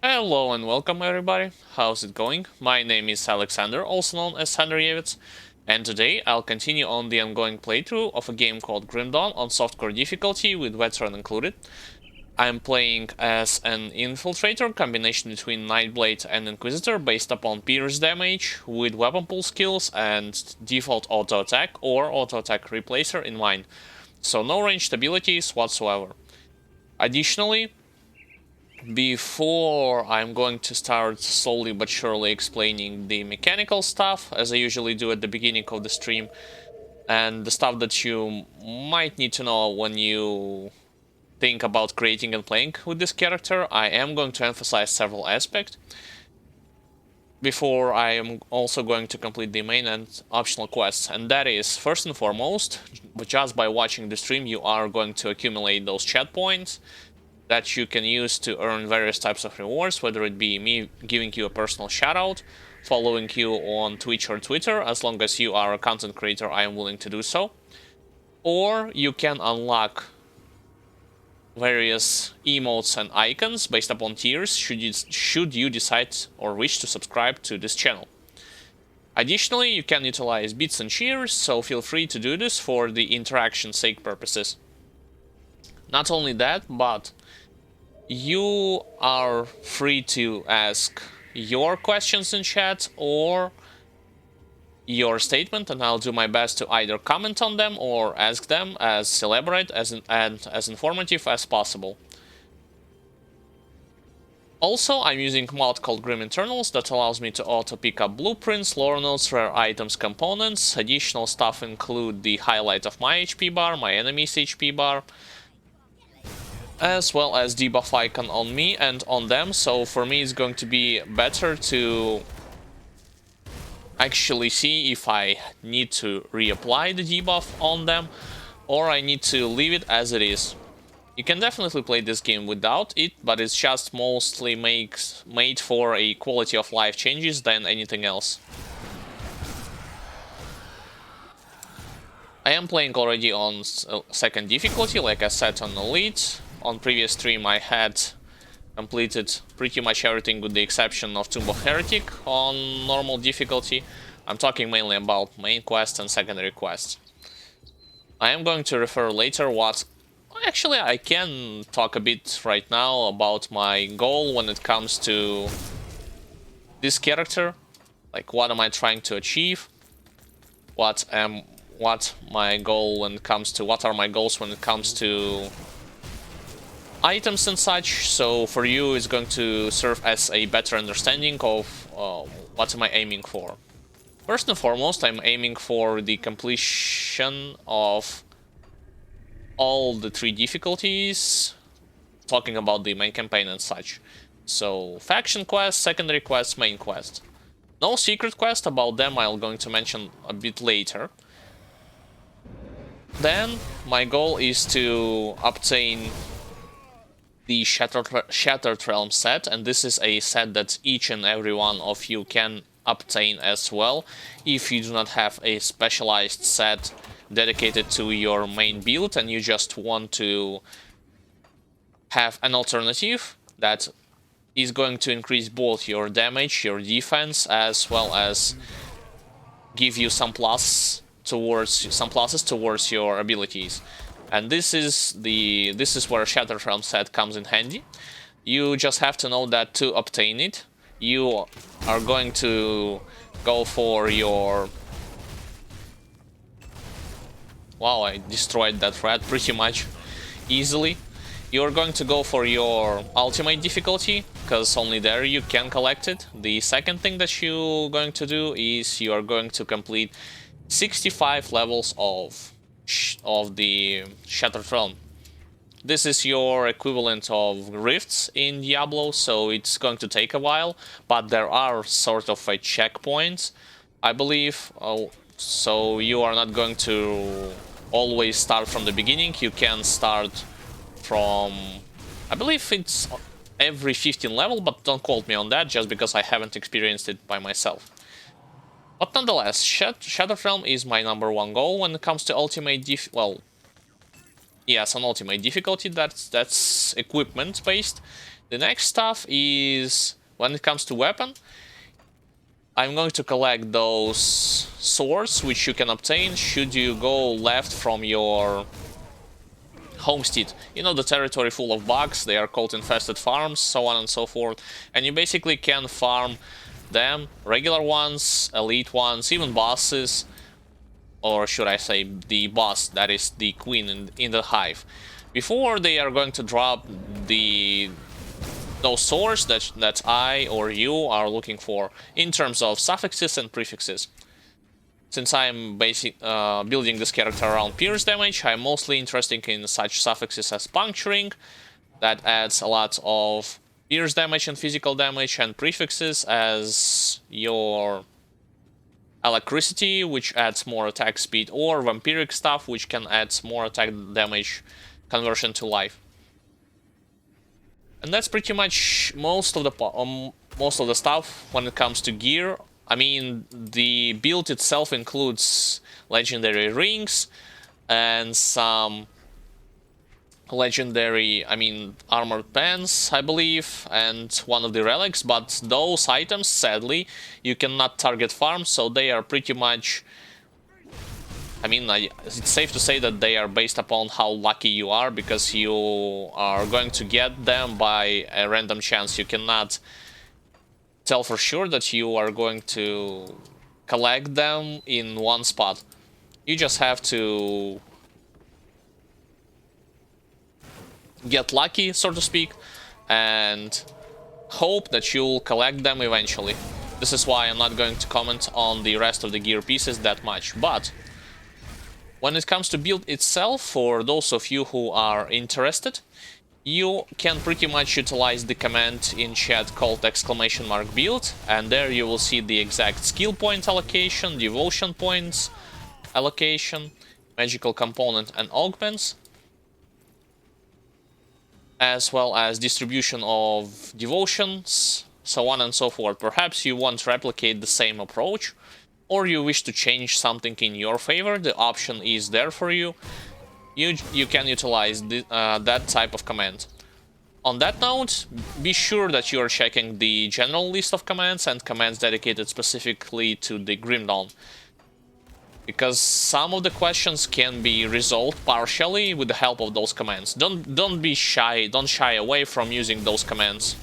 Hello and welcome everybody, how's it going? My name is Alexander, also known as Sandrjevits, and today I'll continue on the ongoing playthrough of a game called Grim Dawn on Softcore difficulty with Veteran included. I'm playing as an Infiltrator, combination between Nightblade and Inquisitor based upon pierce damage with weapon pool skills and default auto attack or auto attack replacer in mind, so no ranged abilities whatsoever. Additionally, before I'm going to start slowly but surely explaining the mechanical stuff, as I usually do at the beginning of the stream, and the stuff that you might need to know when you think about creating and playing with this character, I am going to emphasize several aspects. Before I am also going to complete the main and optional quests, and that is, first and foremost, just by watching the stream you are going to accumulate those chat points that you can use to earn various types of rewards, whether it be me giving you a personal shoutout, following you on Twitch or Twitter, as long as you are a content creator, I am willing to do so. Or you can unlock various emotes and icons based upon tiers should you decide or wish to subscribe to this channel. Additionally, you can utilize bits and cheers, so feel free to do this for the interaction sake purposes. Not only that, but you are free to ask your questions in chat or your statement, and I'll do my best to either comment on them or ask them as elaborate and as informative as possible. Also, I'm using a mod called Grim Internals that allows me to auto pick up blueprints, lore notes, rare items, components. Additional stuff include the highlight of my HP bar, my enemy's HP bar, as well as debuff icon on me and on them, so for me it's going to be better to actually see if I need to reapply the debuff on them or I need to leave it as it is. You can definitely play this game without it, but it's just mostly made for a quality of life changes than anything else. I am playing already on second difficulty, like I said, on Elite. On previous stream I had completed pretty much everything with the exception of Tomb of Heretic on normal difficulty. I'm talking mainly about main quest and secondary quests. I am going to refer later what... Actually, I can talk a bit right now about my goal when it comes to this character. Like, what am I trying to achieve? What my goal when it comes to... What are my goals when it comes to items and such, so for you it's going to serve as a better understanding of what am I aiming for. First and foremost, I'm aiming for the completion of all the 3 difficulties, talking about the main campaign and such. So, faction quest, secondary quest, main quest. No secret quest, about them I'm going to mention a bit later. Then, my goal is to obtain the Shattered Realm set, and this is a set that each and every one of you can obtain as well if you do not have a specialized set dedicated to your main build and you just want to have an alternative that is going to increase both your damage, your defense, as well as give you some pluses towards your abilities. And this is where Shattered Realm set comes in handy. You just have to know that to obtain it, you are going to go for your... Wow, I destroyed that rat pretty much easily. You're going to go for your ultimate difficulty, because only there you can collect it. The second thing that you're going to do is you are going to complete 65 levels of the Shattered Realm. This is your equivalent of rifts in Diablo, so it's going to take a while, but there are sort of a checkpoints, I believe, so you are not going to always start from the beginning. You can start from, I believe it's every 15 level, but don't quote me on that just because I haven't experienced it by myself. But nonetheless, Shattered Realm is my #1 goal when it comes to ultimate well, yes, an ultimate difficulty, that's equipment based. The next stuff is, when it comes to weapon, I'm going to collect those swords which you can obtain should you go left from your homestead. You know, the territory full of bugs, they are called infested farms, so on and so forth. And you basically can farm them, regular ones, elite ones, even bosses, or should I say the boss, that is the queen in the hive. Before they are going to drop those swords that I or you are looking for in terms of suffixes and prefixes. Since I'm building this character around pierce damage, I'm mostly interested in such suffixes as puncturing, that adds a lot of pierce damage and physical damage, and prefixes as your electricity, which adds more attack speed, or vampiric stuff, which can add more attack damage conversion to life. And that's pretty much most of the stuff when it comes to gear. I mean, the build itself includes legendary rings and some legendary, armored pants, I believe, and one of the relics, but those items, sadly, you cannot target farm, so they are pretty much... it's safe to say that they are based upon how lucky you are, because you are going to get them by a random chance. You cannot tell for sure that you are going to collect them in one spot. You just have to get lucky, so to speak, and hope that you'll collect them eventually. This is why I'm not going to comment on the rest of the gear pieces that much, but when it comes to build itself, for those of you who are interested, you can pretty much utilize the command in chat called !build, and there you will see the exact skill point allocation, devotion points allocation, magical component and augments, as well as distribution of devotions, so on and so forth. Perhaps you want to replicate the same approach, or you wish to change something in your favor. The option is there for you. You can utilize that type of command. On that note, be sure that you are checking the general list of commands and commands dedicated specifically to the Grim Dawn, because some of the questions can be resolved partially with the help of those commands. Don't be shy, don't shy away from using those commands.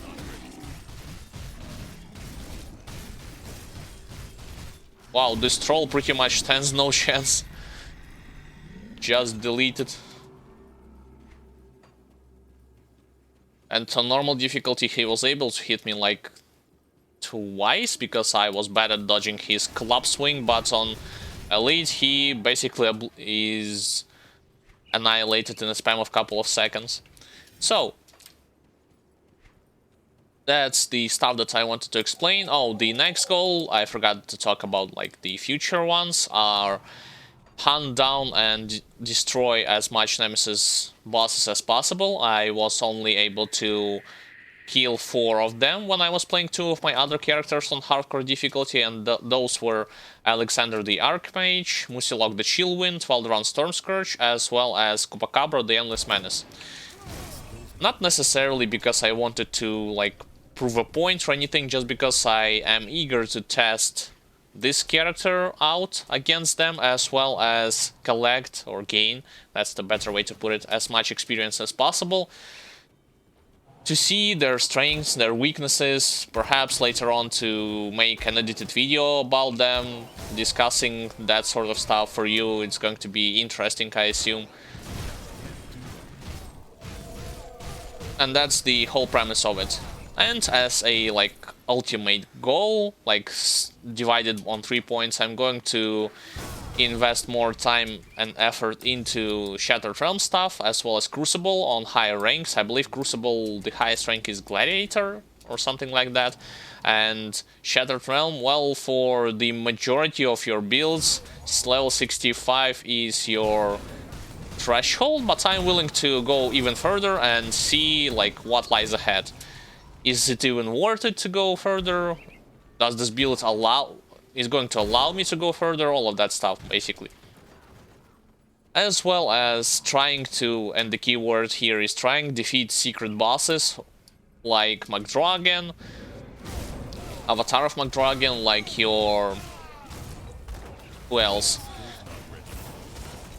Wow, this troll pretty much stands no chance. Just deleted. And on normal difficulty he was able to hit me like twice because I was bad at dodging his club swing, but on elite he basically is annihilated in a span of a couple of seconds. So that's the stuff that I wanted to explain. Oh, the next goal, I forgot to talk about, like, the future ones, are hunt down and destroy as much Nemesis bosses as possible. I was only able to kill 4 of them when I was playing 2 of my other characters on hardcore difficulty, and those were Alexander the Archmage, Musilok the Chillwind, Valderon Stormscourge, as well as Kupacabra the Endless Menace. Not necessarily because I wanted to, like, prove a point or anything, just because I am eager to test this character out against them, as well as collect or gain, that's the better way to put it, as much experience as possible, to see their strengths, their weaknesses, perhaps later on to make an edited video about them, discussing that sort of stuff for you. It's going to be interesting, I assume. And that's the whole premise of it. And as a, like, ultimate goal, like, divided on 3 points, I'm going to invest more time and effort into Shattered Realm stuff, as well as Crucible on higher ranks. I believe Crucible, the highest rank is Gladiator, or something like that. And Shattered Realm, well, for the majority of your builds, level 65 is your threshold, but I'm willing to go even further and see, like, what lies ahead. Is it even worth it to go further? Does this build is going to allow me to go further? All of that stuff, basically. As well as trying to, and the keyword here is trying, defeat secret bosses, like McDragon, Avatar of McDragon, like your... Who else?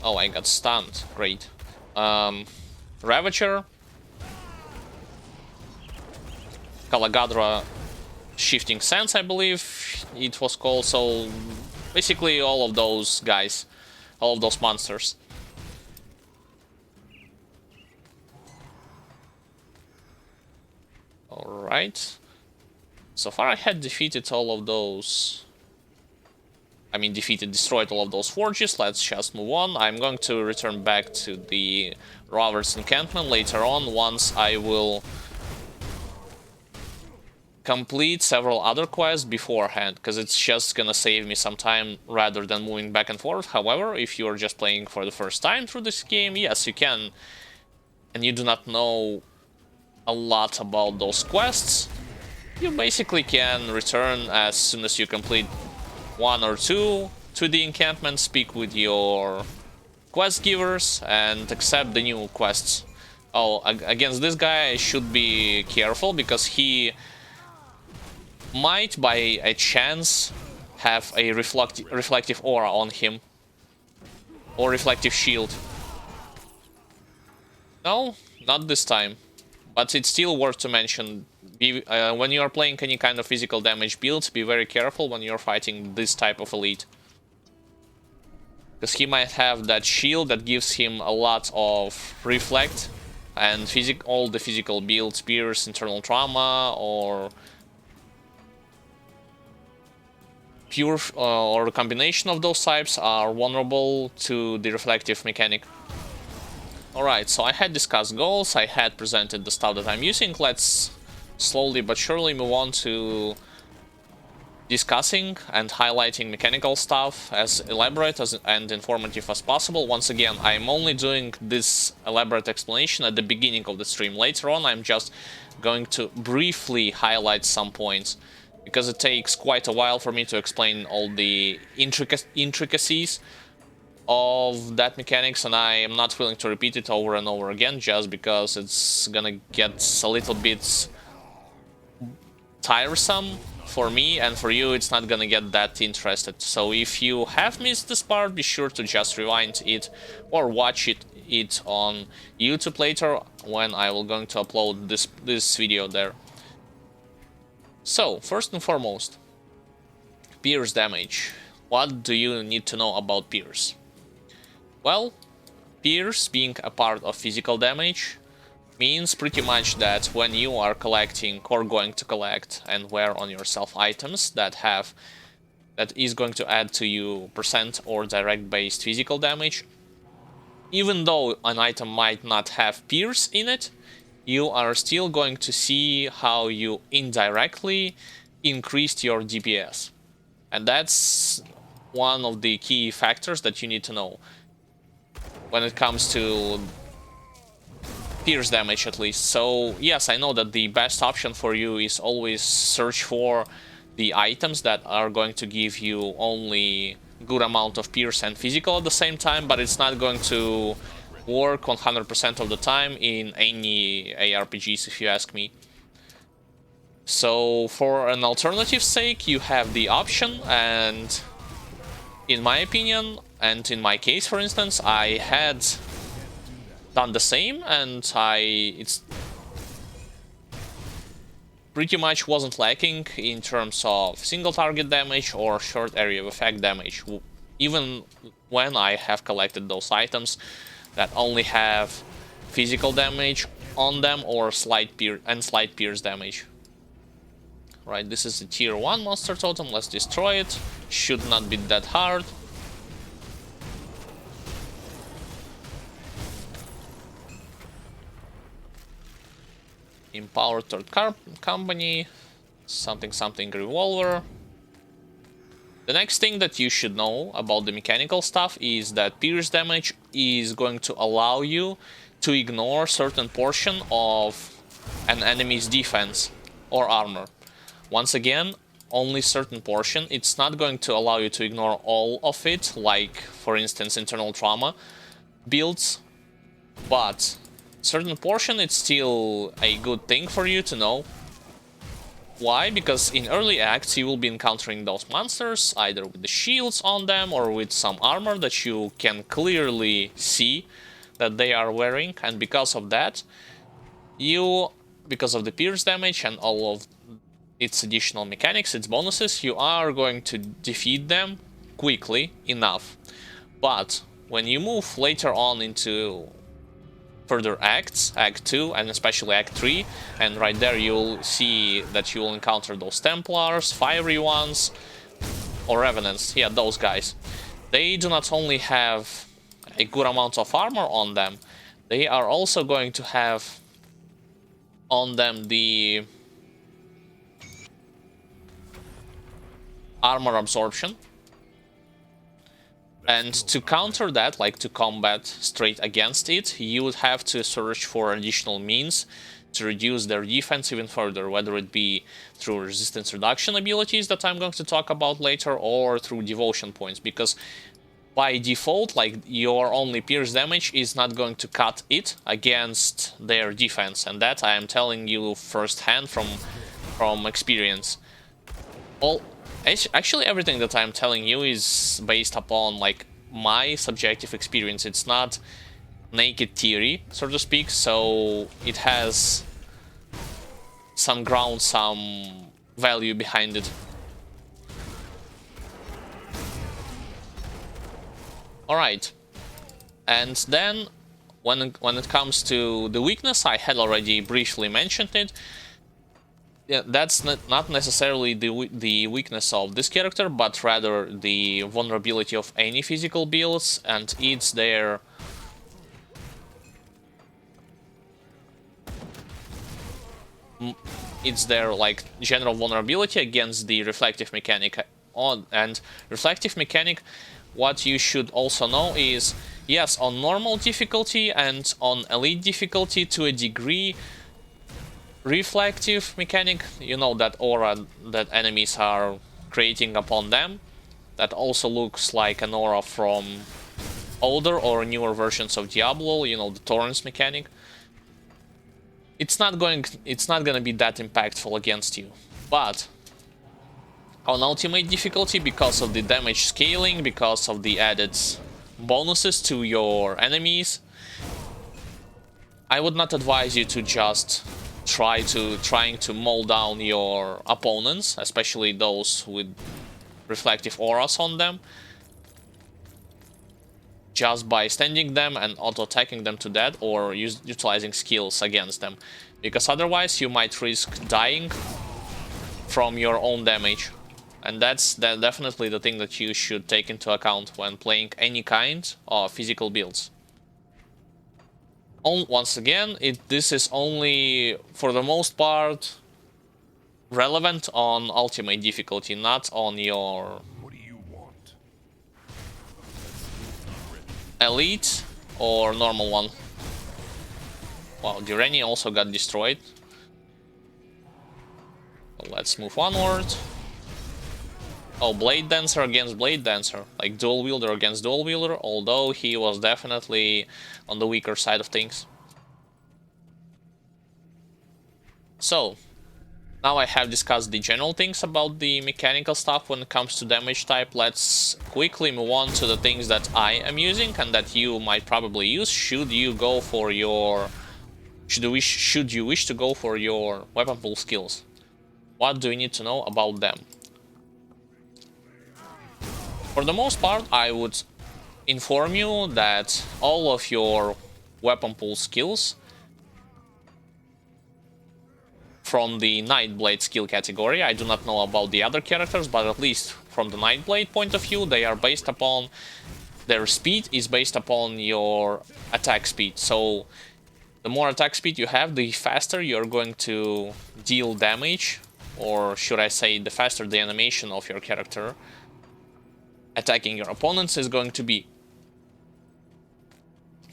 Oh, I got stunned. Great. Ravager, Kalagadra, Shifting Sands, I believe it was called. So basically all of those guys, all of those monsters. Alright. So far I had defeated all of those... I mean, destroyed all of those forges. Let's just move on. I'm going to return back to the Rover's encampment later on, once I will complete several other quests beforehand, because it's just gonna save me some time rather than moving back and forth. However, if you're just playing for the first time through this game, yes, you can, and you do not know a lot about those quests, you basically can return as soon as you complete one or two to the encampment, speak with your quest givers, and accept the new quests. Oh, against this guy I should be careful, because he might, by a chance, have a reflective aura on him. Or reflective shield. No, not this time. But it's still worth to mention. When you are playing any kind of physical damage build, be very careful when you're fighting this type of elite. Because he might have that shield that gives him a lot of reflect. And all the physical builds, Pierce, Internal Trauma, or... Pure or a combination of those types are vulnerable to the reflective mechanic. Alright, so I had discussed goals, I had presented the stuff that I'm using. Let's slowly but surely move on to discussing and highlighting mechanical stuff as elaborate and informative as possible. Once again, I'm only doing this elaborate explanation at the beginning of the stream. Later on, I'm just going to briefly highlight some points, because it takes quite a while for me to explain all the intricacies of that mechanics, and I am not willing to repeat it over and over again, just because it's gonna get a little bit tiresome for me, and for you it's not gonna get that interested. So if you have missed this part, be sure to just rewind it or watch it on YouTube later, when I will going to upload this video there. So, first and foremost, Pierce damage. What do you need to know about Pierce? Well, Pierce, being a part of physical damage, means pretty much that when you are collecting or going to collect and wear on yourself items that is going to add to you percent or direct based physical damage, even though an item might not have Pierce in it, you are still going to see how you indirectly increased your DPS. And that's one of the key factors that you need to know when it comes to Pierce damage, at least. So yes, I know that the best option for you is always search for the items that are going to give you only good amount of Pierce and physical at the same time, but it's not going to work 100% of the time in any ARPGs, if you ask me. So for an alternative sake, you have the option, and in my opinion, and in my case for instance, I had done the same, and it's pretty much wasn't lacking in terms of single target damage or short area of effect damage, even when I have collected those items that only have physical damage on them or slight pierce damage. Right, this is the tier 1 monster totem, let's destroy it. Should not be that hard. Empowered third company, something revolver. The next thing that you should know about the mechanical stuff is that pierce damage is going to allow you to ignore certain portion of an enemy's defense or armor. Once again, only certain portion. It's not going to allow you to ignore all of it, like for instance internal trauma builds, but certain portion it's still a good thing for you to know. Why? Because in early acts you will be encountering those monsters either with the shields on them or with some armor that you can clearly see that they are wearing, and because of that, because of the pierce damage and all of its additional mechanics, its bonuses, you are going to defeat them quickly enough. But when you move later on into further acts, Act 2 and especially Act 3, and right there you'll see that you'll encounter those Templars, fiery ones, or Revenants, yeah, those guys. They do not only have a good amount of armor on them, they are also going to have on them the armor absorption. And to counter that, like to combat straight against it, you would have to search for additional means to reduce their defense even further, whether it be through resistance reduction abilities that I'm going to talk about later, or through devotion points, because by default, like, your only pierce damage is not going to cut it against their defense, and that I am telling you firsthand from experience. Actually, everything that I'm telling you is based upon, like, my subjective experience. It's not naked theory, so to speak, so it has some ground, some value behind it. Alright, and then when it comes to the weakness, I had already briefly mentioned it. Yeah, that's not necessarily the weakness of this character, but rather the vulnerability of any physical builds, and it's their like general vulnerability against the reflective mechanic. And reflective mechanic, what you should also know is, yes, on normal difficulty and on elite difficulty to a degree, reflective mechanic, you know, that aura that enemies are creating upon them, that also looks like an aura from older or newer versions of Diablo, you know, the Torrents mechanic. It's not gonna be that impactful against you. But on ultimate difficulty, because of the damage scaling, because of the added bonuses to your enemies, I would not advise you to just trying to mow down your opponents, especially those with reflective auras on them, just by standing them and auto-attacking them to death, or utilizing skills against them, because otherwise you might risk dying from your own damage, and that's definitely the thing that you should take into account when playing any kind of physical builds. Once again, this is only, for the most part, relevant on ultimate difficulty, not on your elite or normal one. Wow, Direni also got destroyed. Let's move onward. Oh, Blade Dancer against Blade Dancer, like dual wielder against dual wielder, although he was definitely on the weaker side of things. So, now I have discussed the general things about the mechanical stuff when it comes to damage type. Let's quickly move on to the things that I am using and that you might probably use should you go for your should you wish to go for your weapon pool skills. What do you need to know about them? For the most part, I would inform you that all of your weapon pool skills from the Nightblade skill category, I do not know about the other characters, but at least from the Nightblade point of view, they are based upon, their speed is based upon your attack speed. So the more attack speed you have, the faster you're going to deal damage, or should I say, the faster the animation of your character attacking your opponents is going to be.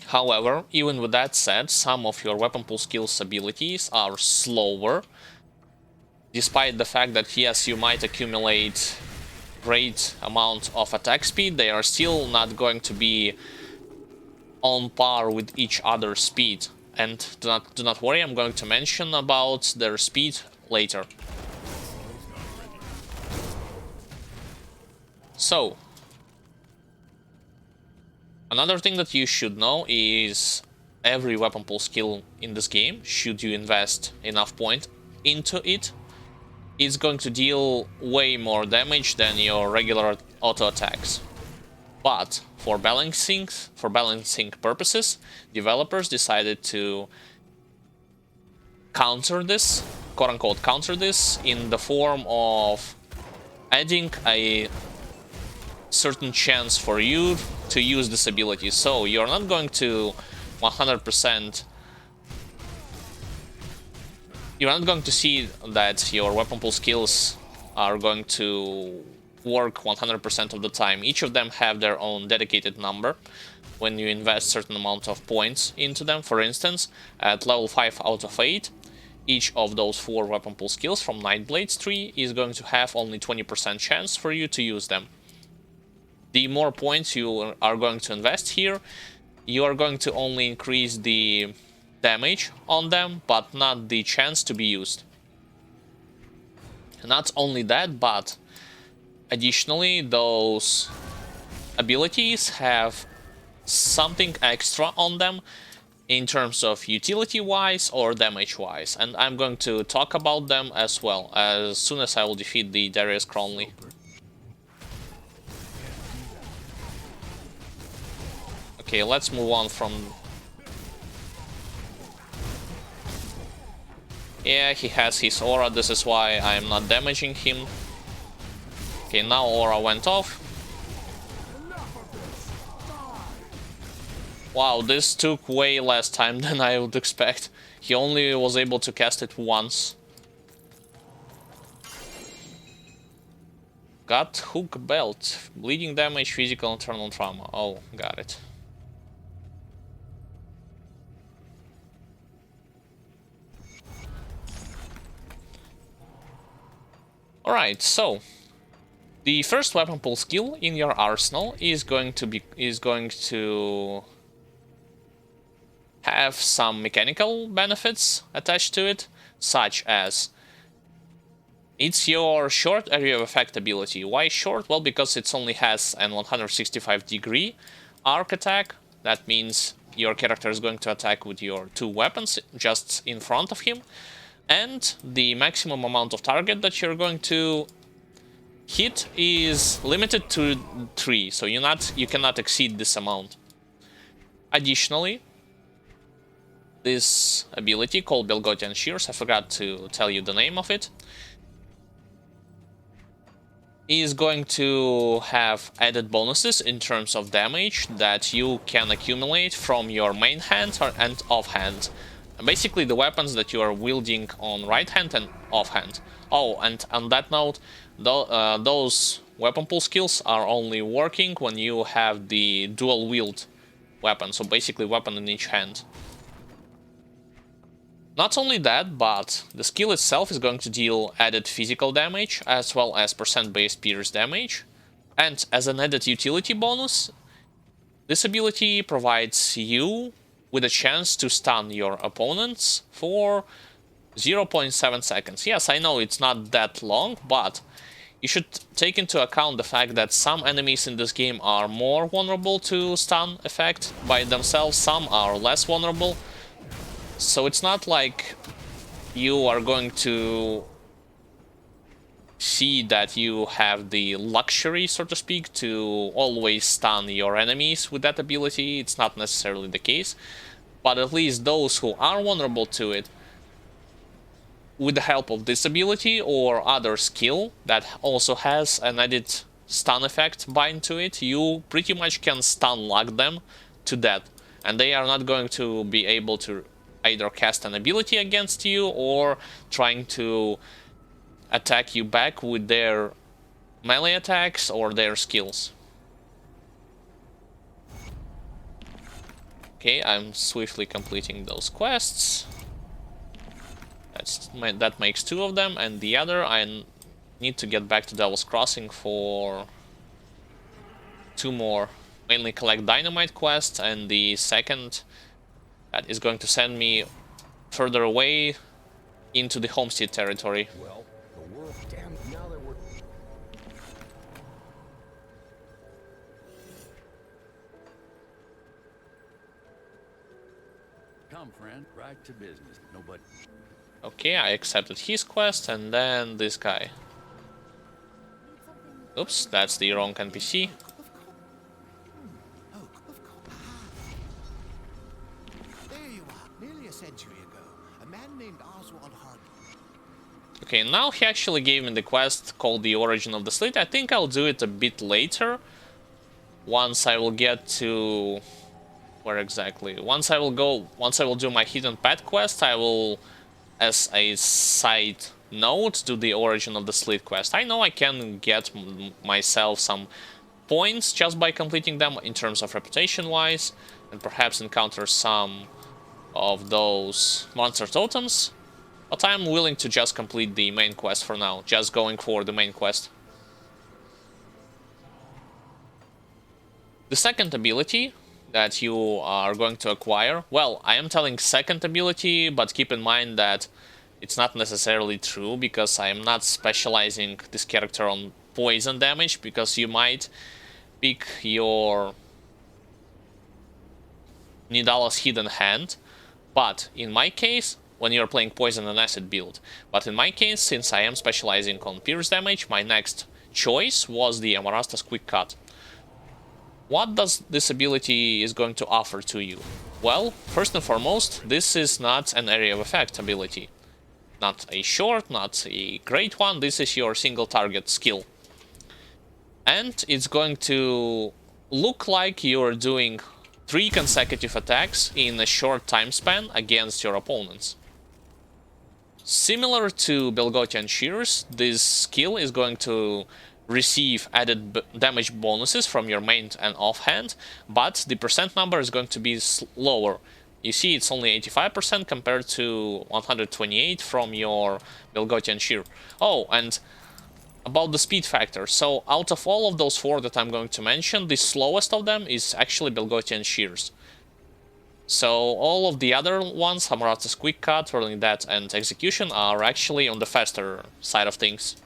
However, even with that said, some of your weapon pool skills abilities are slower, despite the fact that yes, you might accumulate great amount of attack speed, they are still not going to be on par with each other's speed. And do not worry, I'm going to mention about their speed later. So, another thing that you should know is every weapon pull skill in this game, should you invest enough point into it, is going to deal way more damage than your regular auto attacks. But for balancing purposes, developers decided to counter this, quote-unquote counter this, in the form of adding a certain chance for you to use this ability. So you're not going to 100%... You're not going to see that your weapon pull skills are going to work 100% of the time. Each of them have their own dedicated number when you invest certain amount of points into them. For instance, at level 5 out of 8, each of those 4 weapon pull skills from Nightblade's tree is going to have only 20% chance for you to use them. The more points you are going to invest here, you are going to only increase the damage on them, but not the chance to be used. Not only that, but additionally, those abilities have something extra on them in terms of utility-wise or damage-wise, and I'm going to talk about them as well as soon as I will defeat the Darius Cronley. Okay, let's move on from... Yeah, he has his aura, this is why I'm not damaging him. Okay, now aura went off. Wow, this took way less time than I would expect. He only was able to cast it once. Got hook belt. Bleeding damage, physical, internal trauma. Oh, got it. Alright, so the first weapon pull skill in your arsenal is going to have some mechanical benefits attached to it, such as it's your short area of effect ability. Why short? Well, because it only has an 165-degree arc attack. That means your character is going to attack with your 2 weapons just in front of him. And the maximum amount of target that you're going to hit is limited to 3, so you cannot exceed this amount. Additionally, this ability called Belgottian Shears, I forgot to tell you the name of it, is going to have added bonuses in terms of damage that you can accumulate from your main hand and offhand. Basically the weapons that you are wielding on right hand and offhand. Oh, and on that note, those weapon pull skills are only working when you have the dual wield weapon, so basically weapon in each hand. Not only that, but the skill itself is going to deal added physical damage as well as percent-based pierce damage. And as an added utility bonus, this ability provides you with a chance to stun your opponents for 0.7 seconds. Yes, I know it's not that long, but you should take into account the fact that some enemies in this game are more vulnerable to stun effect by themselves, some are less vulnerable. So it's not like you are going to see that you have the luxury, so to speak, to always stun your enemies with that ability. It's not necessarily the case. But at least those who are vulnerable to it, with the help of this ability or other skill that also has an added stun effect bind to it, you pretty much can stun lock them to death. And they are not going to be able to either cast an ability against you or trying to attack you back with their melee attacks or their skills. Okay, I'm swiftly completing those quests. That makes 2 of them, and the other I need to get back to Devil's Crossing for 2 more. Mainly collect dynamite quests, and the second That is going to send me further away into the homestead territory. Well, the world, damn, now that we're... Come, friend, right to business. Nobody... Okay, I accepted his quest, and then this guy. Oops, that's the wrong NPC. There you are. Nearly a century ago, a man named Oswald Hart. Okay, now he actually gave me the quest called The Origin of the Slit. I think I'll do it a bit later. Once I will get to... Where exactly? Once I will do my Hidden Pet quest, I will, as a side note, do the Origin of the Slit quest. I know I can get myself some points just by completing them in terms of reputation-wise, and perhaps encounter some of those monster totems, but I'm willing to just complete the main quest for now, just going for the main quest. The second ability that you are going to acquire, well, I am telling second ability, but keep in mind that it's not necessarily true, because I am not specializing this character on poison damage, because you might pick your Nidala's Hidden Hand, but in my case, when you're playing poison and acid build, but in my case, since I am specializing on pierce damage, my next choice was the Amarasta's Quick Cut. What does this ability is going to offer to you? Well, first and foremost, this is not an area of effect ability. Not a short, not a great one, this is your single target skill. And it's going to look like you're doing 3 consecutive attacks in a short time span against your opponents. Similar to Belgothian Shears, this skill is going to receive added damage bonuses from your main and offhand, but the percent number is going to be lower. You see, it's only 85% compared to 128 from your Belgothian Shear. Oh, and about the speed factor. So out of all of those 4 that I'm going to mention, the slowest of them is actually Belgothian Shears. So all of the other ones, Hamarasta's Quick Cut, Whirling Death, and Execution, are actually on the faster side of things.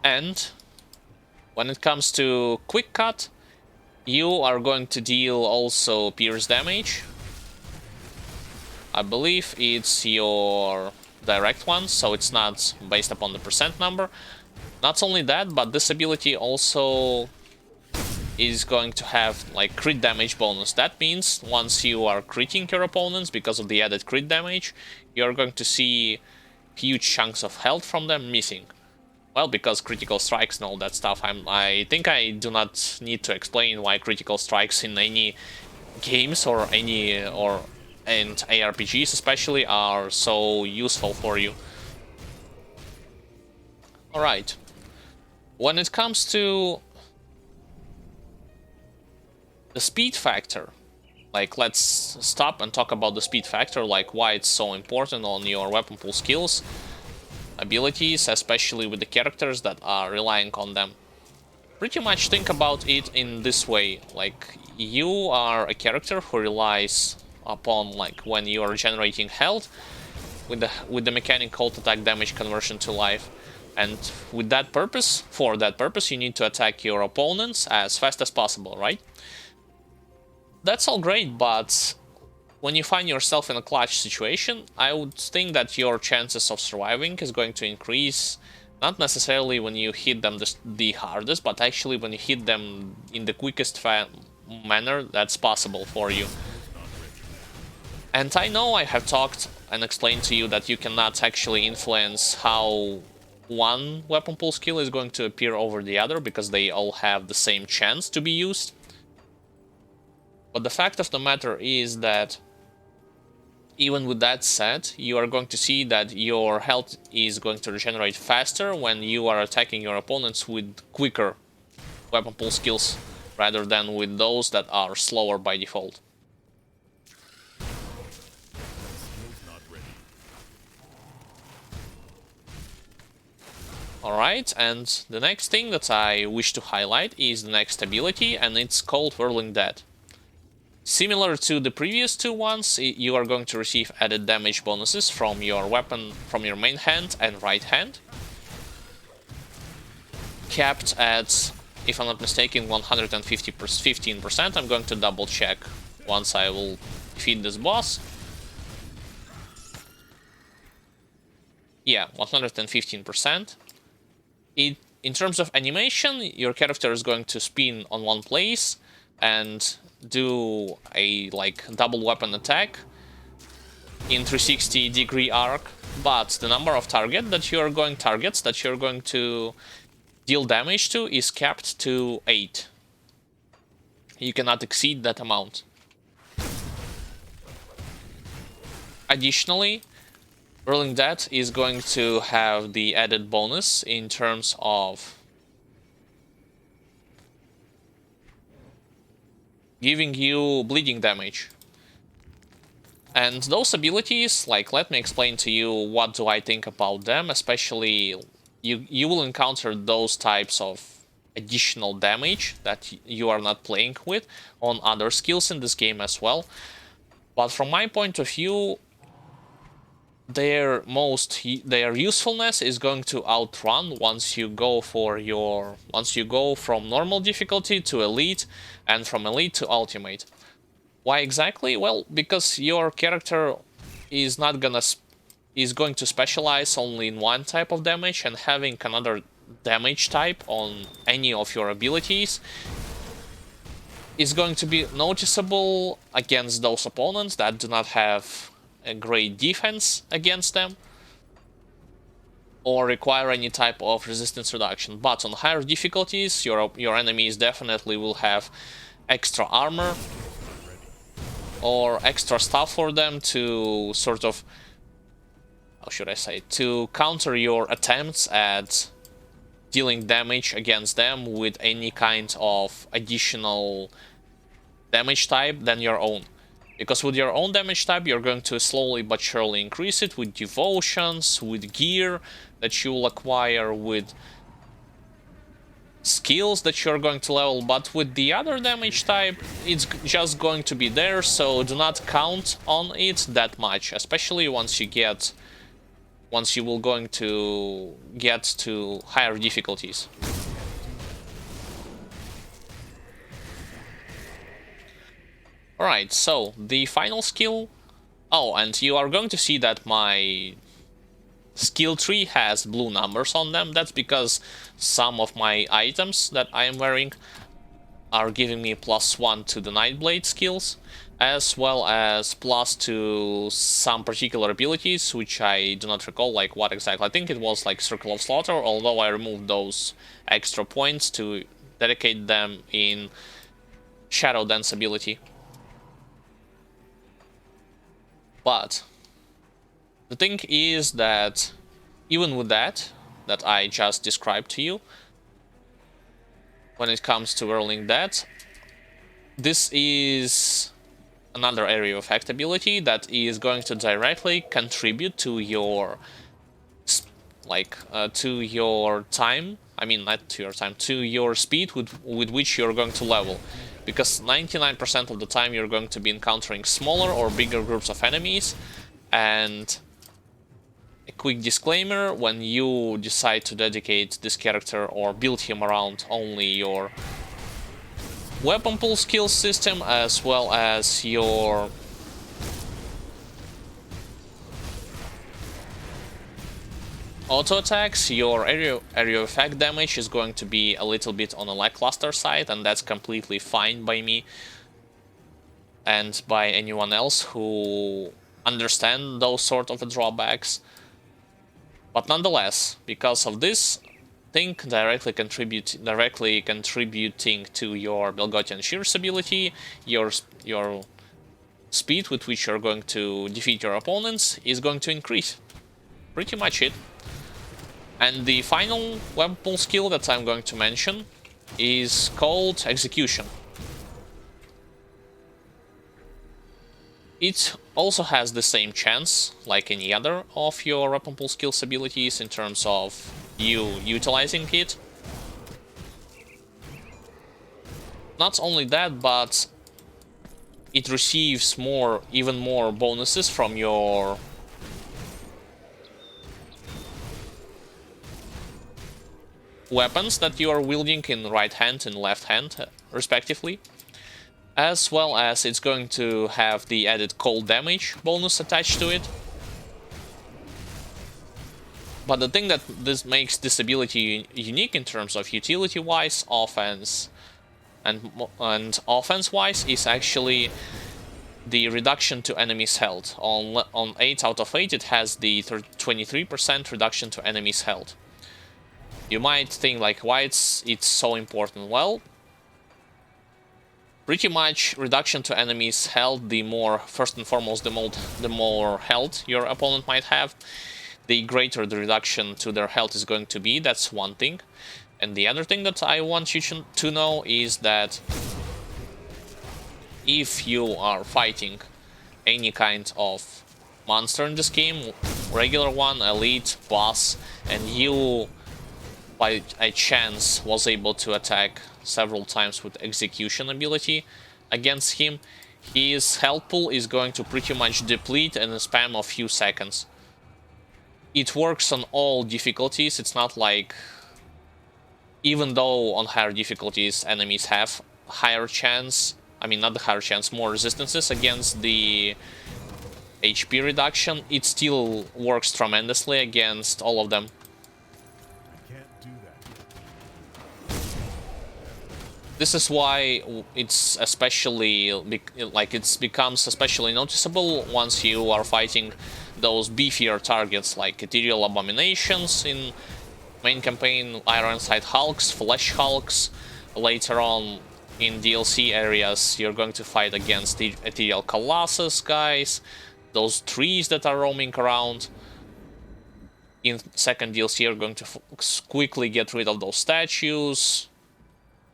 And when it comes to Quick Cut, you are going to deal also pierce damage. I believe it's your direct one, so it's not based upon the percent number. Not only that, but this ability also is going to have like crit damage bonus. That means once you are critting your opponents because of the added crit damage, you're going to see huge chunks of health from them missing. Well, because critical strikes and all that stuff, I think I do not need to explain why critical strikes in any games or and ARPGs especially are so useful for you. Alright. When it comes to the speed factor, like, let's stop and talk about the speed factor, like why it's so important on your weapon pool skills, abilities, especially with the characters that are relying on them. Pretty much think about it in this way, like, you are a character who relies upon, like, when you are generating health with the mechanic called attack damage conversion to life, and with that purpose, for that purpose, you need to attack your opponents as fast as possible, right? That's all great, but when you find yourself in a clutch situation, I would think that your chances of surviving is going to increase, not necessarily when you hit them the hardest, but actually when you hit them in the quickest manner that's possible for you. And I know I have talked and explained to you that you cannot actually influence how one weapon pool skill is going to appear over the other, because they all have the same chance to be used. But the fact of the matter is that even with that said, you are going to see that your health is going to regenerate faster when you are attacking your opponents with quicker weapon pool skills, rather than with those that are slower by default. Alright, and the next thing that I wish to highlight is the next ability, and it's called Whirling Dead. Similar to the previous two ones, you are going to receive added damage bonuses from your weapon, from your main hand and right hand. Capped at, if I'm not mistaken, 115%. I'm going to double check once I will defeat this boss. Yeah, 115%. In terms of animation, your character is going to spin on one place and do a double weapon attack in 360-degree arc, but the number of targets that you're going to deal damage to is capped to 8. You cannot exceed that amount. Additionally, Whirling Dead is going to have the added bonus in terms of giving you bleeding damage. And those abilities, let me explain to you what do I think about them, especially you will encounter those types of additional damage that you are not playing with on other skills in this game as well. But from my point of view, their usefulness is going to outrun once you go from normal difficulty to elite and from elite to ultimate. Why exactly? Well, because your character is going to specialize only in one type of damage, and having another damage type on any of your abilities is going to be noticeable against those opponents that do not have a great defense against them or require any type of resistance reduction. But on higher difficulties, your enemies definitely will have extra armor or extra stuff for them to sort of, how should I say, to counter your attempts at dealing damage against them with any kind of additional damage type than your own. Because with your own damage type, you're going to slowly but surely increase it with devotions, with gear that you'll acquire, with skills that you're going to level. But with the other damage type, it's just going to be there, so do not count on it that much, especially once you will going to get to higher difficulties. Alright, so the final skill... Oh, and you are going to see that my skill tree has blue numbers on them. That's because some of my items that I am wearing are giving me +1 to the Nightblade skills, as well as +2 to some particular abilities, which I do not recall what exactly. I think it was Circle of Slaughter, although I removed those extra points to dedicate them in Shadow Dance ability. But the thing is that even with that I just described to you, when it comes to Whirling Dead, this is another area of effect ability that is going to directly contribute to your to your time. I mean, not to your time, to your speed with which you're going to level. Because 99% of the time you're going to be encountering smaller or bigger groups of enemies. And a quick disclaimer, when you decide to dedicate this character or build him around only your weapon pool skill system, as well as your auto attacks, your area effect damage is going to be a little bit on a lackluster side, and that's completely fine by me and by anyone else who understand those sort of drawbacks. But nonetheless, because of this thing directly contributing to your Belgottian Shears ability, your speed with which you're going to defeat your opponents is going to increase. Pretty much it. And the final weapon pool skill that I'm going to mention is called Execution. It also has the same chance like any other of your weapon pool skills abilities in terms of you utilizing it. Not only that, but it receives even more bonuses from your weapons that you are wielding in right hand and left hand, respectively. As well as it's going to have the added cold damage bonus attached to it. But the thing that this makes this ability unique in terms of utility-wise, offense, and offense-wise is actually the reduction to enemies' health. On 8 out of 8 it has the 23% reduction to enemies' health. You might think like, why it's so important? Well, pretty much reduction to enemies' health, first and foremost, the more health your opponent might have, the greater the reduction to their health is going to be. That's one thing. And the other thing that I want you to know is that if you are fighting any kind of monster in this game, regular one, elite, boss, and you by a chance was able to attack several times with execution ability against him, his health pool is going to pretty much deplete in a span of few seconds. It works on all difficulties. It's not like, even though on higher difficulties enemies have higher chance, I mean not the higher chance, more resistances against the HP reduction, it still works tremendously against all of them. This is why it's especially, like, it becomes especially noticeable once you are fighting those beefier targets like Ethereal Abominations in main campaign, Ironside Hulks, Flesh Hulks. Later on in DLC areas you're going to fight against the Ethereal Colossus guys, those trees that are roaming around. In second DLC you're going to quickly get rid of those statues.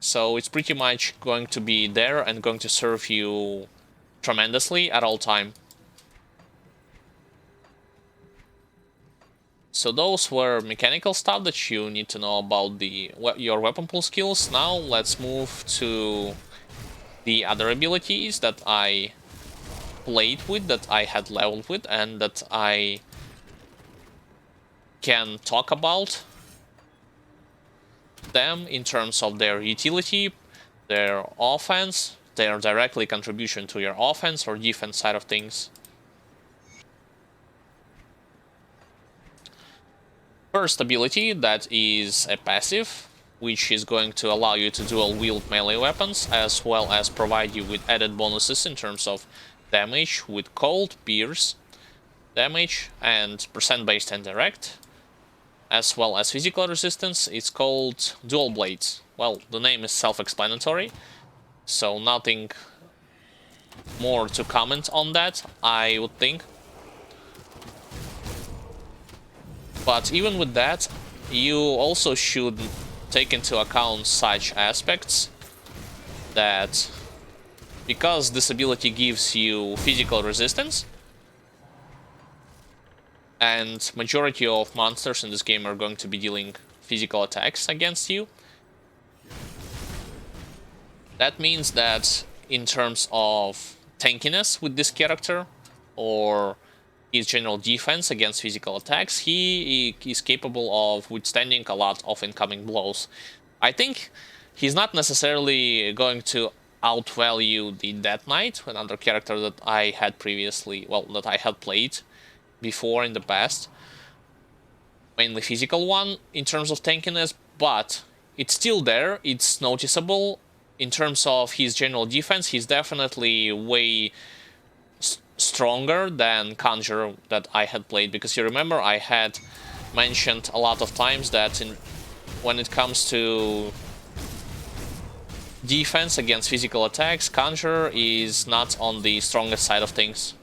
So it's pretty much going to be there and going to serve you tremendously at all time. So those were mechanical stuff that you need to know about your weapon pool skills. Now let's move to the other abilities that I played with, that I had leveled with, and that I can talk about them in terms of their utility, their offense, their directly contribution to your offense or defense side of things. First ability, that is a passive, which is going to allow you to dual wield melee weapons, as well as provide you with added bonuses in terms of damage with cold, pierce, damage, and percent based and direct, as well as physical resistance. It's called Dual Blades. Well, the name is self-explanatory, so nothing more to comment on that, I would think. But even with that, you also should take into account such aspects that, because this ability gives you physical resistance, and majority of monsters in this game are going to be dealing physical attacks against you, that means that in terms of tankiness with this character, or his general defense against physical attacks, he is capable of withstanding a lot of incoming blows. I think he's not necessarily going to outvalue the Death Knight, another character that I had previously, well, that I had played before in the past, mainly physical one in terms of tankiness, but it's still there, it's noticeable. In terms of his general defense, he's definitely way stronger than Conjurer that I had played, because you remember I had mentioned a lot of times that when it comes to defense against physical attacks, Conjurer is not on the strongest side of things.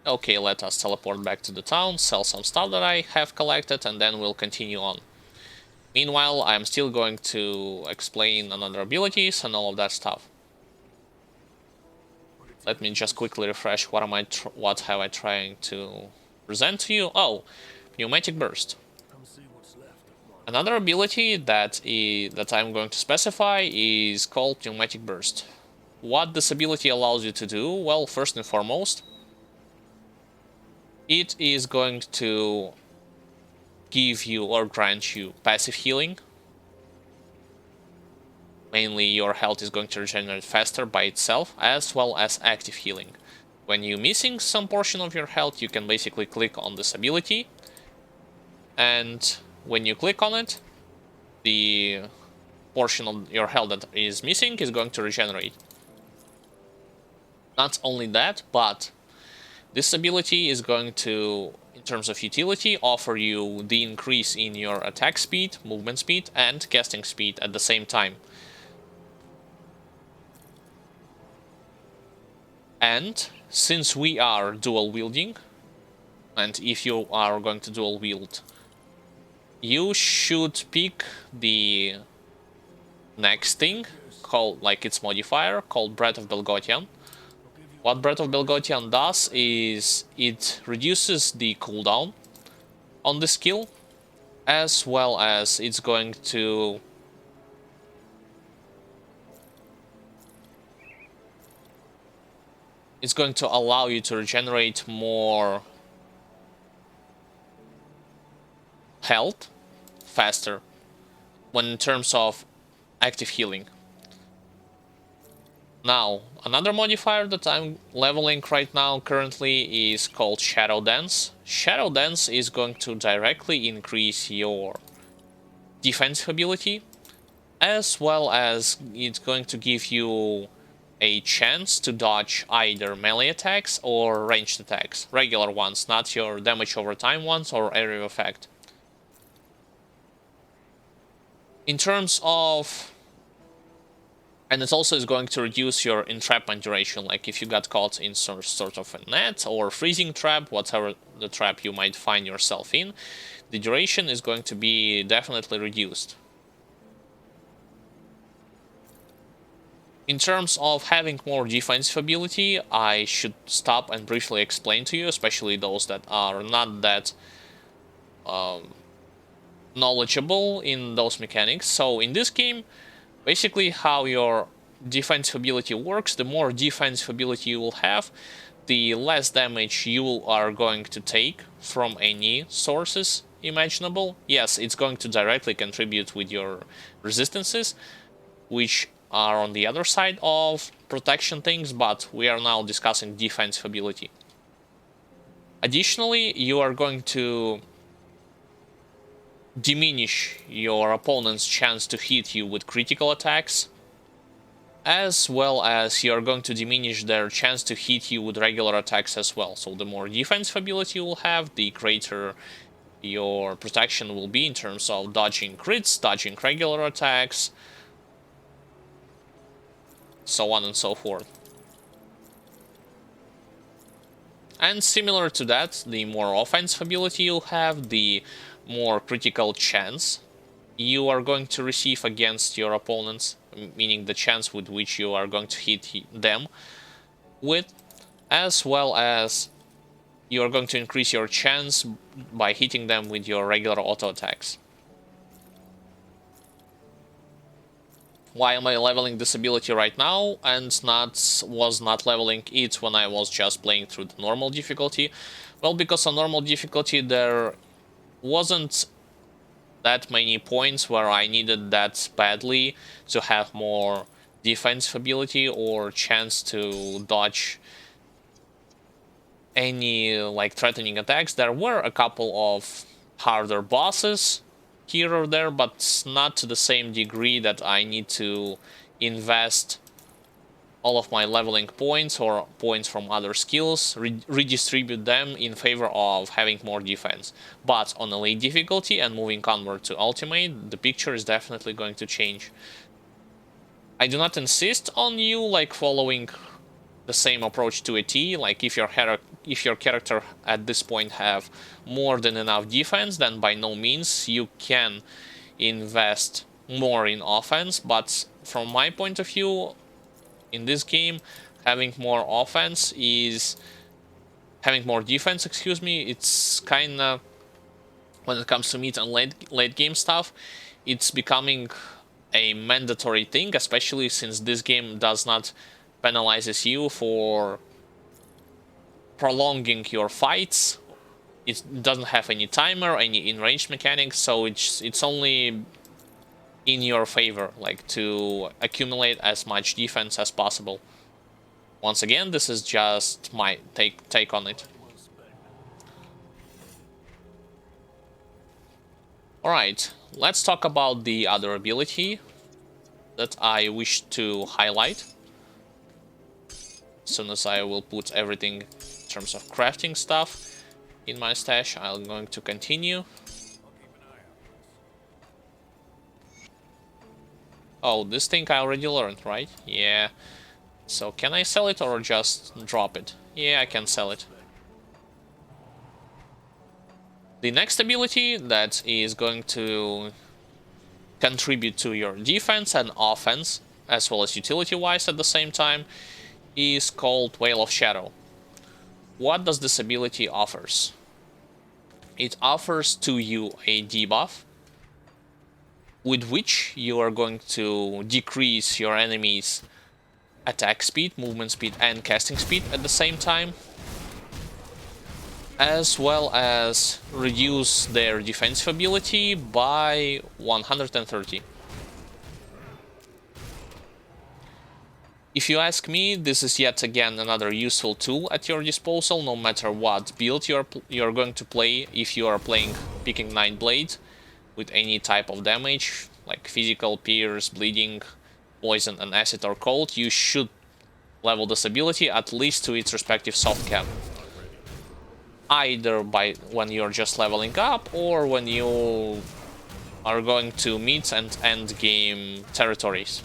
Okay, let us teleport back to the town, sell some stuff that I have collected, and then we'll continue on. Meanwhile, I'm still going to explain another abilities and all of that stuff. Let me just quickly refresh. What have I trying to present to you? Oh, pneumatic burst. Come see what's left of my Another ability that I'm going to specify is called pneumatic burst. What this ability allows you to do? Well, first and foremost, it is going to give you or grant you passive healing. Mainly your health is going to regenerate faster by itself, as well as active healing. When you're missing some portion of your health, you can basically click on this ability, and when you click on it, the portion of your health that is missing is going to regenerate. Not only that, but this ability is going to, in terms of utility, offer you the increase in your attack speed, movement speed, and casting speed at the same time. And since we are dual wielding, and if you are going to dual wield, you should pick the next thing called, like its modifier, called Breath of Belgothian. What Breath of Belgothian does is it reduces the cooldown on the skill, as well as it's going to allow you to regenerate more health faster when in terms of active healing. Now, another modifier that I'm leveling right now currently is called Shadow Dance. Shadow Dance is going to directly increase your defensive ability, as well as it's going to give you a chance to dodge either melee attacks or ranged attacks. Regular ones, not your damage over time ones or area effect. In terms of... And it also is going to reduce your entrapment duration, like if you got caught in some sort of a net or freezing trap, whatever the trap you might find yourself in, the duration is going to be definitely reduced. In terms of having more defensive ability, I should stop and briefly explain to you, especially those that are not that knowledgeable in those mechanics. So in this game, basically how your defensive ability works, the more defensive ability you will have, the less damage you are going to take from any sources imaginable. Yes, it's going to directly contribute with your resistances, which are on the other side of protection things, but we are now discussing defensive ability. Additionally, you are going to diminish your opponent's chance to hit you with critical attacks, as well as you are going to diminish their chance to hit you with regular attacks as well. So the more defensive ability you will have, the greater your protection will be in terms of dodging crits, dodging regular attacks, so on and so forth. And similar to that, the more offensive ability you have, the more critical chance you are going to receive against your opponents, meaning the chance with which you are going to hit them with, as well as you are going to increase your chance by hitting them with your regular auto attacks. Why am I leveling this ability right now and was not leveling it when I was just playing through the normal difficulty? Well, because on normal difficulty there wasn't that many points where I needed that badly to have more defensive ability or chance to dodge any like threatening attacks. There were a couple of harder bosses here or there, but not to the same degree that I need to invest all of my leveling points or points from other skills, redistribute them in favor of having more defense. But on elite difficulty and moving onward to ultimate, the picture is definitely going to change. I do not insist on you like following the same approach to a T. Like if your character at this point have more than enough defense, then by no means you can invest more in offense. But from my point of view, in this game, having more offense is having more defense, excuse me. It's kind of, when it comes to mid and late game stuff, it's becoming a mandatory thing, especially since this game does not penalizes you for prolonging your fights. It doesn't have any timer, any in-range mechanics, so it's only in your favor, like, to accumulate as much defense as possible. Once again, this is just my take on it. Alright, let's talk about the other ability that I wish to highlight. As soon as I will put everything in terms of crafting stuff in my stash, I'm going to continue. Oh, this thing I already learned, right? Yeah. So can I sell it or just drop it? Yeah, I can sell it. The next ability that is going to contribute to your defense and offense, as well as utility-wise at the same time, is called Veil of Shadow. What does this ability offers? It offers to you a debuff with which you are going to decrease your enemies' attack speed, movement speed, and casting speed at the same time, as well as reduce their defensive ability by 130. If you ask me, this is yet again another useful tool at your disposal, no matter what build you're going to play. If you are picking Nightblade with any type of damage, like physical, pierce, bleeding, poison, and acid or cold, you should level this ability at least to its respective soft cap. Either by when you're just leveling up, or when you are going to mid and end game territories.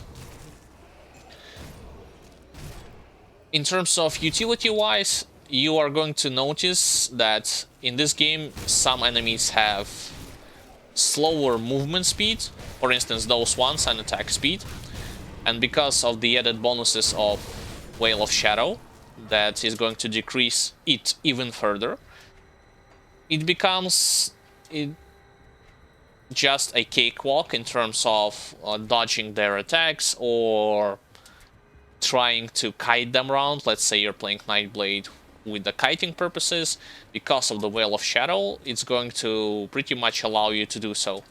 In terms of utility-wise, you are going to notice that in this game some enemies have slower movement speed, for instance those ones, and attack speed, and because of the added bonuses of Veil of Shadow, that is going to decrease it even further, it becomes just a cakewalk in terms of dodging their attacks or trying to kite them around. Let's say you're playing Nightblade with the kiting purposes. Because of the Veil of Shadow, it's going to pretty much allow you to do so.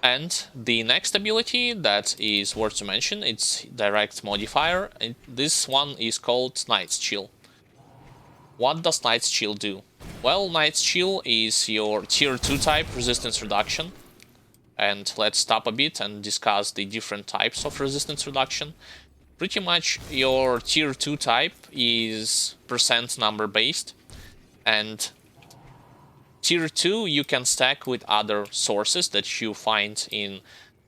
And the next ability that is worth to mention, it's direct modifier, and this one is called Night's Chill. What does Night's Chill do? Well, Night's Chill is your tier 2 type resistance reduction. And let's stop a bit and discuss the different types of resistance reduction. Pretty much your tier 2 type is percent number based, and tier 2 you can stack with other sources that you find in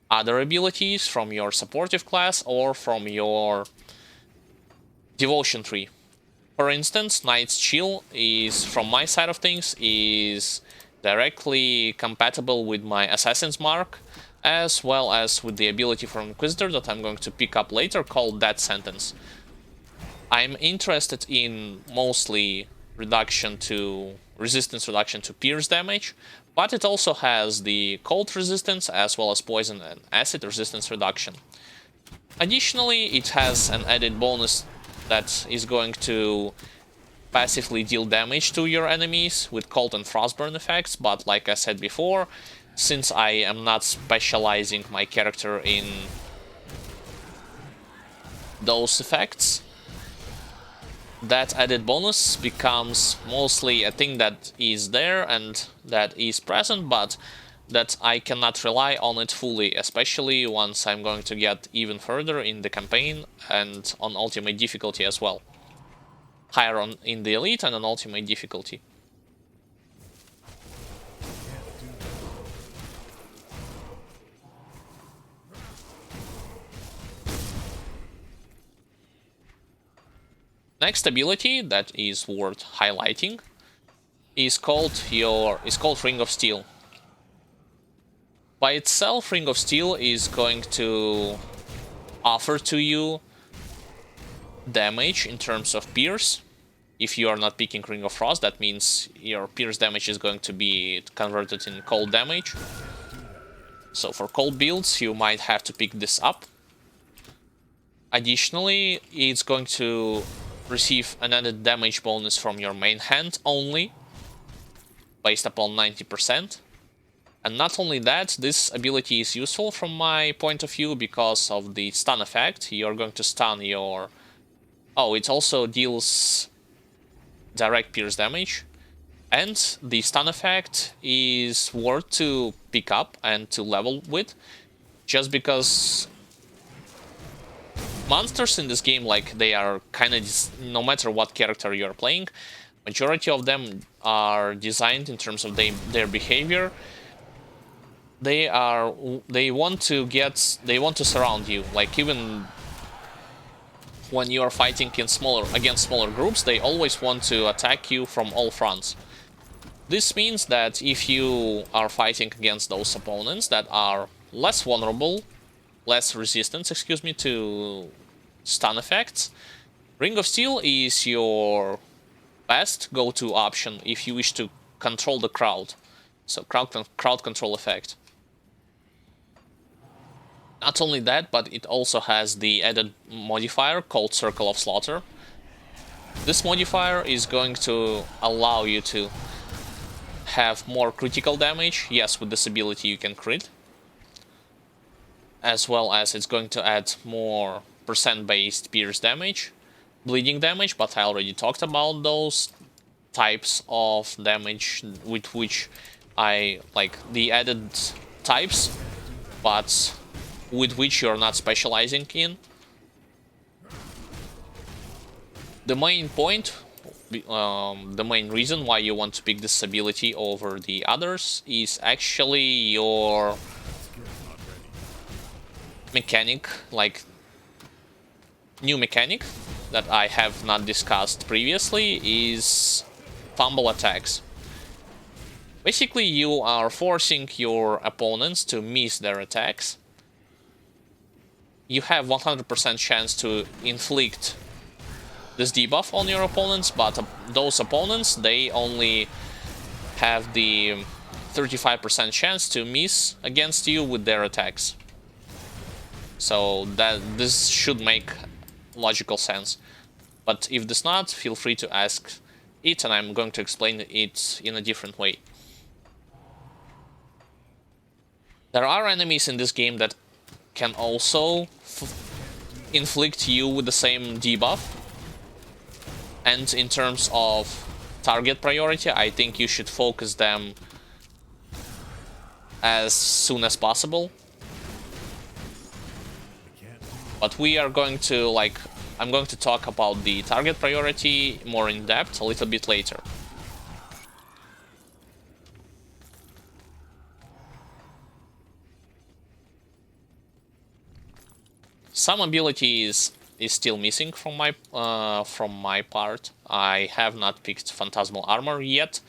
other abilities from your supportive class or from your devotion tree. For instance, Night's Chill is, from my side of things, is directly compatible with my Assassin's Mark, as well as with the ability from Inquisitor that I'm going to pick up later, called Death Sentence. I'm interested in mostly resistance reduction to pierce damage, but it also has the cold resistance as well as poison and acid resistance reduction. Additionally, it has an added bonus that is going to passively deal damage to your enemies with cold and frostburn effects, but like I said before, since I am not specializing my character in those effects, that added bonus becomes mostly a thing that is there and that is present, but that I cannot rely on it fully, especially once I'm going to get even further in the campaign and on ultimate difficulty as well. Higher in the elite and on ultimate difficulty. Next ability that is worth highlighting is called Ring of Steel. By itself, Ring of Steel is going to offer to you damage in terms of pierce. If you are not picking Ring of Frost, that means your pierce damage is going to be converted in cold damage. So for cold builds, you might have to pick this up. Additionally, it's going to receive an added damage bonus from your main hand only, based upon 90%. And not only that, this ability is useful from my point of view because of the stun effect. You're going to stun your... Oh, it also deals direct pierce damage. And the stun effect is worth to pick up and to level with, just because monsters in this game, like, they are kind of, no matter what character you're playing, majority of them are designed in terms of their behavior. They want to surround you. Like, even when you are fighting against smaller groups, they always want to attack you from all fronts. This means that if you are fighting against those opponents that are less vulnerable, less resistant, excuse me, to stun effects, Ring of Steel is your best go-to option if you wish to control the crowd. So crowd control effect. Not only that, but it also has the added modifier called Circle of Slaughter. This modifier is going to allow you to have more critical damage. Yes, with this ability you can crit. As well as it's going to add more percent-based pierce damage, bleeding damage, but I already talked about those types of damage with which I like the added types, but with which you're not specializing in. The main point, the main reason why you want to pick this ability over the others is actually your mechanic, like new mechanic that I have not discussed previously, is fumble attacks. Basically, you are forcing your opponents to miss their attacks. You have 100% chance to inflict this debuff on your opponents, but those opponents, they only have the 35% chance to miss against you with their attacks. So this should make logical sense. But if this not, feel free to ask it, and I'm going to explain it in a different way. There are enemies in this game that can also inflict you with the same debuff. And in terms of target priority, I think you should focus them as soon as possible. But we are going to, I'm going to talk about the target priority more in depth a little bit later. Some abilities is still missing from my part. I have not picked Phantasmal Armor yet.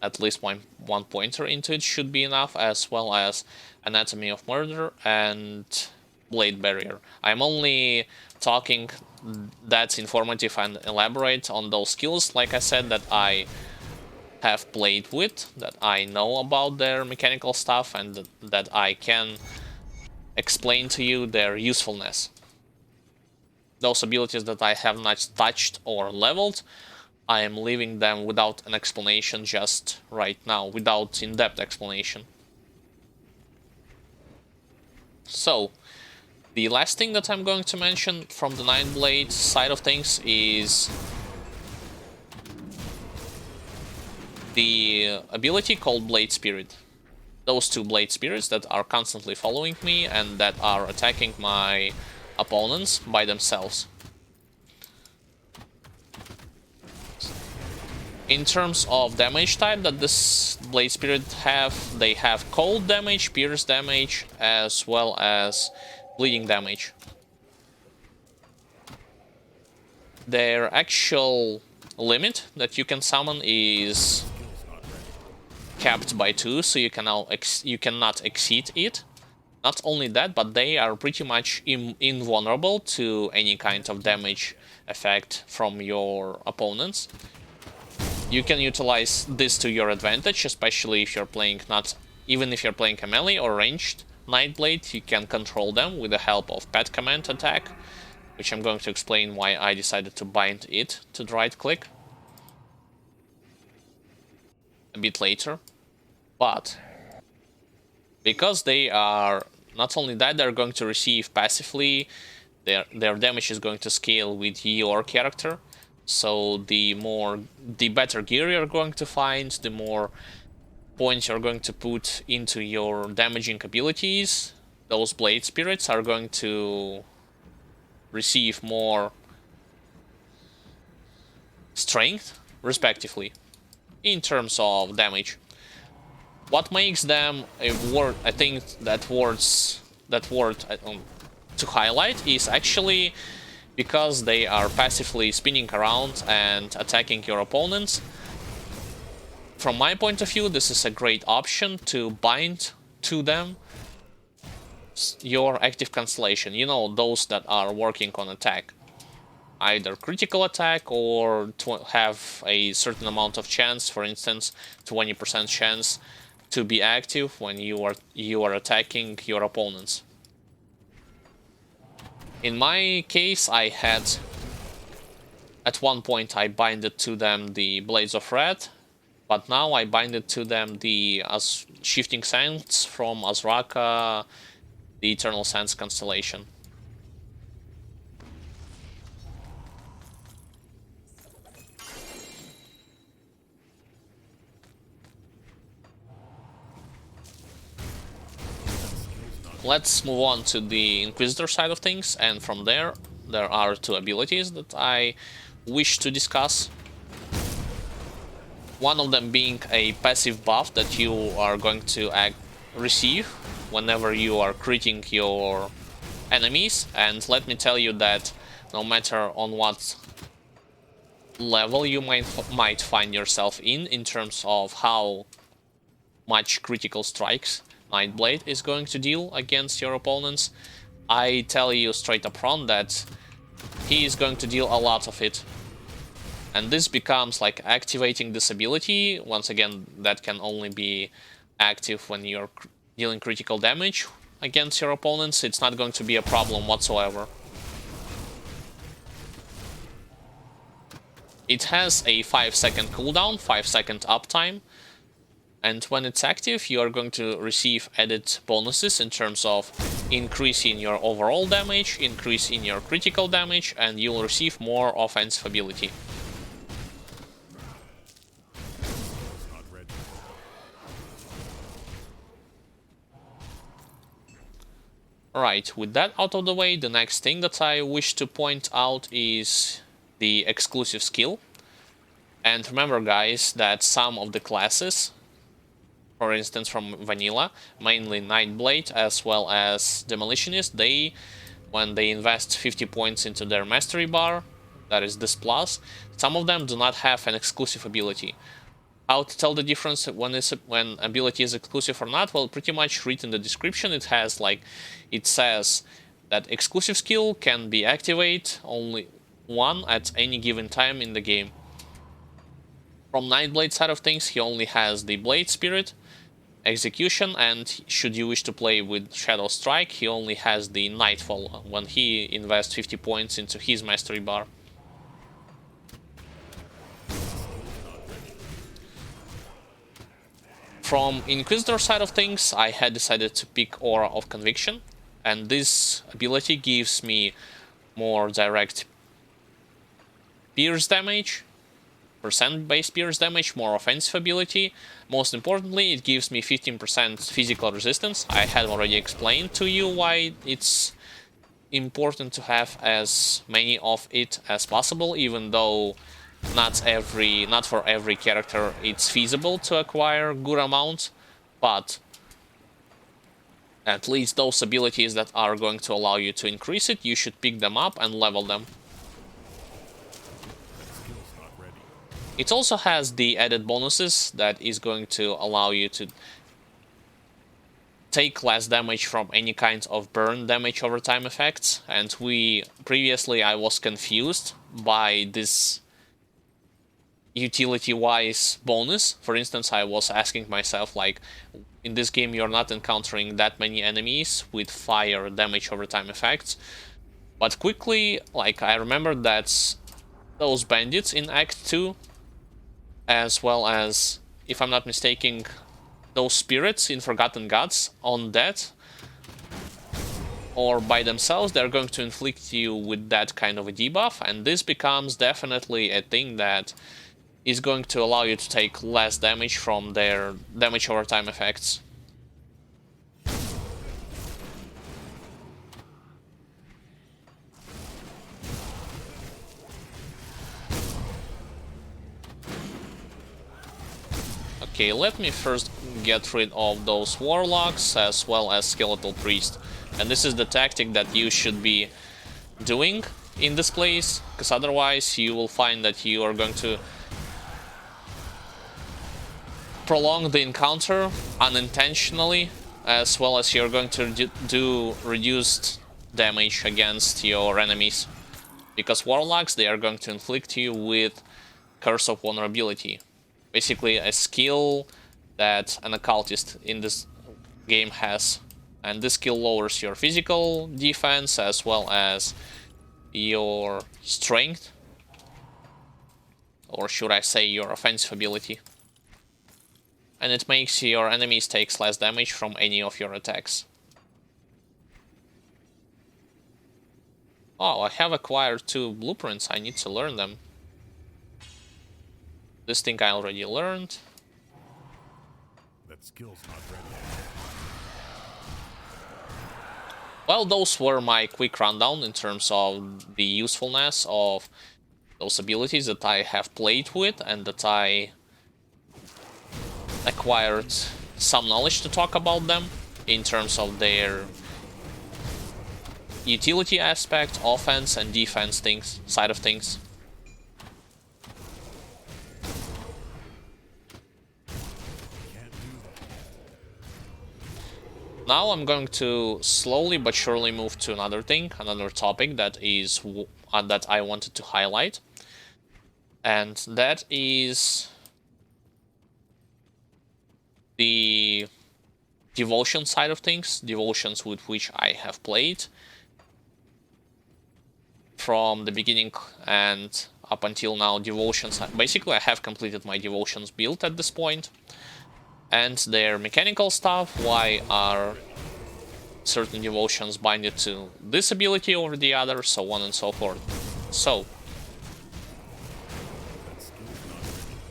At least one pointer into it should be enough, as well as Anatomy of Murder and Blade Barrier. I'm only talking that's informative and elaborate on those skills, like I said, that I have played with, that I know about their mechanical stuff, and that I can explain to you their usefulness. Those abilities that I have not touched or leveled, I am leaving them without an explanation just right now, without in-depth explanation. So, the last thing that I'm going to mention from the Nightblade side of things is the ability called Blade Spirit. Those two Blade Spirits that are constantly following me and that are attacking my opponents by themselves. In terms of damage type that this Blade Spirit have, they have cold damage, pierce damage, as well as bleeding damage. Their actual limit that you can summon is capped by 2, so you cannot exceed it. Not only that, but they are pretty much invulnerable to any kind of damage effect from your opponents. You can utilize this to your advantage, especially if you're playing even if you're playing a melee or ranged Nightblade, you can control them with the help of pet command attack, which I'm going to explain why I decided to bind it to the right click a bit later. But because they are not only that, they're going to receive passively, their damage is going to scale with your character. So the better gear you're going to find, the more points you're going to put into your damaging abilities, those blade spirits are going to receive more strength, respectively, in terms of damage. What makes them a word, I think that word to highlight is actually because they are passively spinning around and attacking your opponents. From my point of view, this is a great option to bind to them your active constellation. You know, those that are working on attack. Either critical attack or to have a certain amount of chance, for instance, 20% chance to be active when you are attacking your opponents. In my case, I had at one point I binded to them the Blades of Red, but now I binded to them the Shifting Sands from Azraka, the Eternal Sands constellation. Let's move on to the Inquisitor side of things, and from there are two abilities that I wish to discuss. One of them being a passive buff that you are going to receive whenever you are critting your enemies, and let me tell you that no matter on what level you might find yourself in terms of how much critical strikes Nightblade is going to deal against your opponents, I tell you straight up front that he is going to deal a lot of it. And this becomes like activating this ability. Once again, that can only be active when you're dealing critical damage against your opponents. It's not going to be a problem whatsoever. It has a 5-second cooldown, 5-second uptime. And when it's active, you are going to receive added bonuses in terms of increase in your overall damage, increase in your critical damage, and you'll receive more offensive ability. Alright, with that out of the way, the next thing that I wish to point out is the exclusive skill. And remember, guys, that some of the classes, for instance from Vanilla, mainly Nightblade as well as Demolitionist, when they invest 50 points into their mastery bar, that is this plus, some of them do not have an exclusive ability. How to tell the difference when ability is exclusive or not? Well, pretty much read in the description. It says that exclusive skill can be activated only one at any given time in the game. From Nightblade side of things, he only has the Blade Spirit, Execution, and should you wish to play with Shadow Strike, he only has the Nightfall when he invests 50 points into his mastery bar. From Inquisitor side of things, I had decided to pick Aura of Conviction, and this ability gives me more direct pierce damage, percent-based pierce damage, more offensive ability. Most importantly, it gives me 15% physical resistance. I had already explained to you why it's important to have as many of it as possible, even though not for every character it's feasible to acquire good amount, but at least those abilities that are going to allow you to increase it, you should pick them up and level them. It also has the added bonuses that is going to allow you to take less damage from any kind of burn damage over time effects. And previously I was confused by this utility-wise bonus. For instance, I was asking myself, like, in this game you're not encountering that many enemies with fire damage over time effects. But quickly, like, I remembered that those bandits in Act 2, as well as, if I'm not mistaken, those spirits in Forgotten Gods, on that, or by themselves, they're going to inflict you with that kind of a debuff, and this becomes definitely a thing that is going to allow you to take less damage from their damage over time effects. Okay, let me first get rid of those warlocks as well as skeletal priest. And this is the tactic that you should be doing in this place, because otherwise you will find that you are going to prolong the encounter unintentionally, as well as you're going to do reduced damage against your enemies. Because warlocks, they are going to inflict you with Curse of Vulnerability. Basically a skill that an occultist in this game has. And this skill lowers your physical defense as well as your strength. Or should I say your offensive ability. And it makes your enemies take less damage from any of your attacks. Oh, I have acquired 2 blueprints, I need to learn them. This thing I already learned. That skill's not ready. Well, those were my quick rundown in terms of the usefulness of those abilities that I have played with and that I acquired some knowledge to talk about them in terms of their utility aspect, offense and defense side of things. Now I'm going to slowly but surely move to another topic that is that I wanted to highlight, and that is the devotion side of things, devotions with which I have played from the beginning and up until now. Devotions, basically I have completed my devotions build at this point. And their mechanical stuff, why are certain devotions binded to this ability over the other, so on and so forth. So,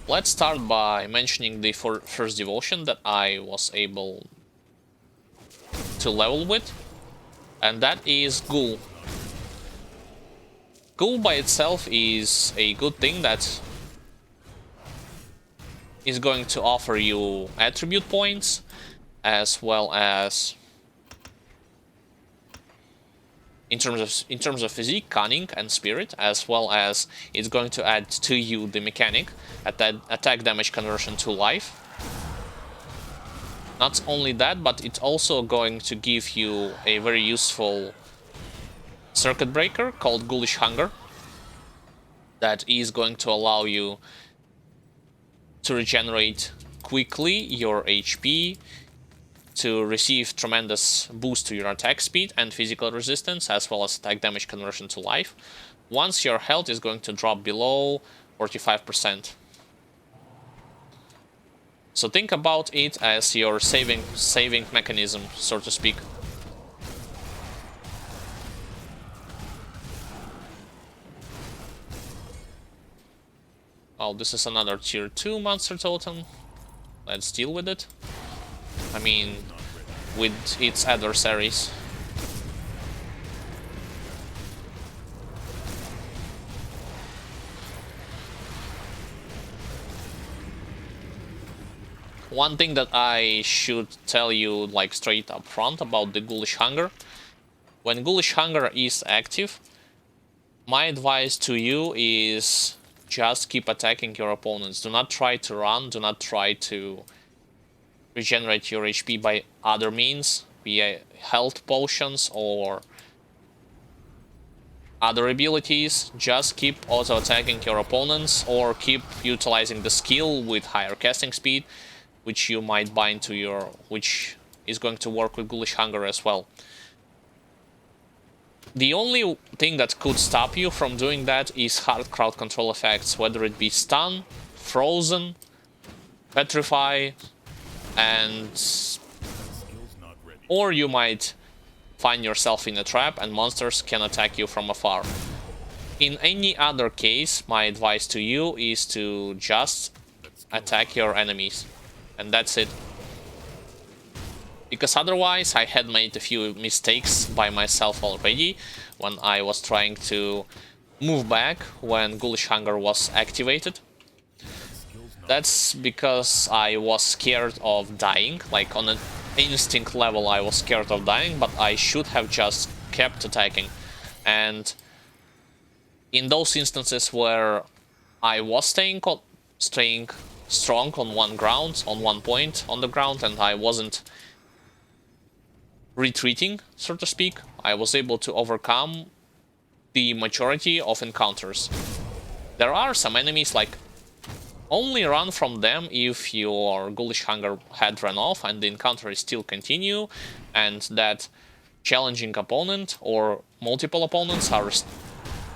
let's start by mentioning the first devotion that I was able to level with, and that is Ghoul. Ghoul by itself is a good thing that is going to offer you attribute points, as well as in terms of physique, cunning and spirit, as well as it's going to add to you the mechanic attack damage conversion to life. Not only that, but it's also going to give you a very useful circuit breaker called Ghoulish Hunger that is going to allow you to regenerate quickly your HP, to receive tremendous boost to your attack speed and physical resistance, as well as attack damage conversion to life, once your health is going to drop below 45%. So think about it as your saving mechanism, so to speak. Oh, this is another tier 2 monster totem. Let's deal with it. I mean, with its adversaries. One thing that I should tell you, like, straight up front about the Ghoulish Hunger. When Ghoulish Hunger is active, my advice to you is just keep attacking your opponents. Do not try to run, do not try to regenerate your HP by other means, be it health potions or other abilities. Just keep auto-attacking your opponents or keep utilizing the skill with higher casting speed, which you might bind to your... which is going to work with Ghoulish Hunger as well. The only thing that could stop you from doing that is hard crowd control effects, whether it be stun, frozen, petrify, and... or you might find yourself in a trap and monsters can attack you from afar. In any other case, my advice to you is to just attack your enemies, and that's it. Because otherwise I had made a few mistakes by myself already when I was trying to move back when Ghoulish Hunger was activated. That's because I was scared of dying, like on an instinct level I was scared of dying, but I should have just kept attacking. And in those instances where I was staying strong on one point on the ground, and I wasn't retreating, so to speak, I was able to overcome the majority of encounters. There are some enemies, like, only run from them if your Ghoulish Hunger had run off and the encounter is still continue, and that challenging opponent or multiple opponents are...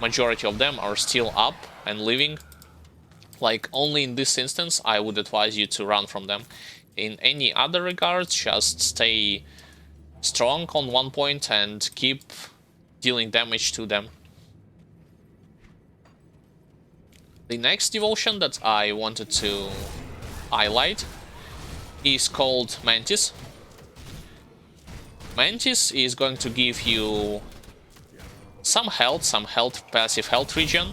majority of them are still up and living. Like, only in this instance I would advise you to run from them. In any other regards, just stay strong on one point and keep dealing damage to them. The next devotion that I wanted to highlight is called Mantis. Mantis is going to give you some health, passive health regen,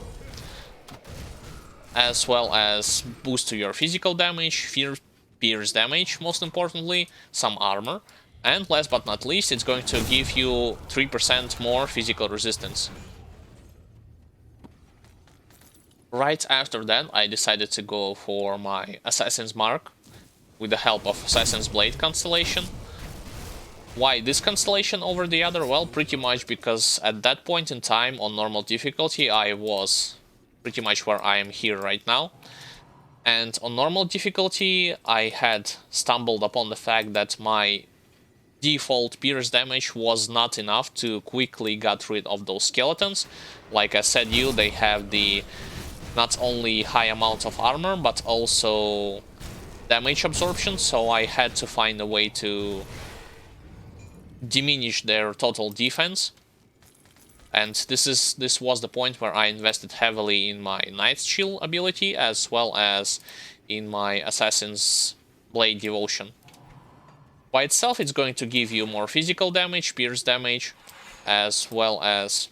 as well as boost to your physical damage, pierce damage, most importantly, some armor, and last but not least, it's going to give you 3% more physical resistance. Right after that, I decided to go for my Assassin's Mark with the help of Assassin's Blade constellation. Why this constellation over the other? Well, pretty much because at that point in time on normal difficulty I was pretty much where I am here right now. And on normal difficulty I had stumbled upon the fact that my default pierce damage was not enough to quickly get rid of those skeletons. Like I said, they have the not only high amount of armor but also damage absorption, so I had to find a way to diminish their total defense. And this was the point where I invested heavily in my Knight's Shield ability as well as in my Assassin's Blade devotion. By itself, it's going to give you more physical damage, pierce damage, as well as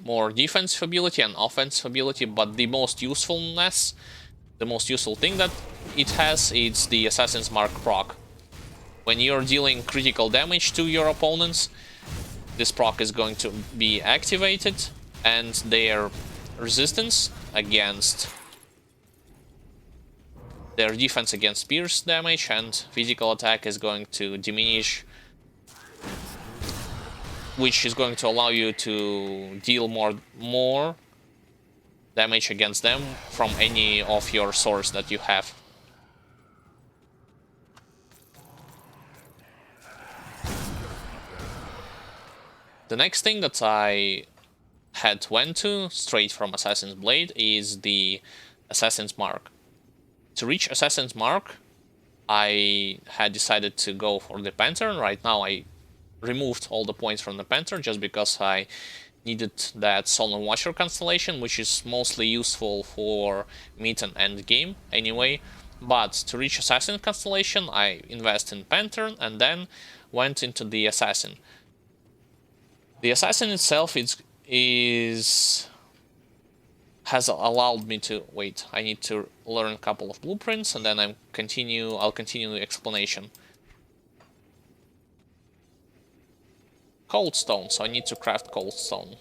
more defensive ability and offensive ability, but the most useful thing that it has is the Assassin's Mark proc. When you're dealing critical damage to your opponents, this proc is going to be activated, and their resistance against their defense against pierce damage and physical attack is going to diminish, which is going to allow you to deal more damage against them from any of your swords that you have. The next thing that I went to straight from Assassin's Blade is the Assassin's Mark. To reach Assassin's Mark, I had decided to go for the Panther. Right now I removed all the points from the Panther just because I needed that Solemn Watcher constellation, which is mostly useful for mid and end game anyway. But to reach Assassin constellation, I invest in Panther and then went into the Assassin. The Assassin itself has allowed me to... wait, I need to learn a couple of blueprints and then I'll continue the explanation. Cold stone, so I need to craft cold stone.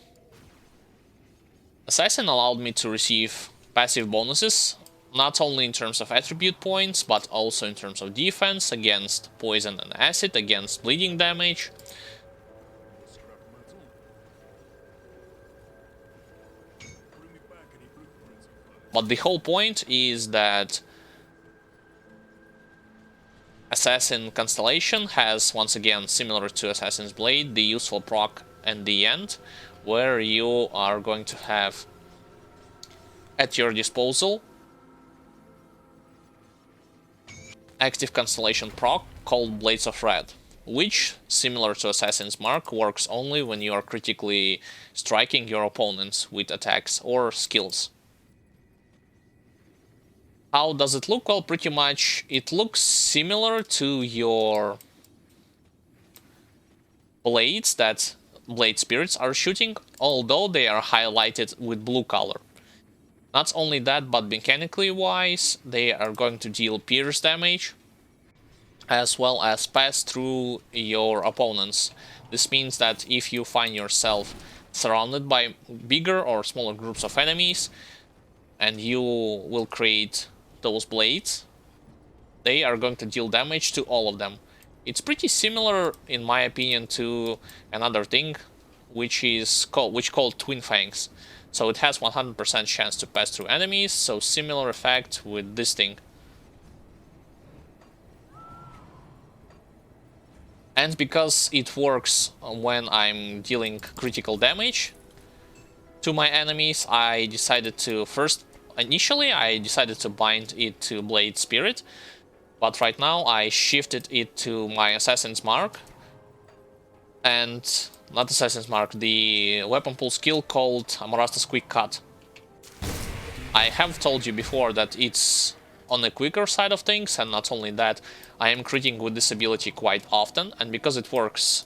Assassin allowed me to receive passive bonuses, not only in terms of attribute points, but also in terms of defense against poison and acid, against bleeding damage. But the whole point is that Assassin Constellation has, once again, similar to Assassin's Blade, the useful proc at the end, where you are going to have at your disposal active Constellation proc called Blades of Red, which, similar to Assassin's Mark, works only when you are critically striking your opponents with attacks or skills. How does it look? Well, pretty much it looks similar to your blades that Blade Spirits are shooting, although they are highlighted with blue color. Not only that, but mechanically wise, they are going to deal pierce damage, as well as pass through your opponents. This means that if you find yourself surrounded by bigger or smaller groups of enemies, and you will create those blades, they are going to deal damage to all of them. It's pretty similar, in my opinion, to another thing, which called Twin Fangs. So it has 100% chance to pass through enemies, so similar effect with this thing. And because it works when I'm dealing critical damage to my enemies, I decided to initially I decided to bind it to Blade Spirit, but right now I shifted it to my Assassin's Mark, and not Assassin's Mark, the weapon pull skill called Amarasta's Quick Cut. I have told you before that it's on the quicker side of things, and not only that, I am critting with this ability quite often, and because it works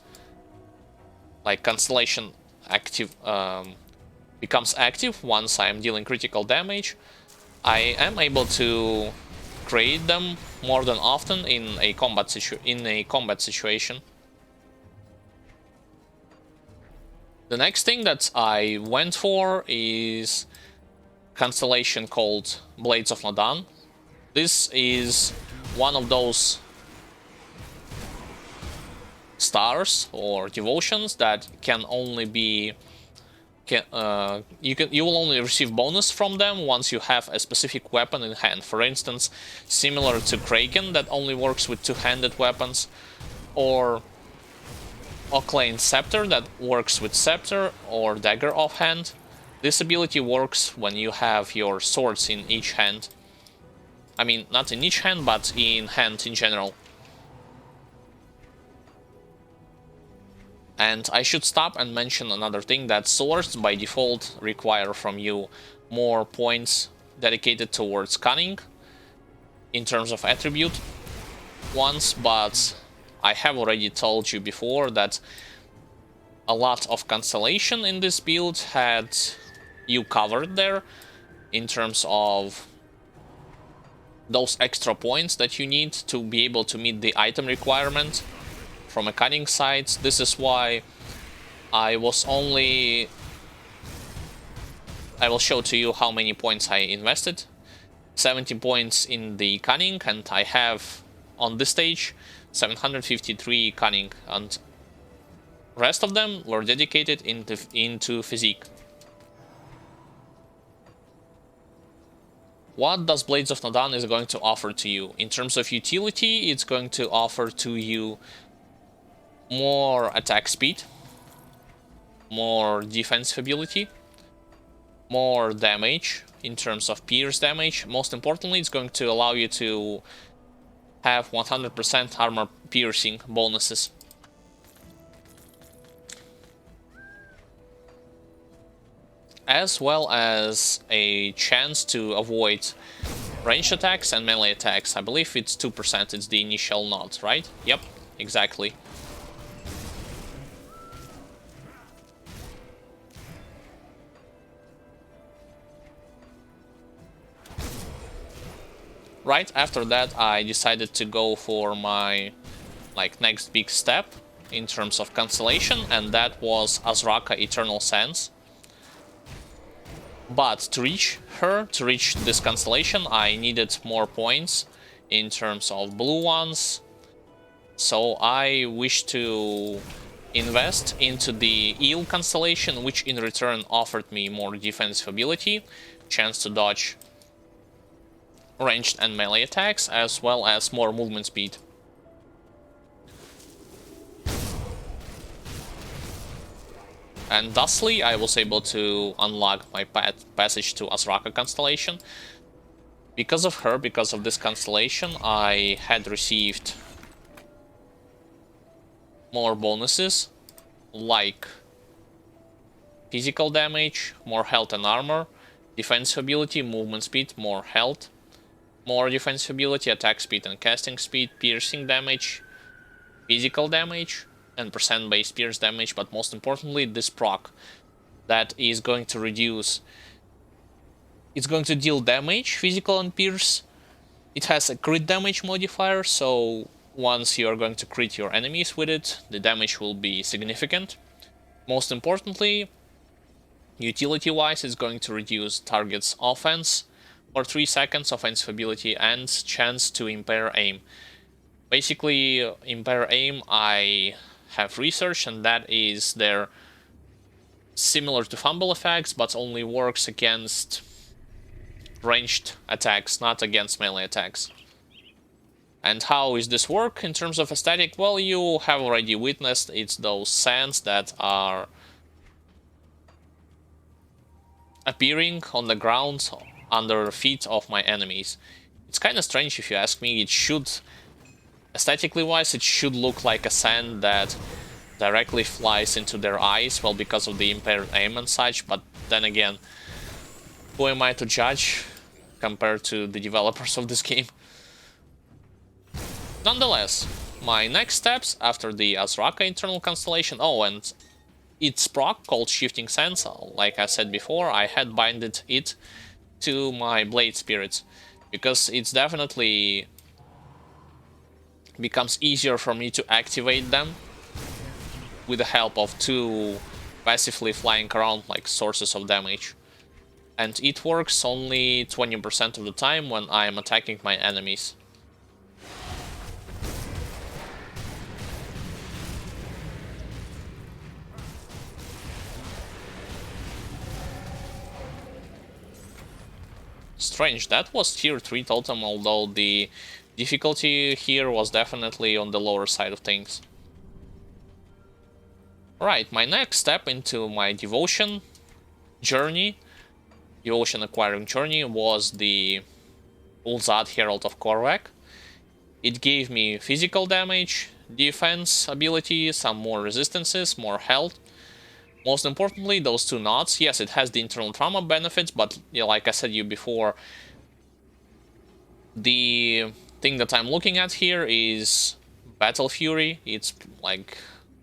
like Constellation active, becomes active once I am dealing critical damage, I am able to create them more than often in a combat situation. The next thing that I went for is Constellation called Blades of Nadan. This is one of those stars or devotions that can only be you will only receive bonus from them once you have a specific weapon in hand. For instance, similar to Kraken that only works with two-handed weapons, or Oclane Scepter that works with Scepter or Dagger offhand. This ability works when you have your swords in each hand. I mean, not in each hand, but in hand in general. And I should stop and mention another thing, that swords by default require from you more points dedicated towards cunning in terms of attribute ones, but I have already told you before that a lot of Constellation in this build had you covered there in terms of those extra points that you need to be able to meet the item requirement from a cunning side. This is why I will show to you how many points I invested. 70 points in the cunning, and I have on this stage 753 cunning, and rest of them were dedicated into physique. What does Blades of Nadan is going to offer to you? In terms of utility, it's going to offer to you more attack speed, more defense ability, more damage in terms of pierce damage. Most importantly, it's going to allow you to have 100% armor piercing bonuses. As well as a chance to avoid ranged attacks and melee attacks. I believe it's 2%, it's the initial nod, right? Yep, exactly. Right after that, I decided to go for my next big step in terms of Constellation, and that was Azraka Eternal Sands. But to reach her, to reach this constellation, I needed more points in terms of blue ones. So I wish to invest into the eel constellation, which in return offered me more defensive ability, chance to dodge ranged and melee attacks, as well as more movement speed. And thusly, I was able to unlock my passage to Azraka constellation. Because of her, because of this constellation, I had received more bonuses, like physical damage, more health and armor, defense ability, movement speed, more health, more defense ability, attack speed and casting speed, piercing damage, physical damage, and percent-based pierce damage, but most importantly, this proc that is going to reduce... It's going to deal damage, physical and pierce. It has a crit damage modifier, so once you are going to crit your enemies with it, the damage will be significant. Most importantly, utility-wise, it's going to reduce target's offense for 3 seconds, offensive ability, and chance to impair aim. Basically, impair aim I have researched, and that is they're similar to fumble effects, but only works against ranged attacks, not against melee attacks. And how is this work in terms of aesthetic? Well, you have already witnessed, it's those sands that are appearing on the ground under the feet of my enemies. It's kind of strange if you ask me. It should, aesthetically wise, it should look like a sand that directly flies into their eyes, well, because of the impaired aim and such, but then again, who am I to judge compared to the developers of this game? Nonetheless, my next steps after the Azraka internal constellation, oh, and its proc called Shifting Sands, like I said before, I had binded it to my Blade Spirits, because it's definitely becomes easier for me to activate them with the help of 2 passively flying around like sources of damage. And it works only 20% of the time when I am attacking my enemies. Strange, that was tier 3 totem, although the difficulty here was definitely on the lower side of things. Right, my next step into my devotion journey, devotion acquiring journey, was the Ul'Zad Herald of Korvac. It gave me physical damage, defense ability, some more resistances, more health. Most importantly, those 2 knots. Yes, it has the internal trauma benefits, but yeah, like I said you before, the thing that I'm looking at here is Battle Fury. It's like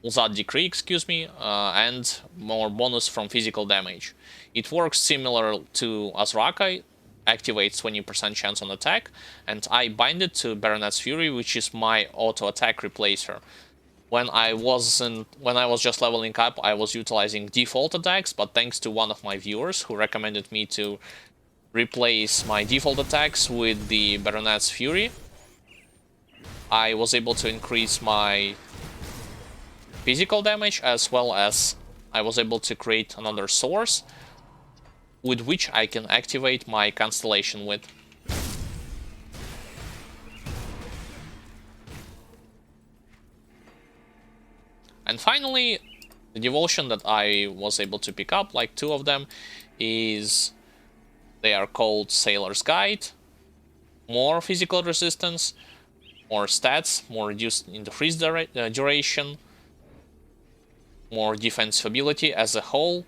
Ul'Zad Decree, excuse me, and more bonus from physical damage. It works similar to Azraka, activates 20% chance on attack, and I bind it to Baronet's Fury, which is my auto attack replacer. When I was just leveling up, I was utilizing default attacks, but thanks to one of my viewers who recommended me to replace my default attacks with the Baronet's Fury, I was able to increase my physical damage, as well as I was able to create another source with which I can activate my constellation with. And finally, the devotion that I was able to pick up, like 2 of them, is they are called Sailor's Guide. More physical resistance, more stats, more reduced in the freeze duration, more defensive ability as a whole,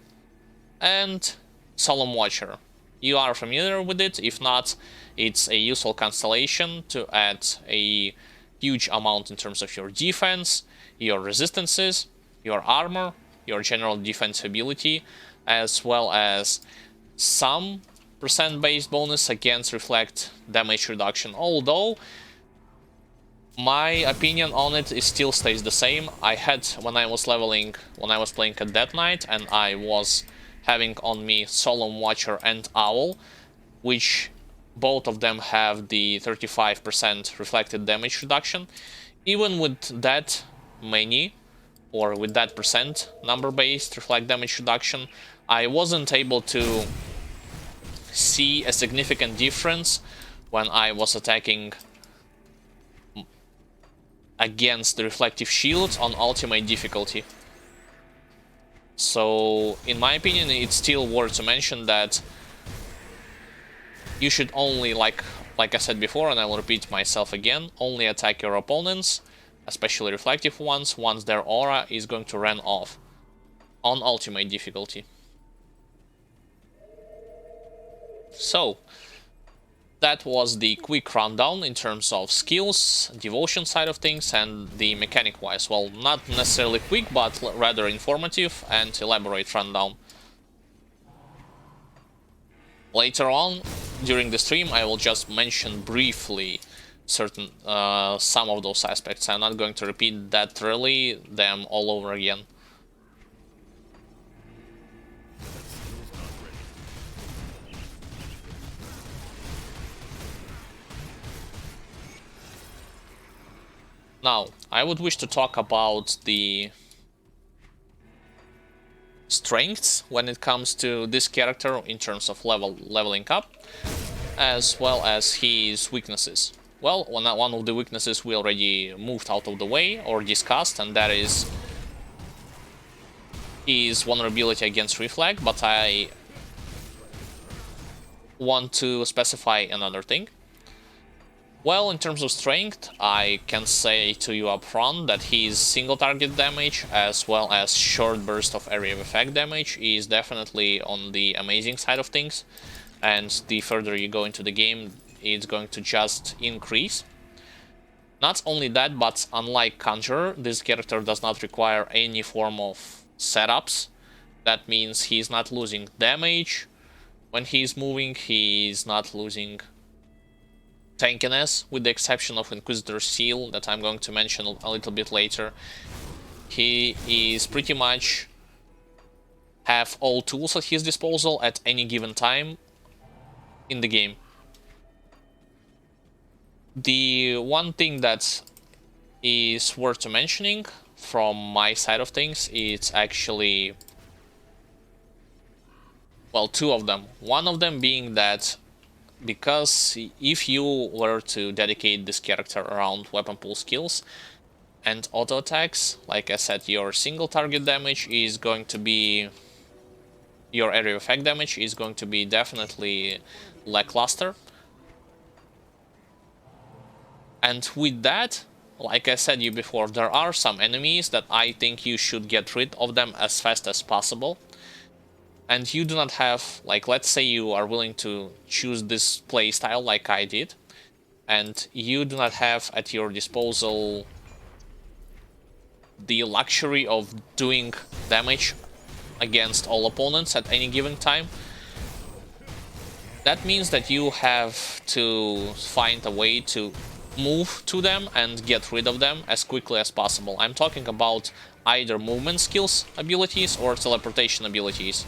and Solemn Watcher. You are familiar with it. If not, it's a useful constellation to add a huge amount in terms of your defense, your resistances, your armor, your general defense ability, as well as some percent-based bonus against reflect damage reduction. Although my opinion on it is still stays the same. I had, when I was playing a Death Knight and I was having on me Solemn Watcher and Owl, which both of them have the 35% reflected damage reduction. Even with that many, or with that percent number-based reflect damage reduction, I wasn't able to see a significant difference when I was attacking against the reflective shields on ultimate difficulty. So, in my opinion, it's still worth to mention that you should only, like I said before, and I will repeat myself again, only attack your opponents, especially reflective ones, once their aura is going to run off on ultimate difficulty. So, that was the quick rundown in terms of skills, devotion side of things, and the mechanic wise. Well, not necessarily quick, but rather informative and elaborate rundown. Later on, during the stream, I will just mention briefly certain some of those aspects. I'm not going to repeat that thoroughly them all over again. Now, I would wish to talk about the strengths when it comes to this character in terms of leveling up, as well as his weaknesses. Well, one of the weaknesses we already moved out of the way or discussed, and that is his vulnerability against reflag, but I want to specify another thing. Well, in terms of strength, I can say to you up front that his single target damage as well as short burst of area of effect damage is definitely on the amazing side of things, and the further you go into the game, it's going to just increase. Not only that, but unlike Conjurer, this character does not require any form of setups. That means he's not losing damage when he's moving, he's not losing tankiness, with the exception of Inquisitor's Seal that I'm going to mention a little bit later. He is pretty much have all tools at his disposal at any given time in the game. The one thing that is worth mentioning from my side of things is actually, well, two of them. One of them being that because if you were to dedicate this character around weapon pool skills and auto attacks, like I said, your single target damage is going to be, your area of effect damage is going to be definitely lackluster. And with that, like I said you before, there are some enemies that I think you should get rid of them as fast as possible. And you do not have, like, let's say you are willing to choose this playstyle like I did, and you do not have at your disposal the luxury of doing damage against all opponents at any given time. That means that you have to find a way to move to them and get rid of them as quickly as possible. I'm talking about either movement skills abilities or teleportation abilities.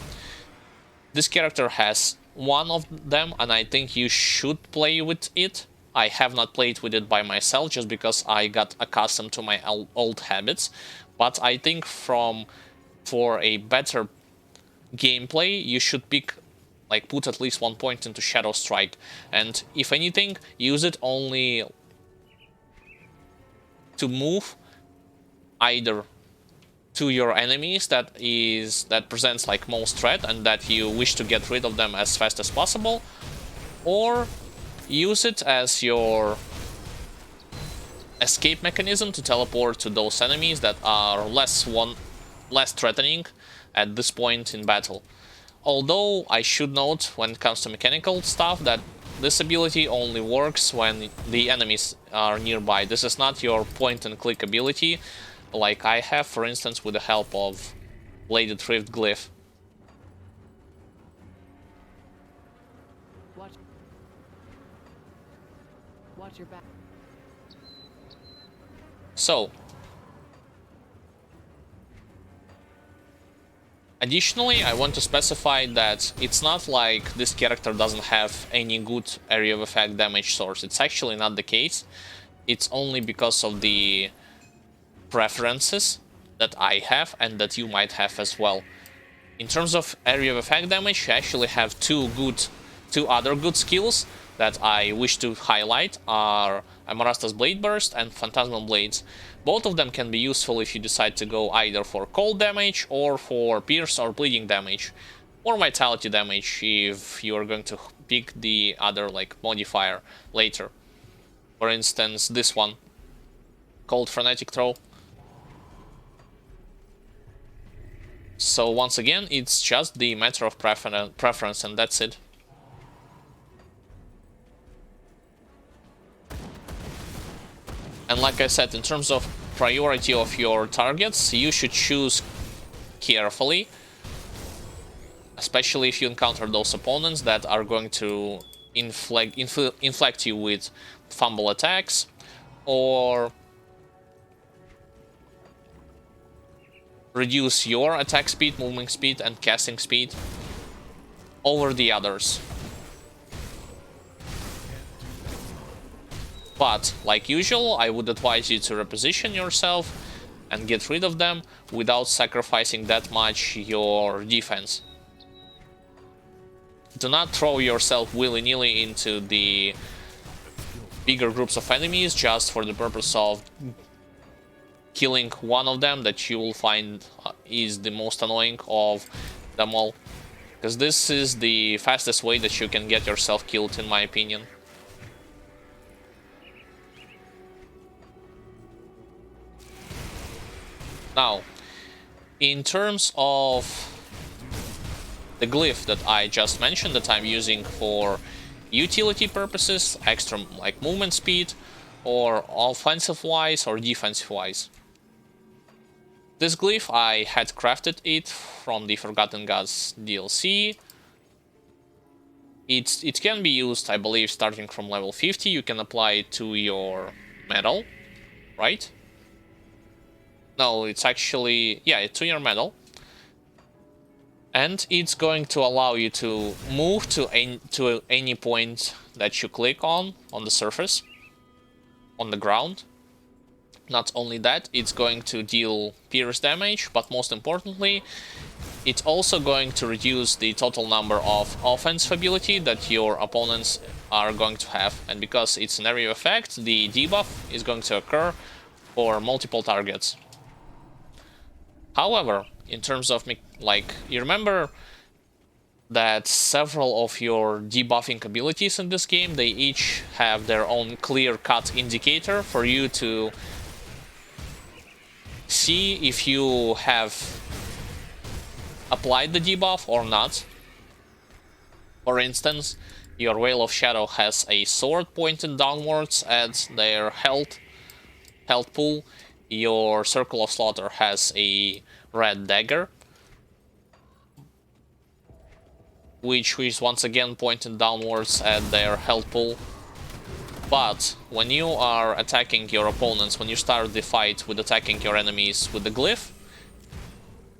This character has one of them, and I think you should play with it. I have not played with it by myself just because I got accustomed to my old habits, but I think for a better gameplay, you should put at least 1 point into Shadow Strike, and if anything, use it only to move either to your enemies that presents like most threat and that you wish to get rid of them as fast as possible, or use it as your escape mechanism to teleport to those enemies that are less threatening at this point in battle. Although I should note, when it comes to mechanical stuff, that this ability only works when the enemies are nearby. This is not your point and click ability like I have, for instance, with the help of Bladed Rift Glyph. Watch your back. So, Additionally, I want to specify that it's not like this character doesn't have any good area of effect damage source. It's actually not the case. It's only because of the preferences that I have and that you might have as well. In terms of area of effect damage, you actually have two other good skills that I wish to highlight are Amarasta's Blade Burst and Phantasmal Blades. Both of them can be useful if you decide to go either for cold damage or for pierce or bleeding damage, or vitality damage if you are going to pick the other like modifier later. For instance, this one called Frenetic Throw. So once again, it's just the matter of preference, and that's it. And like I said, in terms of priority of your targets, you should choose carefully, especially if you encounter those opponents that are going to inflect you with fumble attacks or reduce your attack speed, movement speed, and casting speed over the others. But, like usual, I would advise you to reposition yourself and get rid of them without sacrificing that much your defense. Do not throw yourself willy-nilly into the bigger groups of enemies just for the purpose of killing one of them that you will find is the most annoying of them all. Because this is the fastest way that you can get yourself killed, in my opinion. Now, in terms of the glyph that I just mentioned that I'm using for utility purposes, extra like movement speed, or offensive-wise or defensive-wise. This glyph, I had crafted it from the Forgotten Gods DLC. It can be used, I believe, starting from level 50. You can apply it to your medal, right? No, it's actually, yeah, to your medal. And it's going to allow you to move to any point that you click on the surface, on the ground. Not only that, it's going to deal pierce damage, but most importantly, it's also going to reduce the total number of offensive ability that your opponents are going to have. And because it's an area effect, the debuff is going to occur for multiple targets. However, in terms of, like, you remember that several of your debuffing abilities in this game, they each have their own clear-cut indicator for you to see if you have applied the debuff or not. For instance, your Veil of Shadow has a sword pointed downwards at their health pool. Your Circle of Slaughter has a red dagger, which is once again pointed downwards at their health pool. But when you are attacking your opponents, when you start the fight with attacking your enemies with the glyph,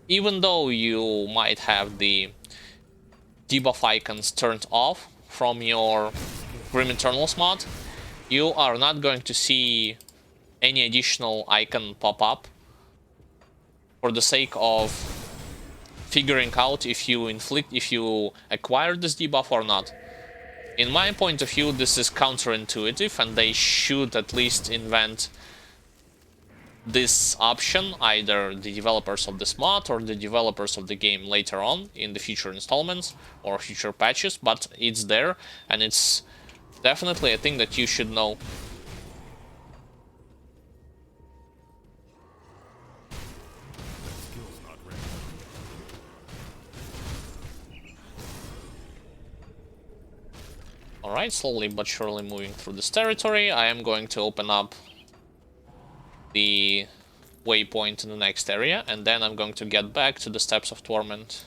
even though you might have the debuff icons turned off from your Grim Eternals mod, you are not going to see any additional icon pop up for the sake of figuring out if you acquired this debuff or not. In my point of view, this is counterintuitive, and they should at least invent this option, either the developers of this mod or the developers of the game later on in the future installments or future patches, but it's there, and it's definitely a thing that you should know. Alright, slowly but surely moving through this territory. I am going to open up the waypoint in the next area, and then I'm going to get back to the Steps of Torment.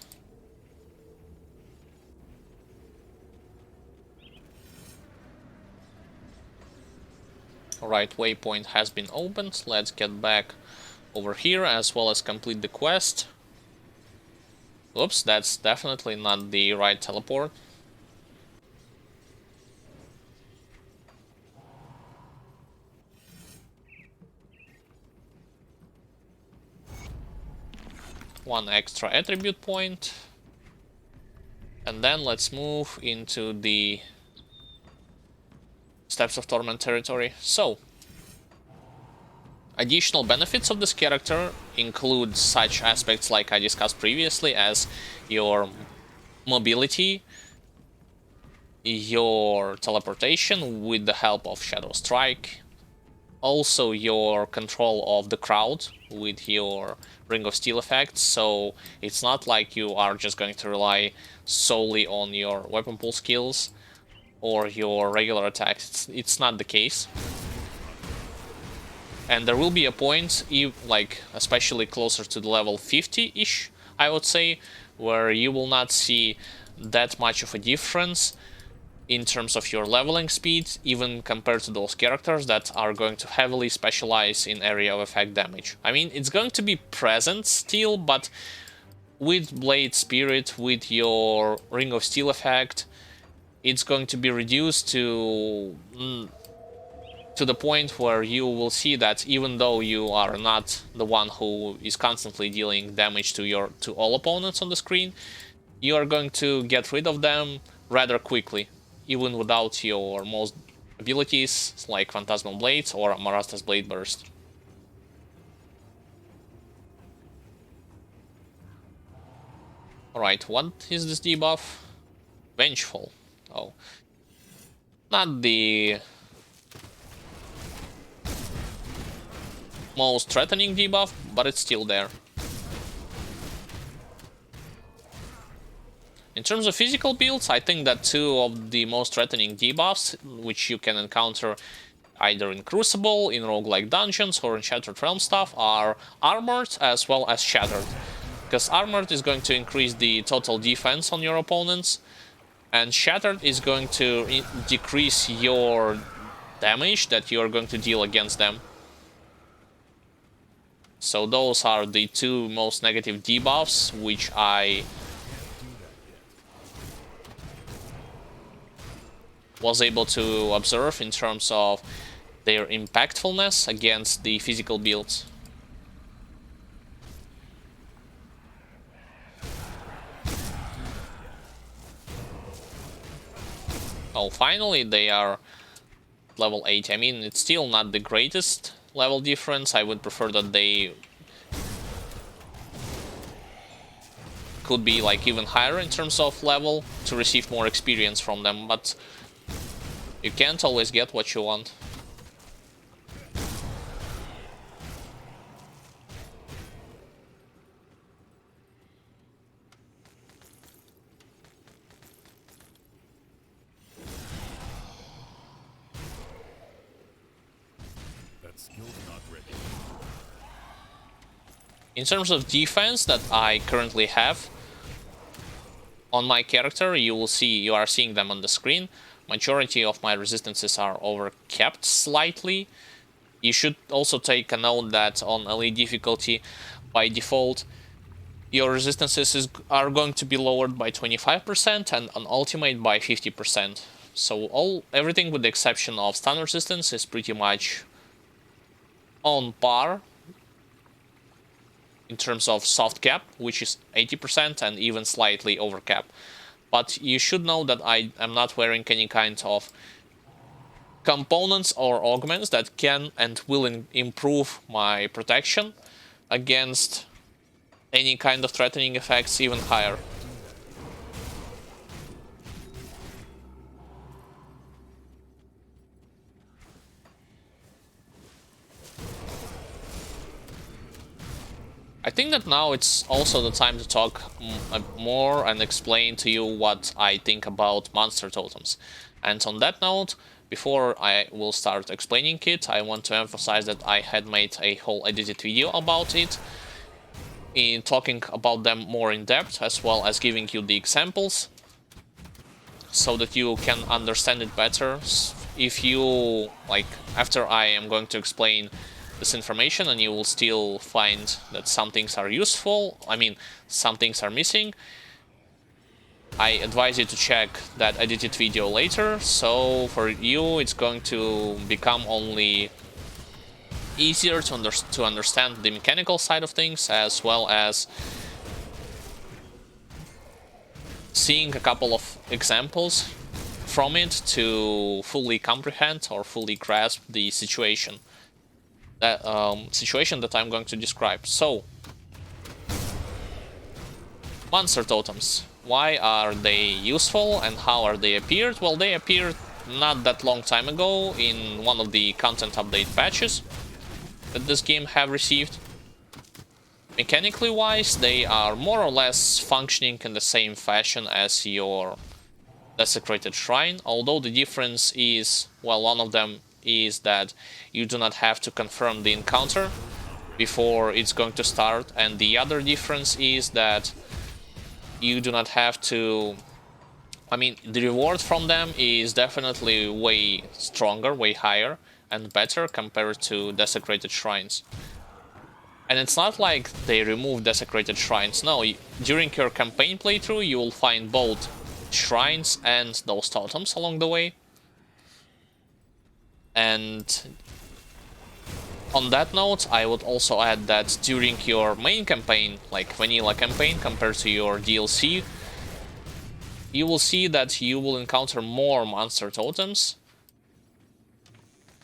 Alright, waypoint has been opened. Let's get back over here as well as complete the quest. Oops, that's definitely not the right teleport. One extra attribute point. And then let's move into the Steps of Torment territory. So, additional benefits of this character include such aspects like I discussed previously as your mobility, your teleportation with the help of Shadow Strike, also your control of the crowd with your Ring of Steel effect, so it's not like you are just going to rely solely on your weapon pool skills or your regular attacks. It's not the case. And there will be a point, like especially closer to the level 50-ish, I would say, where you will not see that much of a difference in terms of your leveling speed, even compared to those characters that are going to heavily specialize in area of effect damage. I mean, it's going to be present still, but with Blade Spirit, with your Ring of Steel effect, it's going to be reduced to the point where you will see that even though you are not the one who is constantly dealing damage to all opponents on the screen, you are going to get rid of them rather quickly, even without your most abilities like Phantasmal Blades or Marasta's Blade Burst. Alright, what is this debuff? Vengeful. Oh. Not the most threatening debuff, but it's still there. In terms of physical builds, I think that two of the most threatening debuffs, which you can encounter either in Crucible, in roguelike dungeons, or in Shattered Realm stuff, are Armored as well as Shattered. Because Armored is going to increase the total defense on your opponents, and Shattered is going to decrease your damage that you are going to deal against them. So those are the two most negative debuffs, which I was able to observe in terms of their impactfulness against the physical builds. Oh, finally they are level 8. I mean, it's still not the greatest level difference. I would prefer that they could be like even higher in terms of level to receive more experience from them, but you can't always get what you want. That skill's not ready. In terms of defense that I currently have on my character, you are seeing them on the screen. Majority of my resistances are overcapped slightly. You should also take a note that on elite difficulty, by default, your resistances are going to be lowered by 25% and on ultimate by 50%. So everything with the exception of stun resistance is pretty much on par in terms of soft cap, which is 80% and even slightly over cap. But you should know that I am not wearing any kind of components or augments that can and will improve my protection against any kind of threatening effects even higher. I think that now it's also the time to talk more and explain to you what I think about monster totems. And on that note, before I will start explaining it, I want to emphasize that I had made a whole edited video about it, in talking about them more in depth, as well as giving you the examples, so that you can understand it better. If you, like, after I am going to explain this information and you will still find that some things are useful, I mean, some things are missing, I advise you to check that edited video later, so for you it's going to become only easier to understand the mechanical side of things, as well as seeing a couple of examples from it to fully comprehend or fully grasp the situation that I'm going to describe. So, monster totems. Why are they useful and how are they appeared? Well, they appeared not that long time ago in one of the content update patches that this game have received. Mechanically wise, they are more or less functioning in the same fashion as your desecrated shrine, although the difference is, well, one of them is that you do not have to confirm the encounter before it's going to start, and the other difference is that you do not have to, I mean, the reward from them is definitely way stronger, way higher and better compared to desecrated shrines. And it's not like they remove desecrated shrines, no, during your campaign playthrough you will find both shrines and those totems along the way. And on that note, I would also add that during your main campaign, like vanilla campaign, compared to your DLC, you will see that you will encounter more monster totems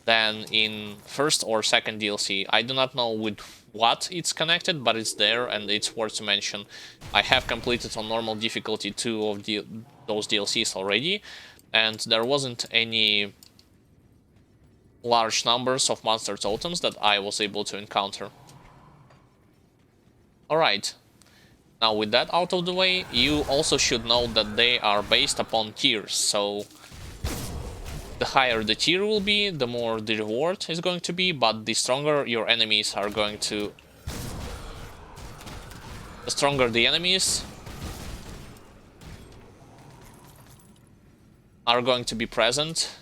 than in first or second DLC. I do not know with what it's connected, but it's there and it's worth to mention. I have completed on normal difficulty 2 of those DLCs already, and there wasn't any large numbers of monster totems that I was able to encounter. Alright, now with that out of the way, you also should know that they are based upon tiers, so the higher the tier will be, the more the reward is going to be, but the stronger your enemies are going to... The stronger the enemies are going to be present,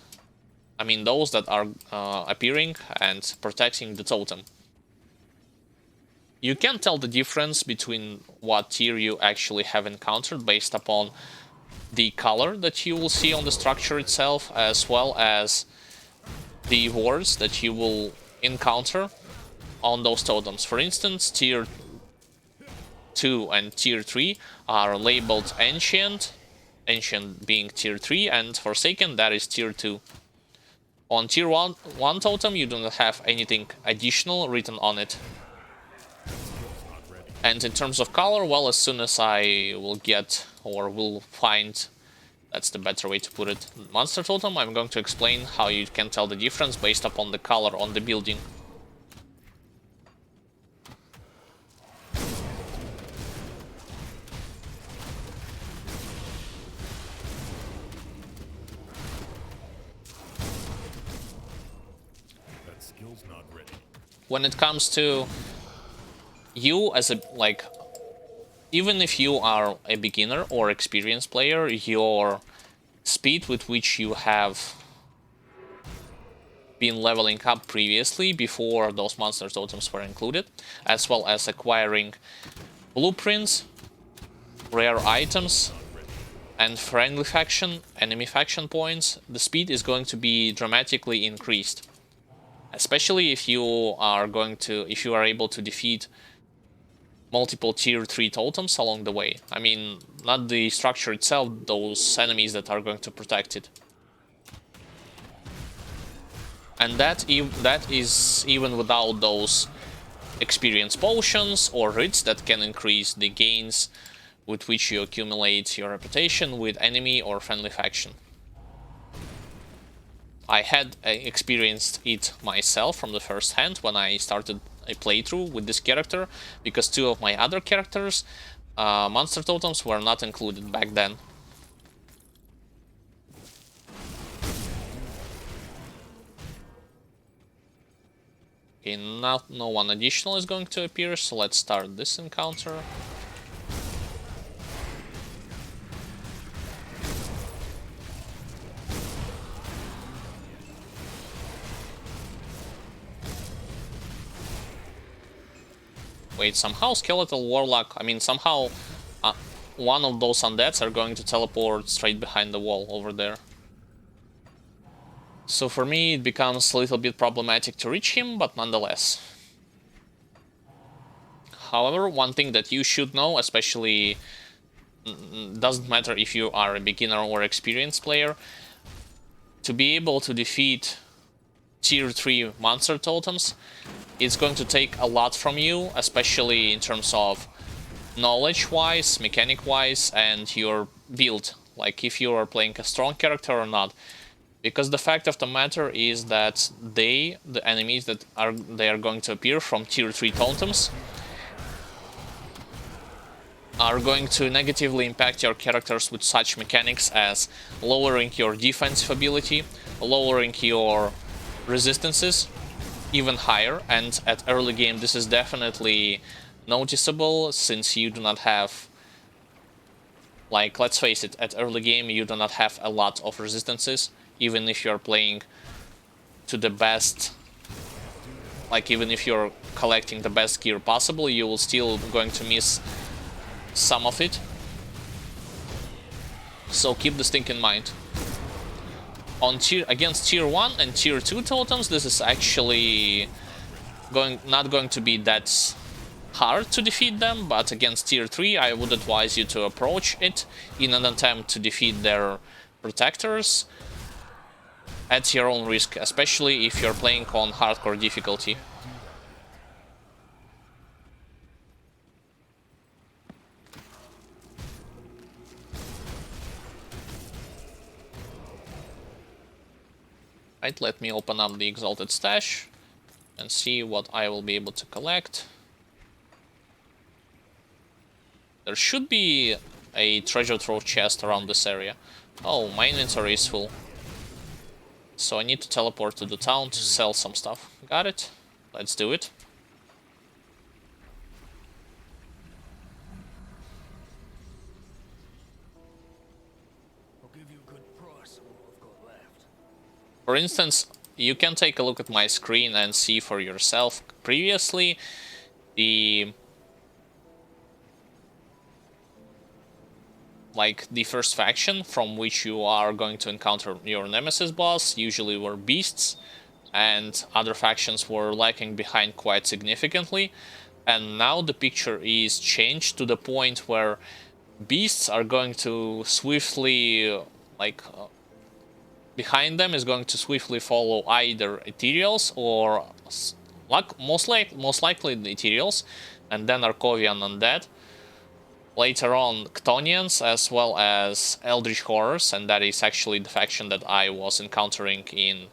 I mean those that are appearing and protecting the totem. You can tell the difference between what tier you actually have encountered based upon the color that you will see on the structure itself, as well as the words that you will encounter on those totems. For instance, tier 2 and tier 3 are labeled Ancient, Ancient being tier 3, and Forsaken, that is tier 2. On tier 1 totem, you do not have anything additional written on it. And in terms of color, well, as soon as I will get, or will find, that's the better way to put it, monster totem, I'm going to explain how you can tell the difference based upon the color on the building. That skill's not ready. When it comes to you as a, like, even if you are a beginner or experienced player, your speed with which you have been leveling up previously before those monster totems were included, as well as acquiring blueprints, rare items, and friendly faction, enemy faction points, the speed is going to be dramatically increased. Especially if you are able to defeat multiple tier 3 totems along the way. I mean, not the structure itself, those enemies that are going to protect it. And that is even without those experience potions or writs that can increase the gains with which you accumulate your reputation with enemy or friendly faction. I had experienced it myself from the first hand when I started a playthrough with this character, because 2 of my other characters, monster totems, were not included back then. Okay, now no one additional is going to appear, so let's start this encounter. Wait, somehow Skeletal Warlock... I mean, somehow one of those undeads are going to teleport straight behind the wall over there. So for me, it becomes a little bit problematic to reach him, but nonetheless. However, one thing that you should know, especially... doesn't matter if you are a beginner or experienced player, to be able to defeat tier 3 monster totems, it's going to take a lot from you, especially in terms of knowledge-wise, mechanic-wise, and your build. Like if you are playing a strong character or not. Because the fact of the matter is that the enemies that are going to appear from tier 3 totems, are going to negatively impact your characters with such mechanics as lowering your defensive ability, lowering your resistances even higher, and at early game this is definitely noticeable since you do not have, like, let's face it, at early game you do not have a lot of resistances, even if you're playing to the best, like even if you're collecting the best gear possible, you will still going to miss some of it. So keep this thing in mind. On against tier 1 and tier 2 totems, this is actually not going to be that hard to defeat them, but against tier 3 I would advise you to approach it in an attempt to defeat their protectors at your own risk, especially if you're playing on hardcore difficulty. Right, let me open up the Exalted Stash and see what I will be able to collect. There should be a treasure trove chest around this area. Oh, my inventory is full. So I need to teleport to the town to sell some stuff. Got it. Let's do it. I'll give you a good price on what I've got left. For instance, you can take a look at my screen and see for yourself. Previously, the first faction from which you are going to encounter your nemesis boss usually were beasts, and other factions were lagging behind quite significantly. And now the picture is changed to the point where beasts are going to swiftly, behind them is going to swiftly follow either ethereals or, most likely the ethereals, and then Arkovian undead. Later on, Chtonians, as well as Eldritch Horrors, and that is actually the faction that I was encountering in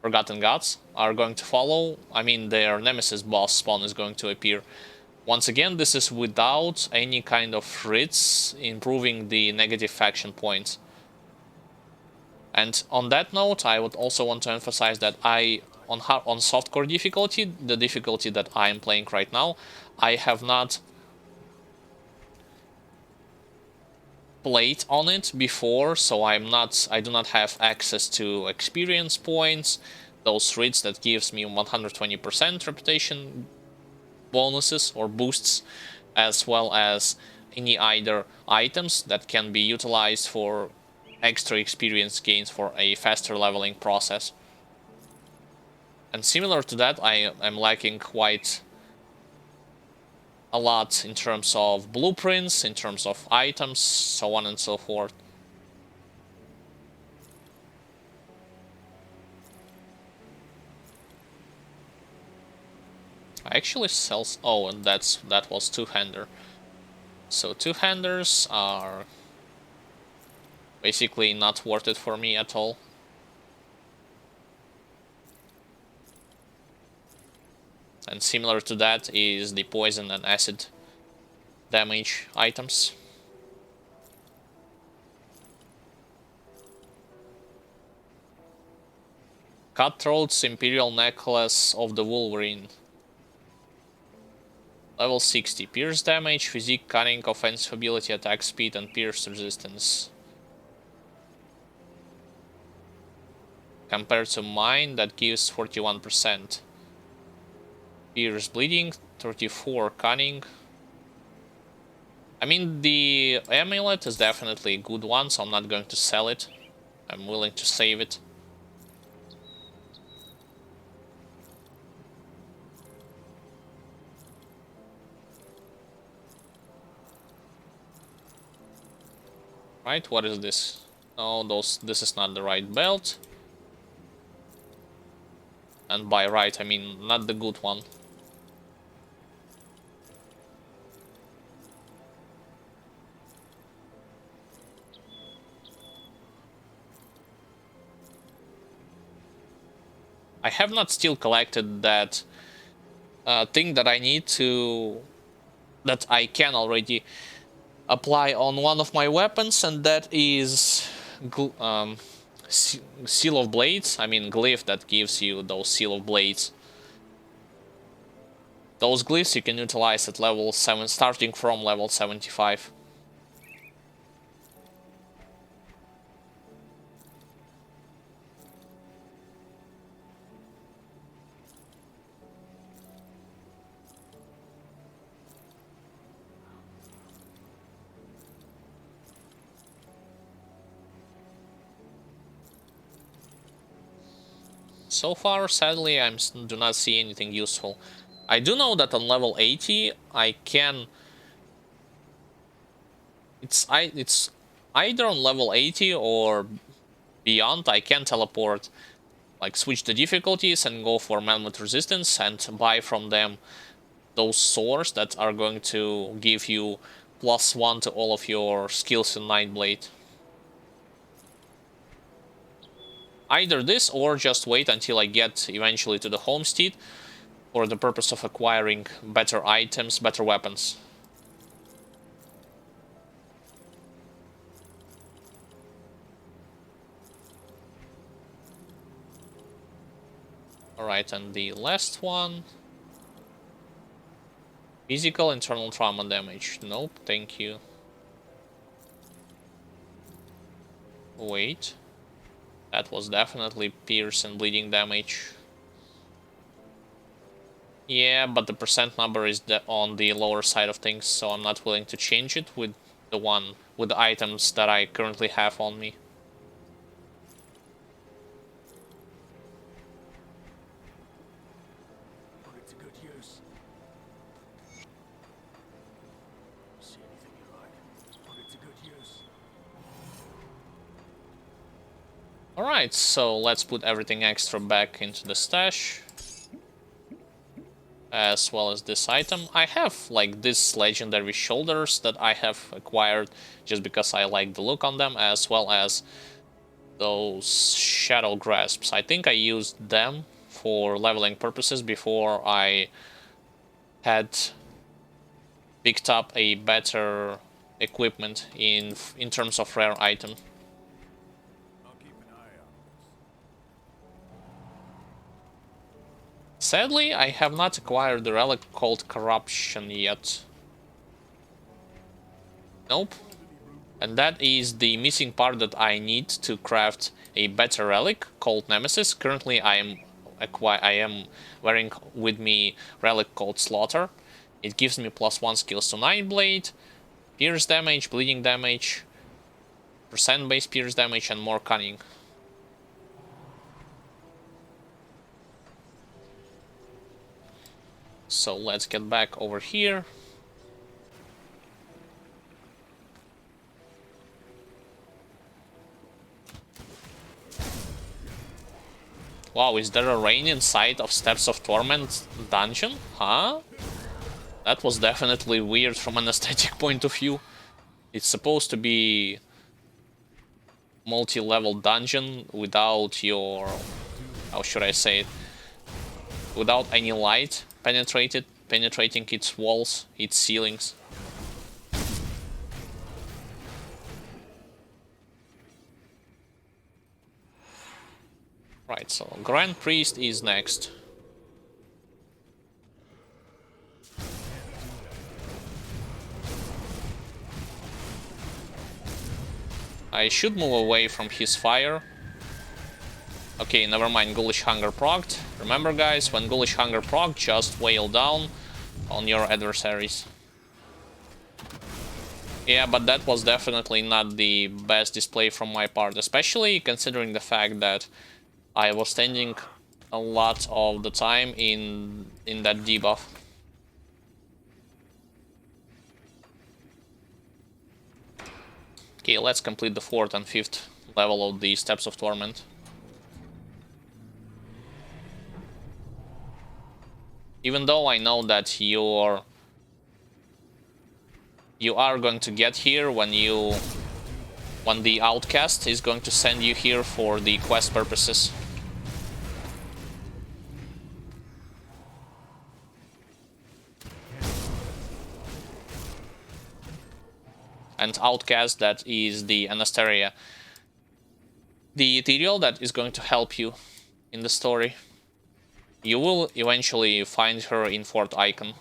Forgotten Gods, are going to follow. I mean, their nemesis boss spawn is going to appear. Once again, this is without any kind of Fritz improving the negative faction points. And on that note, I would also want to emphasize that on softcore difficulty, the difficulty that I am playing right now, I have not played on it before, so I do not have access to experience points, those rates that gives me 120% reputation bonuses or boosts, as well as any either items that can be utilized for extra experience gains for a faster leveling process. And similar to that, I am lacking quite a lot in terms of blueprints, in terms of items, so on and so forth. I actually sell... Oh, and that was two-hander. So two-handers are basically not worth it for me at all. And similar to that is the poison and acid damage items. Cutthroat's Imperial Necklace of the Wolverine. Level 60. Pierce damage, physique, cunning, offensive ability, attack speed, and pierce resistance. Compared to mine, that gives 41%. Pierce bleeding, 34 cunning. I mean, the amulet is definitely a good one, so I'm not going to sell it. I'm willing to save it. Right, what is this? Oh, this is not the right belt. And by right, I mean not the good one. I have not still collected that thing that I need to... that I can already apply on one of my weapons, and that is... Seal of Blades. I mean glyph that gives you those Seal of Blades. Those glyphs you can utilize at level 7, starting from level 75. So far, sadly, I do not see anything useful. I do know that on level 80, I can... It's either on level 80 or beyond, I can teleport. Like, switch the difficulties and go for Mammoth Resistance and buy from them those swords that are going to give you +1 to all of your skills in Nightblade. Either this, or just wait until I get eventually to the homestead for the purpose of acquiring better items, better weapons. Alright, and the last one. Physical internal trauma damage. Nope, thank you. Wait. That was definitely pierce and bleeding damage. Yeah, but the percent number is on the lower side of things, so I'm not willing to change it with the items that I currently have on me. Put it to good use. See anything you like. Put it to good use. Alright, so let's put everything extra back into the stash. As well as this item. I have like this legendary shoulders that I have acquired just because I like the look on them, as well as those shadow grasps. I think I used them for leveling purposes before I had picked up a better equipment in terms of rare item. I'll keep an eye on this. Sadly, I have not acquired the relic called Corruption yet. Nope. And that is the missing part that I need to craft a better relic called Nemesis. Currently, I am wearing with me relic called Slaughter. It gives me +1 skills to Nightblade, pierce damage, bleeding damage, percent-based pierce damage, and more cunning. So let's get back over here. Wow, is there a rain inside of Steps of Torment dungeon? Huh? That was definitely weird from an aesthetic point of view. It's supposed to be multi-level dungeon without your... how should I say it? Without any light penetrating its walls, its ceilings. Right, so Grand Priest is next. I should move away from his fire. Okay, never mind, Ghoulish Hunger procced. Remember guys, when Ghoulish Hunger procced, just wail down on your adversaries. Yeah, but that was definitely not the best display from my part, especially considering the fact that I was standing a lot of the time in that debuff. Okay, let's complete the 4th and 5th level of the Steps of Torment. Even though I know that you are going to get here when the outcast is going to send you here for the quest purposes. And outcast, that is the Anastasia, the ethereal that is going to help you in the story. You will eventually find her in Fort Icon.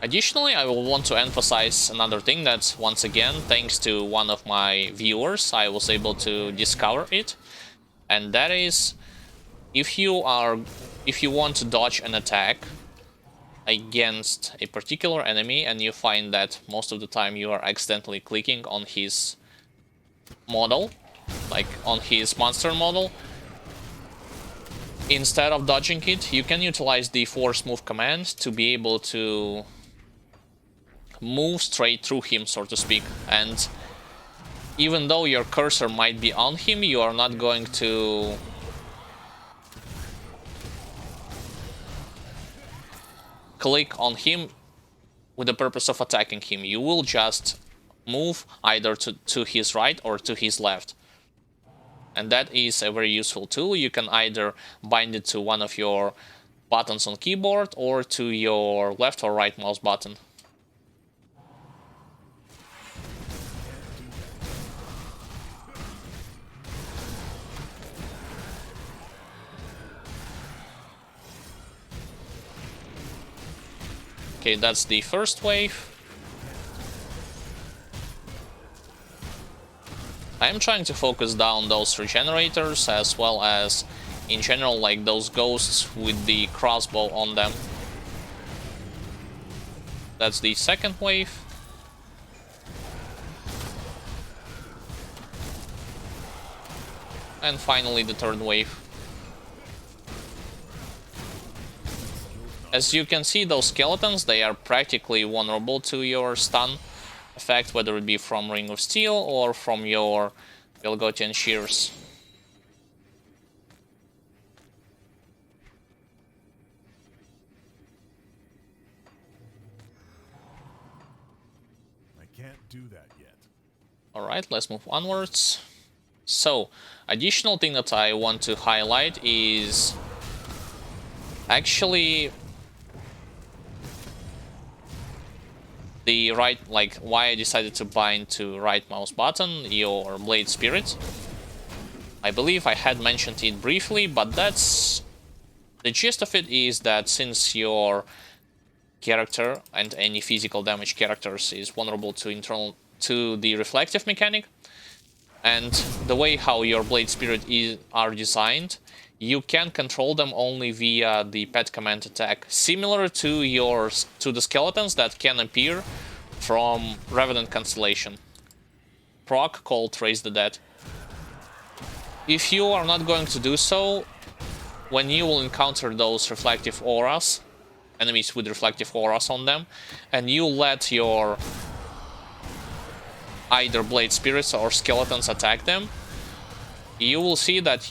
Additionally, I will want to emphasize another thing that, once again, thanks to one of my viewers, I was able to discover it. And that is, if you want to dodge an attack against a particular enemy and you find that most of the time you are accidentally clicking on his model, like on his monster model, instead of dodging it, you can utilize the force move command to be able to move straight through him, so to speak. And even though your cursor might be on him, you are not going to click on him with the purpose of attacking him. You will just move either to his right or to his left. And that is a very useful tool. You can either bind it to one of your buttons on keyboard or to your left or right mouse button. Okay, that's the first wave. I am trying to focus down those regenerators, as well as, in general, like those ghosts with the crossbow on them. That's the second wave. And finally the third wave. As you can see, those skeletons, they are practically vulnerable to your stun effect, whether it be from Ring of Steel or from your Velgotian Shears. I can't do that yet. Alright, let's move onwards. So, additional thing that I want to highlight is actually the right, like why I decided to bind to right mouse button your Blade Spirit. I believe I had mentioned it briefly, but that's the gist of it is that since your character and any physical damage characters is vulnerable to the reflective mechanic, and the way how your Blade Spirit are designed, you can control them only via the pet command attack, similar to the skeletons that can appear from Revenant Constellation. Proc called Raise the Dead. If you are not going to do so, when you will encounter those reflective auras, enemies with reflective auras on them, and you let your either Blade Spirits or Skeletons attack them, you will see that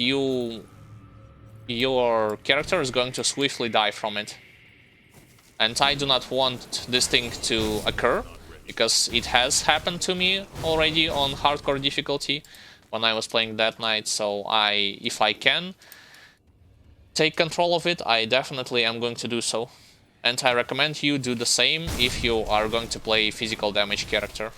your character is going to swiftly die from it. And I do not want this thing to occur, because it has happened to me already on hardcore difficulty when I was playing that night, so if I can take control of it, I definitely am going to do so. And I recommend you do the same if you are going to play physical damage character.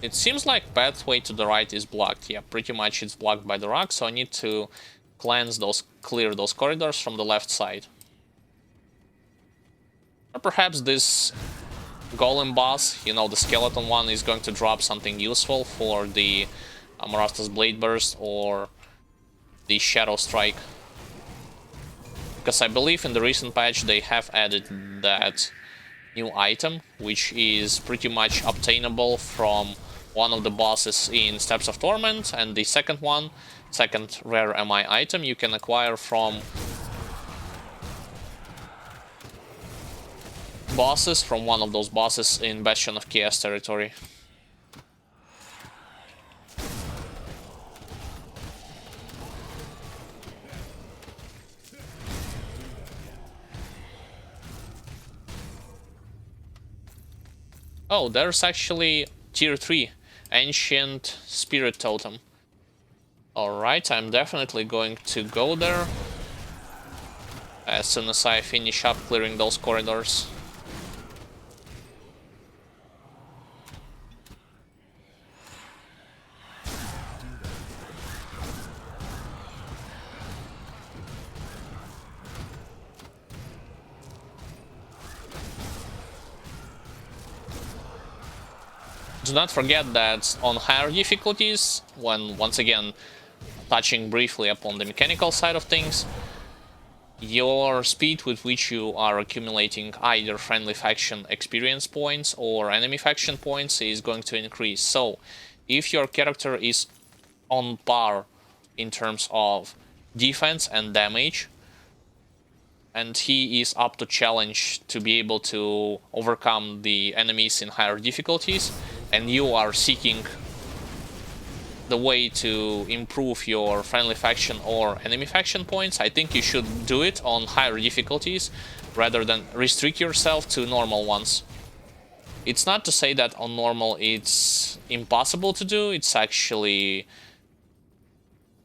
It seems like pathway to the right is blocked. Yeah, pretty much it's blocked by the rock, so I need to clear those corridors from the left side. Or perhaps this golem boss, you know, the skeleton one, is going to drop something useful for the Amarasta's Blade Burst or the Shadow Strike. Because I believe in the recent patch they have added that new item, which is pretty much obtainable from one of the bosses in Steps of Torment, and the second rare MI item, you can acquire from bosses, from one of those bosses in Bastion of Chaos territory. Oh, there's actually tier 3 Ancient Spirit Totem. Alright, I'm definitely going to go there as soon as I finish up clearing those corridors. Do not forget that on higher difficulties, when once again touching briefly upon the mechanical side of things, your speed with which you are accumulating either friendly faction experience points or enemy faction points is going to increase. So if your character is on par in terms of defense and damage, and he is up to challenge to be able to overcome the enemies in higher difficulties, and you are seeking the way to improve your friendly faction or enemy faction points, I think you should do it on higher difficulties rather than restrict yourself to normal ones. It's not to say that on normal it's impossible to do, it's actually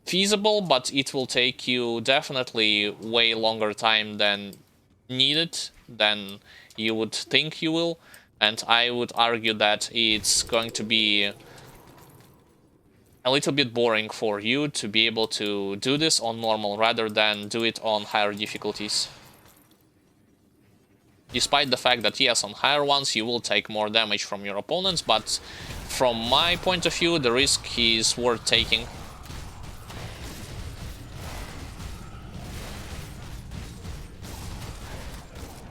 feasible, but it will take you definitely way longer time than needed, than you would think you will, and I would argue that it's going to be a little bit boring for you to be able to do this on normal rather than do it on higher difficulties. Despite the fact that yes, on higher ones you will take more damage from your opponents, but from my point of view the risk is worth taking.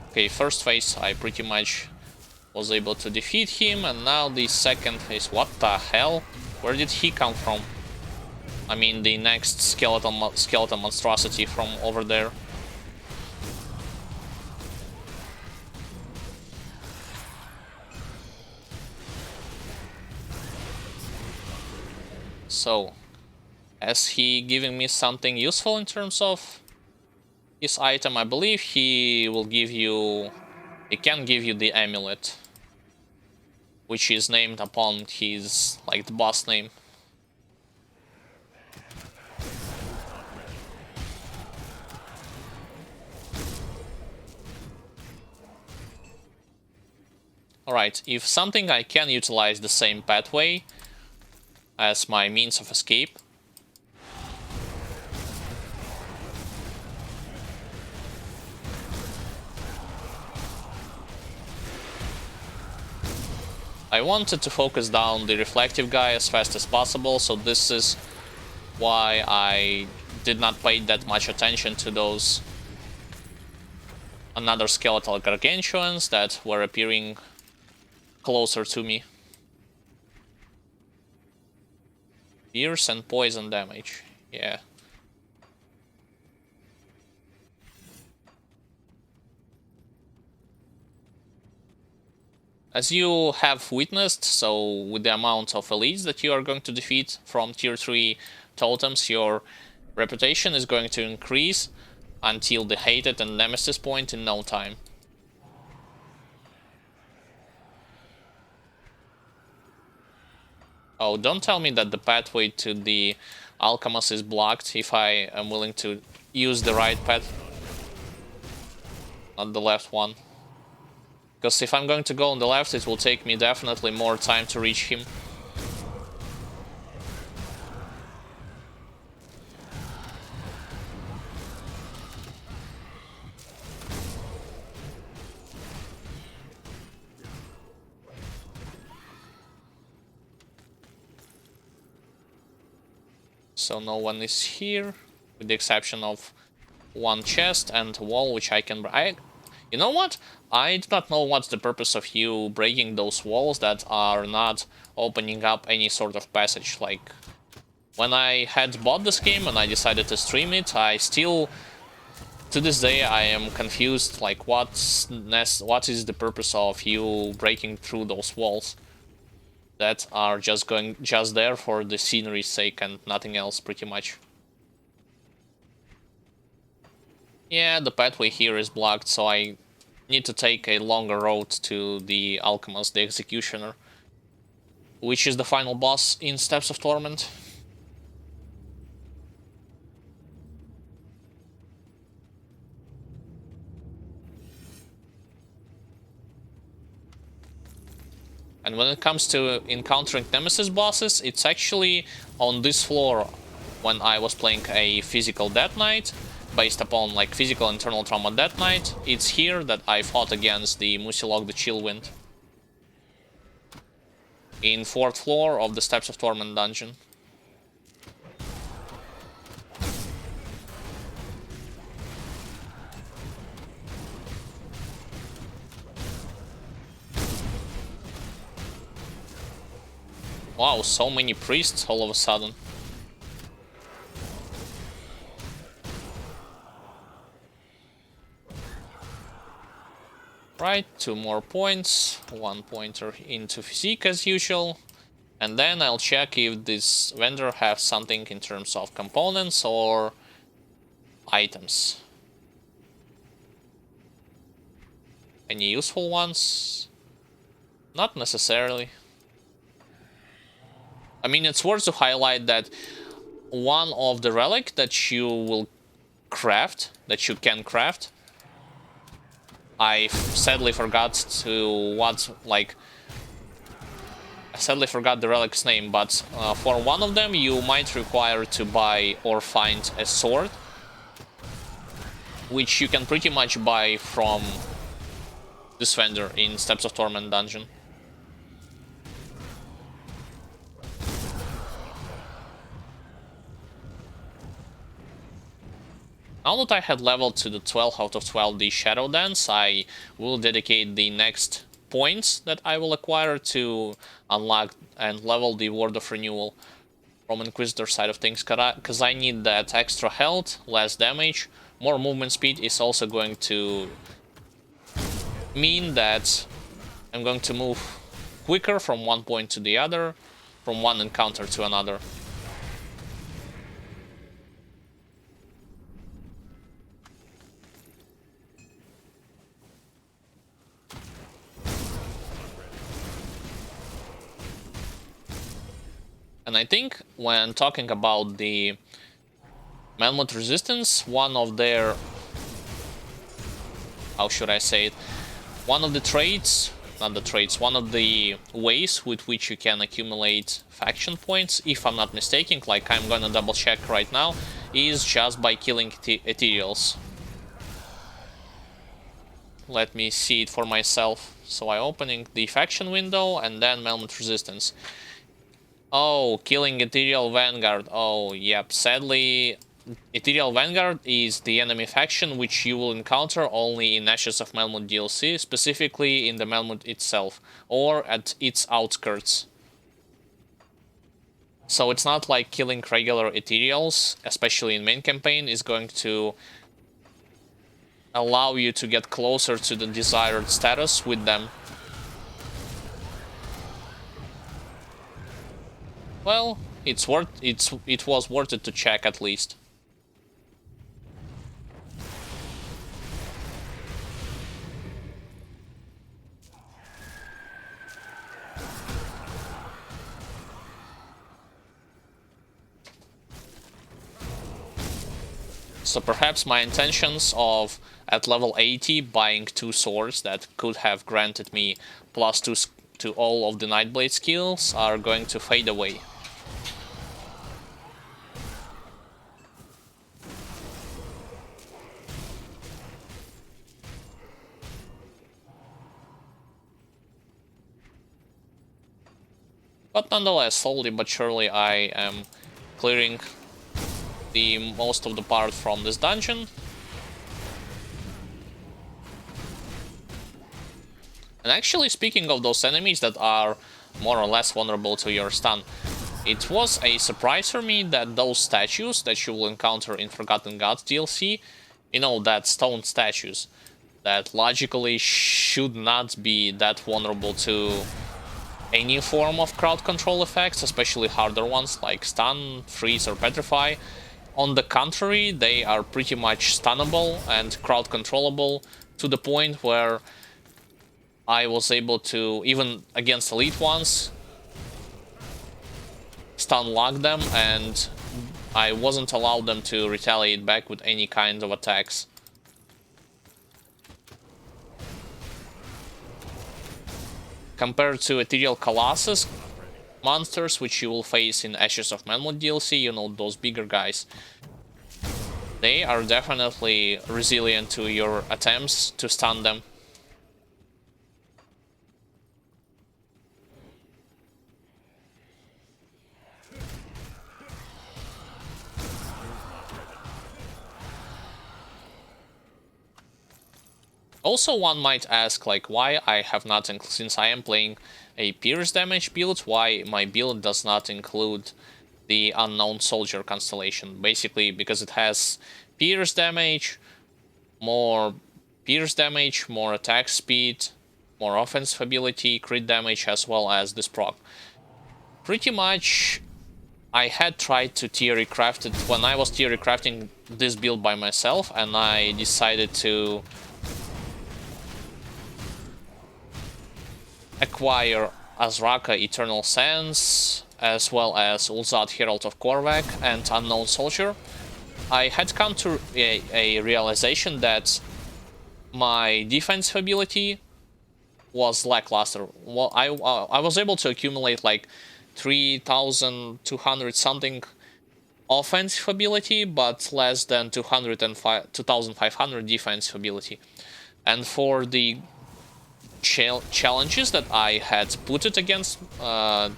Okay, first phase I pretty much was able to defeat him, and now the second phase, what the hell? Where did he come from? I mean, the next skeleton monstrosity from over there. So, is he giving me something useful in terms of his item? I believe he will give you... he can give you the amulet, which is named upon his, like, the boss name. Alright, if something I can utilize the same pathway as my means of escape. I wanted to focus down the reflective guy as fast as possible, so this is why I did not pay that much attention to those another skeletal gargantuans that were appearing closer to me. Pierce and poison damage, yeah. As you have witnessed, so with the amount of elites that you are going to defeat from tier 3 totems, your reputation is going to increase until the hated and nemesis point in no time. Oh, don't tell me that the pathway to the Alchemist is blocked if I am willing to use the right path, not the left one. Because if I'm going to go on the left, it will take me definitely more time to reach him. so no one is here, with the exception of one chest and a wall, which I can... You know what? I do not know what's the purpose of you breaking those walls that are not opening up any sort of passage. Like, when I had bought this game and I decided to stream it, I still... To this day, I am confused, like, what is the purpose of you breaking through those walls that are just there for the scenery's sake and nothing else, pretty much. Yeah, the pathway here is blocked, so I need to take a longer road to the Alchemist, the Executioner, which is the final boss in Steps of Torment. And when it comes to encountering Nemesis bosses, it's actually on this floor when I was playing a physical Death Knight, based upon like physical internal trauma Death Knight. It's here that I fought against the Musilog the Chillwind. In 4th floor of the Steps of Torment dungeon. Wow, so many priests all of a sudden. Right, 2 more points, 1 pointer into physique as usual. And then I'll check if this vendor has something in terms of components or items. Any useful ones? Not necessarily. I mean, it's worth to highlight that one of the relic that you will craft, that you can craft, I sadly forgot the relic's name, but for one of them you might require to buy or find a sword, which you can pretty much buy from this vendor in Steps of Torment dungeon. Now that I had leveled to the 12 out of 12 the Shadow Dance, I will dedicate the next points that I will acquire to unlock and level the Word of Renewal from Inquisitor side of things, because I need that extra health, less damage. More movement speed is also going to mean that I'm going to move quicker from one point to the other, from one encounter to another. And I think when talking about the Melmoth Resistance, one of their... how should I say it? One of the traits... not the traits, one of the ways with which you can accumulate faction points, if I'm not mistaken, like I'm gonna double check right now, is just by killing Ethereals. Let me see it for myself. So I'm opening the faction window and then Melmoth Resistance. Oh, killing Ethereal Vanguard. Oh, yep. Sadly, Ethereal Vanguard is the enemy faction which you will encounter only in Ashes of Melmoth DLC, specifically in the Melmoth itself, or at its outskirts. So it's not like killing regular Ethereals, especially in main campaign, is going to allow you to get closer to the desired status with them. Well, it was worth it to check at least. So perhaps my intentions of, at level 80, buying 2 swords that could have granted me +2 to all of the Nightblade skills are going to fade away. But nonetheless, slowly but surely I am clearing the most of the part from this dungeon. And actually, speaking of those enemies that are more or less vulnerable to your stun, it was a surprise for me that those statues that you will encounter in Forgotten Gods DLC, you know, that stone statues, that logically should not be that vulnerable to any form of crowd control effects, especially harder ones like stun, freeze, or petrify. On the contrary, they are pretty much stunnable and crowd controllable to the point where I was able to, even against elite ones, stun lock them, and I wasn't allowed them to retaliate back with any kind of attacks. Compared to Ethereal Colossus monsters, which you will face in Ashes of Manmod DLC, you know, those bigger guys, they are definitely resilient to your attempts to stun them. Also, one might ask, like, why I have not, since I am playing a pierce damage build, why my build does not include the Unknown Soldier constellation. Basically, because it has pierce damage, more attack speed, more offensive ability, crit damage, as well as this proc. Pretty much, I had tried to theory craft it when I was theory crafting this build by myself, and I decided to acquire Azraka Eternal Sands, as well as Ulzad Herald of Korvac and Unknown Soldier. I had come to a realization that my defensive ability was lackluster. Well, I was able to accumulate like 3,200 something offensive ability, but less than 2,500 defensive ability. And for the challenges that I had put it against, that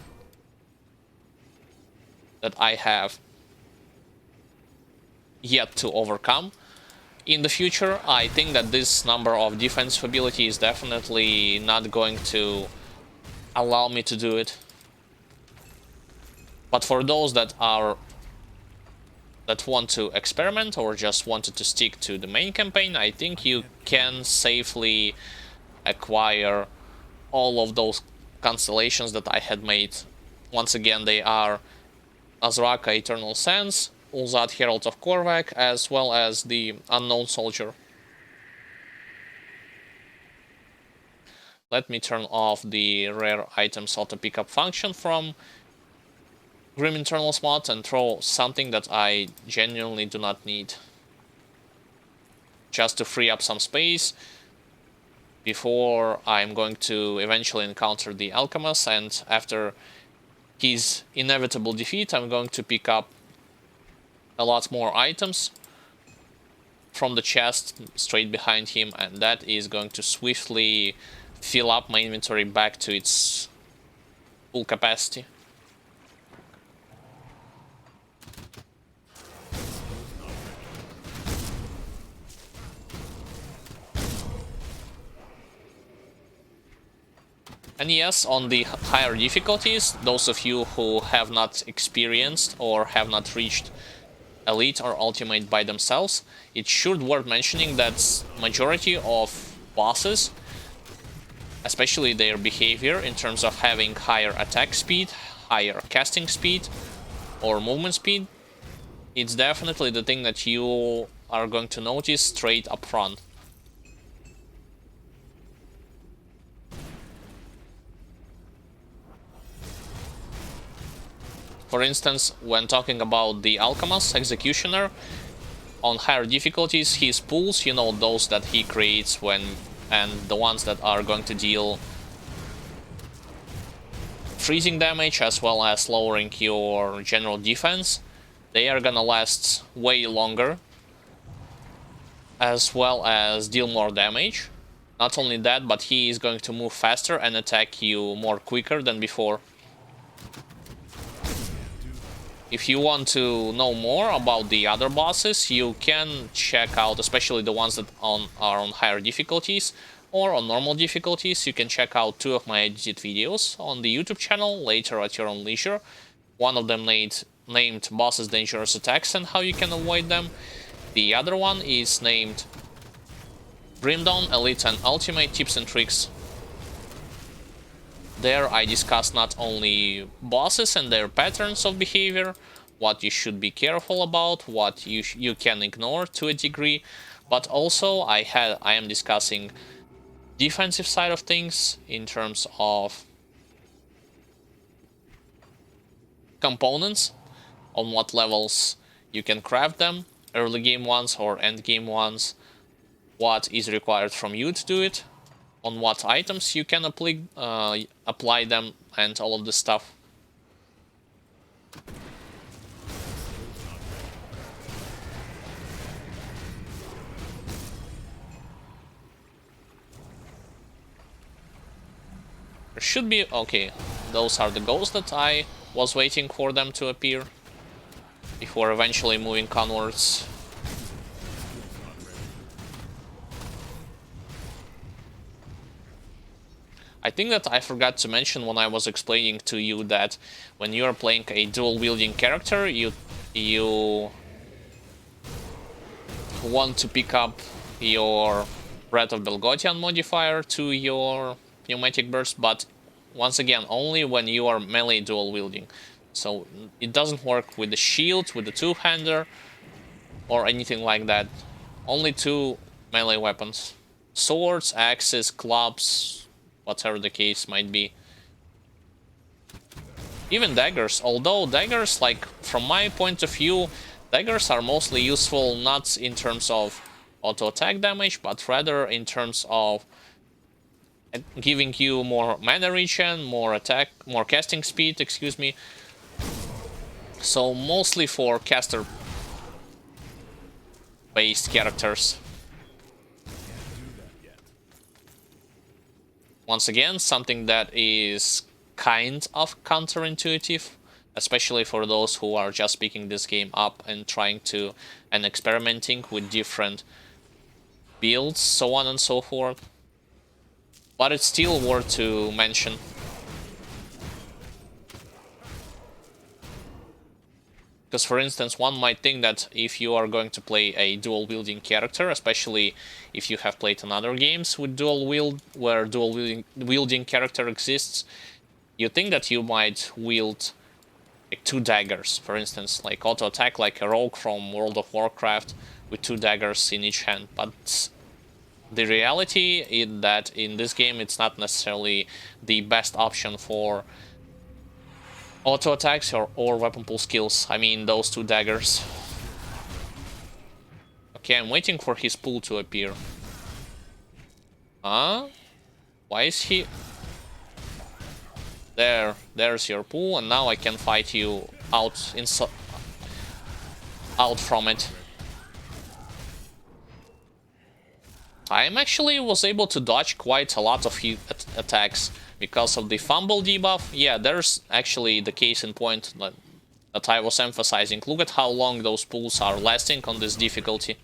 I have yet to overcome in the future, I think that this number of defensive ability is definitely not going to allow me to do it. But for those that want to experiment or just wanted to stick to the main campaign, I think you can safely acquire all of those constellations that I had made. Once again, they are Azraka Eternal Sands, Ulzad Herald of Korvac, as well as the Unknown Soldier. Let me turn off the rare items auto pickup function from Grim Internals mod and throw something that I genuinely do not need, just to free up some space before I'm going to eventually encounter the Alchemist, and after his inevitable defeat, I'm going to pick up a lot more items from the chest straight behind him, and that is going to swiftly fill up my inventory back to its full capacity. And yes, on the higher difficulties, those of you who have not experienced or have not reached Elite or Ultimate by themselves, it should worth mentioning that majority of bosses, especially their behavior in terms of having higher attack speed, higher casting speed, or movement speed, it's definitely the thing that you are going to notice straight up front. For instance, when talking about the Alchemist Executioner, on higher difficulties, his pools, you know, those that he creates when, and the ones that are going to deal freezing damage as well as lowering your general defense, they are gonna last way longer, as well as deal more damage. Not only that, but he is going to move faster and attack you more quicker than before. If you want to know more about the other bosses, you can check out, especially the ones that are on higher difficulties or on normal difficulties, you can check out 2 of my edited videos on the YouTube channel later at your own leisure. One of them named Bosses Dangerous Attacks and How You Can Avoid Them. The other one is named Grim Dawn Elite and Ultimate Tips and Tricks. There I discuss not only bosses and their patterns of behavior, what you should be careful about, what you can ignore to a degree, but also I am discussing defensive side of things in terms of components, on what levels you can craft them, early game ones or end game ones, what is required from you to do it, on what items you can apply them, and all of this stuff. There should be... okay, those are the ghosts that I was waiting for them to appear before eventually moving onwards. I think that I forgot to mention when I was explaining to you that when you are playing a dual-wielding character, you want to pick up your Breath of Belgothian modifier to your pneumatic burst, but once again, only when you are melee dual-wielding. So it doesn't work with the shield, with the two-hander, or anything like that. Only 2 melee weapons. Swords, axes, clubs, whatever the case might be. Even daggers, although daggers, like, from my point of view, daggers are mostly useful not in terms of auto-attack damage, but rather in terms of giving you more mana regen, more casting speed, excuse me. So mostly for caster-based characters. Once again, something that is kind of counterintuitive, especially for those who are just picking this game up and trying to and experimenting with different builds, so on and so forth. But it's still worth to mention. Because, for instance, one might think that if you are going to play a dual-wielding character, especially if you have played in other games with where dual-wielding character exists, you think that you might wield like 2 daggers, for instance, like auto-attack like a rogue from World of Warcraft with 2 daggers in each hand. But the reality is that in this game it's not necessarily the best option for auto attacks or weapon pull skills. I mean, those 2 daggers. Okay, I'm waiting for his pull to appear. Huh? Why is he... there's your pull, and now I can fight you out from it. I actually was able to dodge quite a lot of his attacks because of the fumble debuff. Yeah, there's actually the case in point that I was emphasizing. Look at how long those pulls are lasting on this difficulty,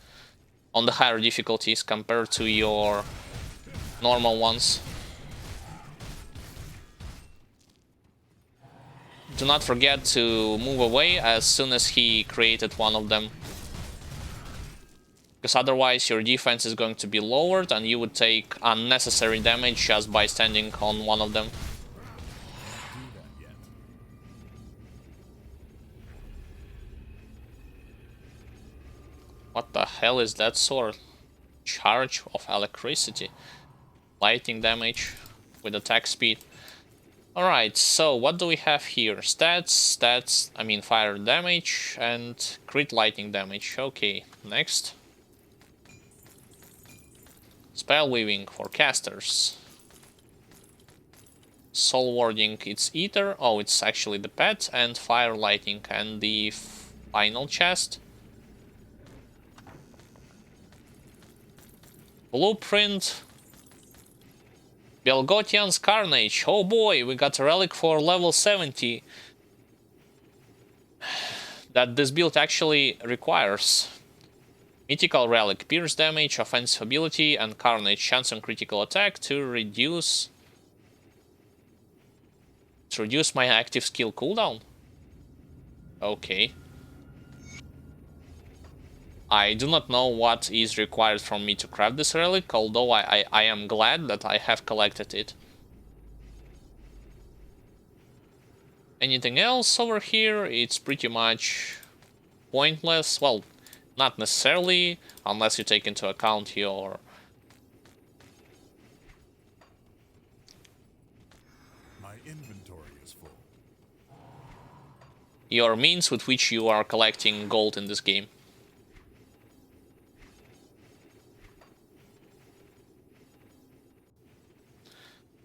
on the higher difficulties compared to your normal ones. Do not forget to move away as soon as he created one of them, because otherwise your defense is going to be lowered and you would take unnecessary damage just by standing on one of them. What the hell is that sword? Charge of electricity. Lightning damage with attack speed. Alright, so what do we have here? Stats, I mean fire damage and crit lightning damage. Okay, next. Spell weaving for casters. Soul warding, it's ether. Oh, it's actually the pet, and fire lightning, and the final chest. Blueprint. Belgothian's Carnage. Oh boy, we got a relic for level 70. that this build actually requires Mythical Relic, Pierce damage, offensive ability, and Carnage chance on critical attack to reduce my active skill cooldown. Okay. I do not know what is required from me to craft this relic, although I am glad that I have collected it. Anything else over here? It's pretty much pointless. Well, not necessarily, unless you take into account your My inventory is full. means with which you are collecting gold in this game.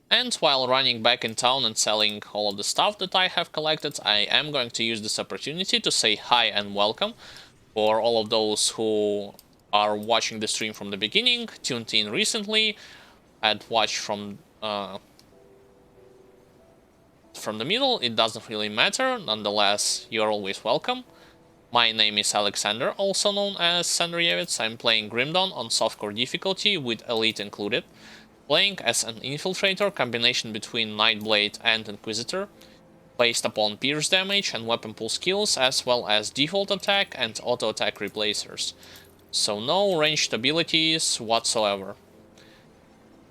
And while running back in town and selling all of the stuff that I have collected, I am going to use this opportunity to say hi and welcome for all of those who are watching the stream from the beginning, tuned in recently, and watched from the middle. It doesn't really matter. Nonetheless, you're always welcome. My name is Alexander, also known as Sandrievitz. I'm playing Grim Dawn on Softcore difficulty with Elite included. Playing as an Infiltrator, combination between Nightblade and Inquisitor, based upon pierce damage and weapon pull skills, as well as default attack and auto attack replacers. So no ranged abilities whatsoever.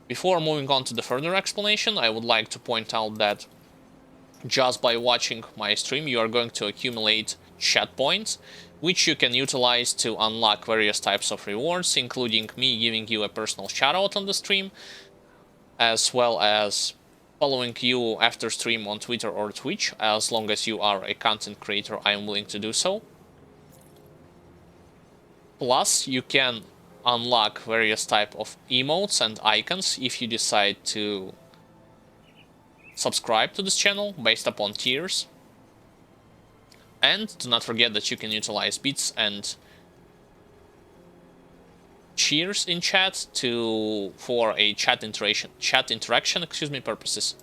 Before moving on to the further explanation, I would like to point out that just by watching my stream you are going to accumulate chat points, which you can utilize to unlock various types of rewards, including me giving you a personal shoutout on the stream, as well as following you after stream on Twitter or Twitch. As long as you are a content creator, I am willing to do so. Plus, you can unlock various type of emotes and icons if you decide to subscribe to this channel based upon tiers. And do not forget that you can utilize bits and cheers in chat for a chat interaction purposes.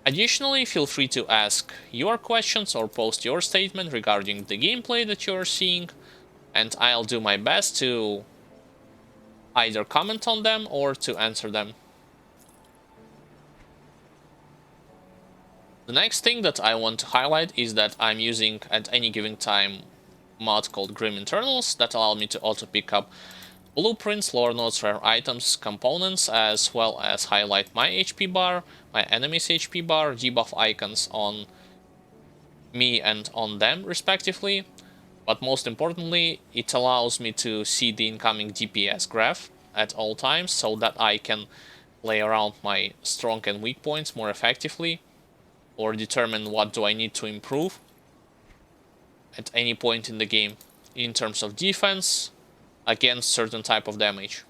Additionally, feel free to ask your questions or post your statement regarding the gameplay that you are seeing, and I'll do my best to either comment on them or to answer them. The next thing that I want to highlight is that I'm using at any given time mod called Grim Internals that allow me to auto pick up blueprints, lore notes, rare items, components, as well as highlight my HP bar, my enemy's HP bar, debuff icons on me and on them respectively. But most importantly, it allows me to see the incoming DPS graph at all times so that I can play around my strong and weak points more effectively, or determine what do I need to improve at any point in the game in terms of defense against certain type of damage.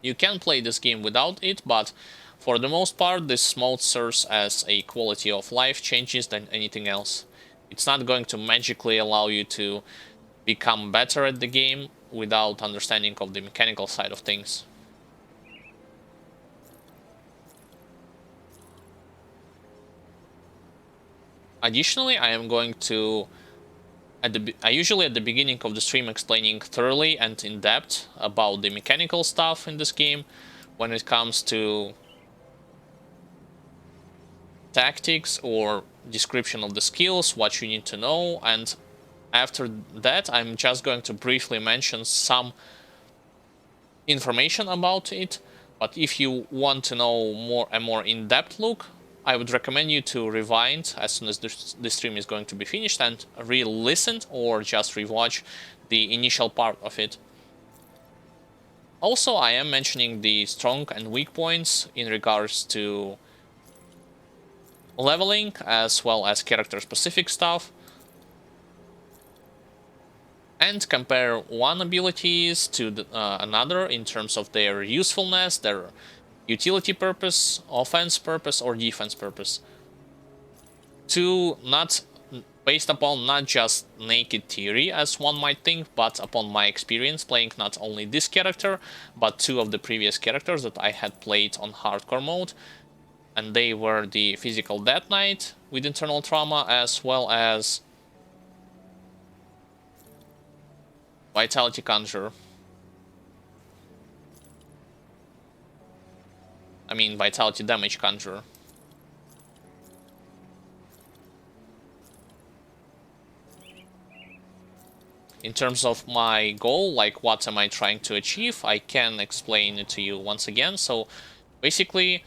You can play this game without it, but for the most part this mode serves as a quality of life changes than anything else. It's not going to magically allow you to become better at the game without understanding of the mechanical side of things. Additionally, I am going to, usually at the beginning of the stream explaining thoroughly and in depth about the mechanical stuff in this game when it comes to tactics or description of the skills, what you need to know, and after that I'm just going to briefly mention some information about it. But if you want to know a more in-depth look, I would recommend you to rewind as soon as the stream is going to be finished and re-listen or just rewatch the initial part of it. Also, I am mentioning the strong and weak points in regards to leveling as well as character-specific stuff, and compare one abilities to another in terms of their usefulness, their utility purpose, offense purpose, or defense purpose. Based upon not just naked theory as one might think, but upon my experience playing not only this character, but two of the previous characters that I had played on hardcore mode, and they were the Physical Death Knight with internal trauma, as well as Vitality Conjure. I mean, Vitality Damage Conjure. In terms of my goal, like what am I trying to achieve, I can explain it to you once again. So basically,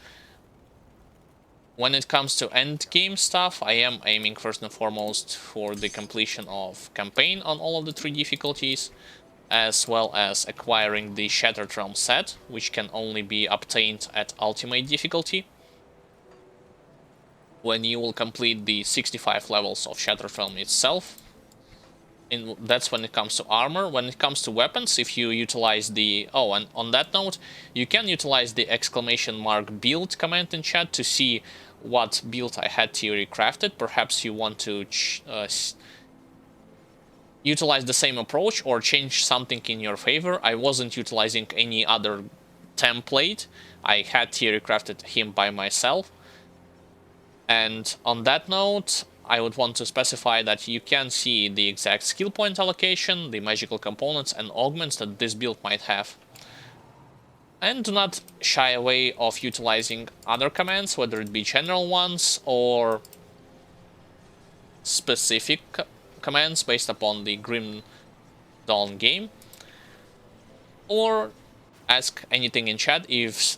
when it comes to end game stuff, I am aiming first and foremost for the completion of campaign on all of the 3 difficulties, as well as acquiring the Shattered Realm set, which can only be obtained at ultimate difficulty. When you will complete the 65 levels of Shattered Realm itself. And that's when it comes to armor. When it comes to weapons, if you utilize the... Oh, and on that note, you can utilize the ! build command in chat to see what build I had theory crafted. Perhaps you want to utilize the same approach or change something in your favor. I wasn't utilizing any other template. I had theory crafted him by myself. And on that note, I would want to specify that you can see the exact skill point allocation, the magical components and augments that this build might have. And do not shy away of utilizing other commands, whether it be general ones or specific commands based upon the Grim Dawn game. Or ask anything in chat if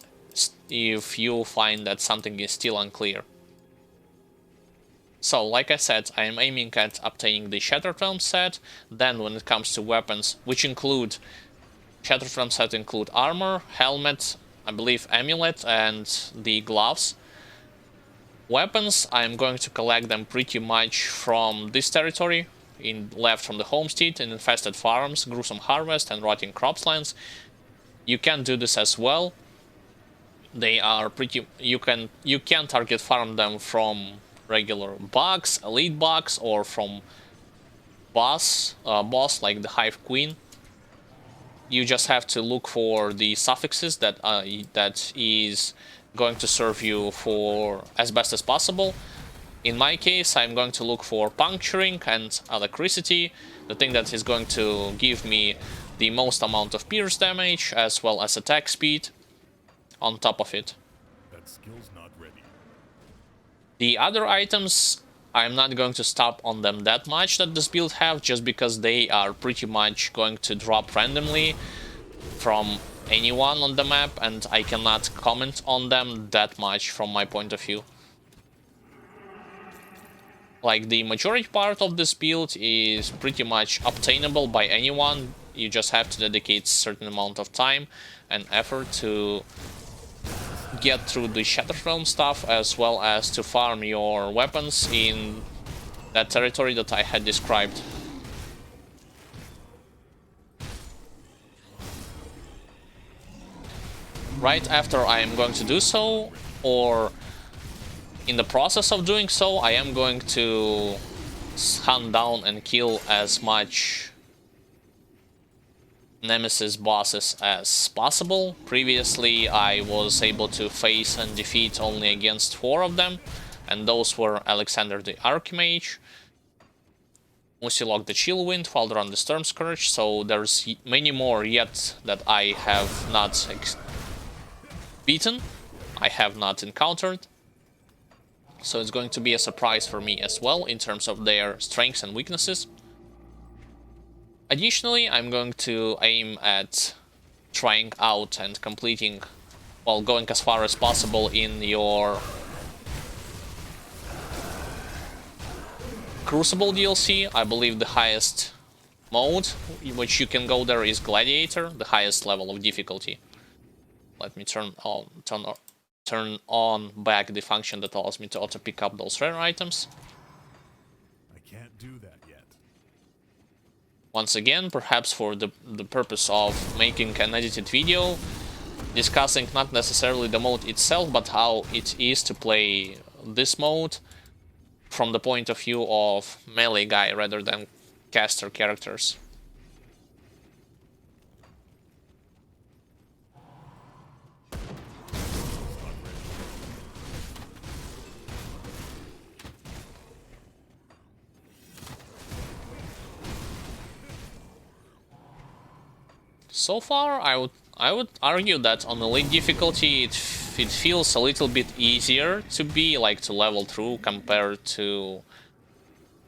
you find that something is still unclear. So, like I said, I am aiming at obtaining the Shattered Realm set. Then when it comes to weapons, which include... Shattered Realm set include armor, helmet, I believe amulet, and the gloves. Weapons, I am going to collect them pretty much from this territory, left from the homestead, in infested farms, gruesome harvest, and rotting croplands. You can do this as well. They are pretty... You can target farm them from regular bugs, elite bugs, or from boss like the Hive Queen. You just have to look for the suffixes that is going to serve you for as best as possible. In my case, I'm going to look for puncturing and electricity, the thing that is going to give me the most amount of pierce damage as well as attack speed on top of it. That skill's not ready. The other items, I'm not going to stop on them that much that this build have, just because they are pretty much going to drop randomly from anyone on the map, and I cannot comment on them that much from my point of view. Like, the majority part of this build is pretty much obtainable by anyone. You just have to dedicate a certain amount of time and effort to get through the Shattered Realm stuff, as well as to farm your weapons in that territory that I had described. Right after I am going to do so, or in the process of doing so, I am going to hunt down and kill as much Nemesis bosses as possible. Previously, I was able to face and defeat only against 4 of them, and those were Alexander the Archmage, Musilok the Chillwind, Falderon the Stormscourge, so there's many more yet that I have not beaten, I have not encountered. So it's going to be a surprise for me as well in terms of their strengths and weaknesses. Additionally, I'm going to aim at trying out and completing, well, going as far as possible in your Crucible DLC. I believe the highest mode in which you can go there is Gladiator, the highest level of difficulty. Let me turn on back the function that allows me to auto pick up those rare items. I can't do that yet. Once again, perhaps for the purpose of making an edited video, discussing not necessarily the mode itself, but how it is to play this mode from the point of view of melee guy rather than caster characters. So far, I would argue that on elite difficulty, it feels a little bit easier to be like to level through compared to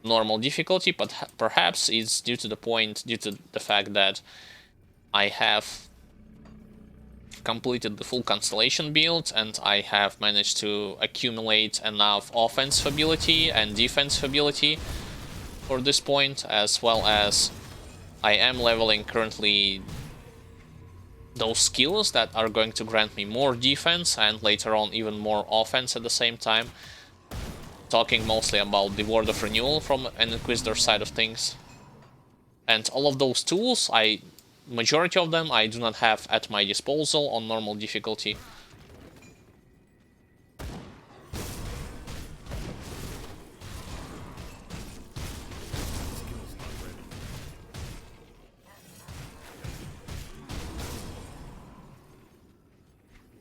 normal difficulty, but perhaps it's due to the fact that I have completed the full constellation build and I have managed to accumulate enough offensive ability and defensive ability for this point, as well as I am leveling currently those skills that are going to grant me more defense and later on even more offense at the same time. Talking mostly about the Word of Renewal from an Inquisitor side of things. And all of those tools, majority of them I do not have at my disposal on normal difficulty.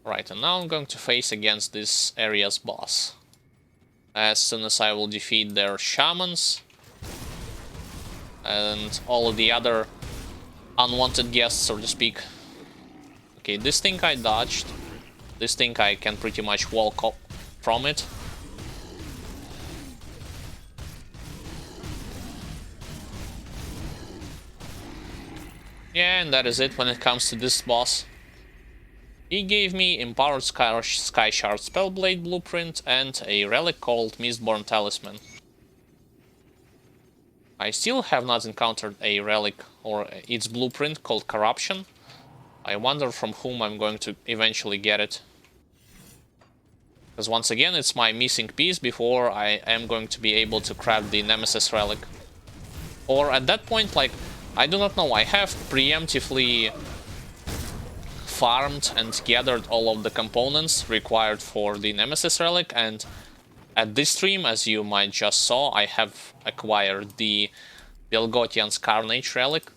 Right, and now I'm going to face against this area's boss. As soon as I will defeat their shamans and all of the other unwanted guests, so to speak. Okay, this thing I dodged. This thing I can pretty much walk up from it. Yeah, and that is it when it comes to this boss. He gave me Empowered Sky Shard Spellblade Blueprint and a relic called Mistborn Talisman. I still have not encountered a relic or its blueprint called Corruption. I wonder from whom I'm going to eventually get it. Because once again, it's my missing piece before I am going to be able to craft the Nemesis relic. Or at that point, like, I do not know, I have preemptively farmed and gathered all of the components required for the Nemesis relic, and at this stream, as you might just saw, I have acquired the Belgotian's Carnage relic,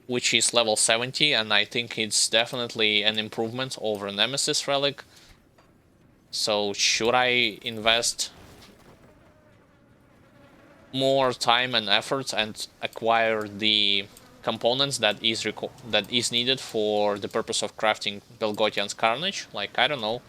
which is level 70, and I think it's definitely an improvement over Nemesis relic. So should I invest more time and effort and acquire the components that is needed for the purpose of crafting Belgotian's Carnage? Like, I don't know.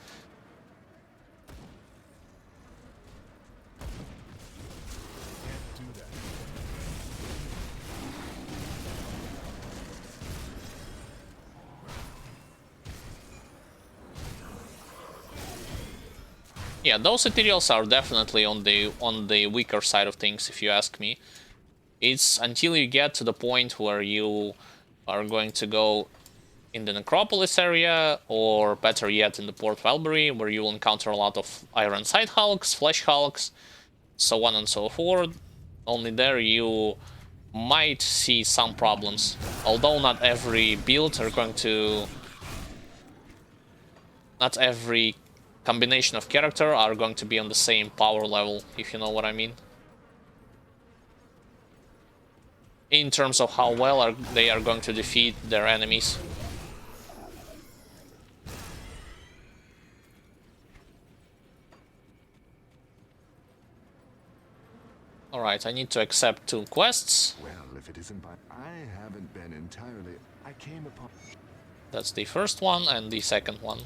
Yeah, those materials are definitely on the weaker side of things, if you ask me. It's until you get to the point where you are going to go in the Necropolis area, or better yet in the Port Valbury, where you will encounter a lot of Iron Side Hulks, Flesh Hulks, so on and so forth. Only there you might see some problems. Although not every build are going to... Not every combination of character are going to be on the same power level, if you know what I mean. In terms of how well they are going to defeat their enemies. Alright, I need to accept 2 quests. Well, if it isn't by... I haven't been entirely... I came upon... That's the first one and the second one.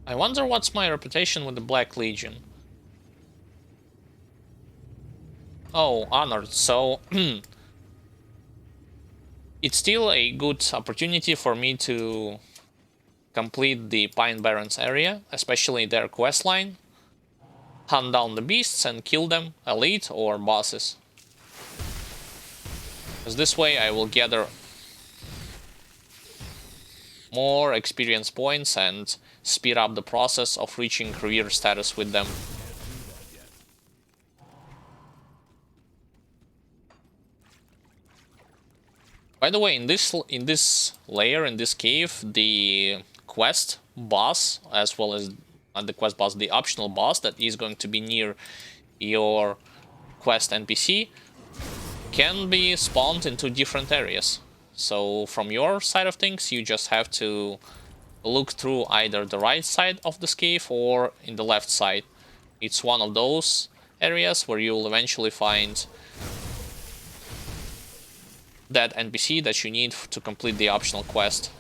I wonder what's my reputation with the Black Legion. Oh, honored, so... it's still a good opportunity for me to complete the Pine Barrens area, especially their questline. Hunt down the beasts and kill them, elite or bosses. Because this way I will gather more experience points and speed up the process of reaching career status with them. By the way, in this layer, in this cave, the quest boss, as well as not the quest boss, the optional boss that is going to be near your quest NPC, can be spawned in 2 different areas. So from your side of things, you just have to look through either the right side of this cave or in the left side. It's one of those areas where you'll eventually find that NPC that you need to complete the optional quest.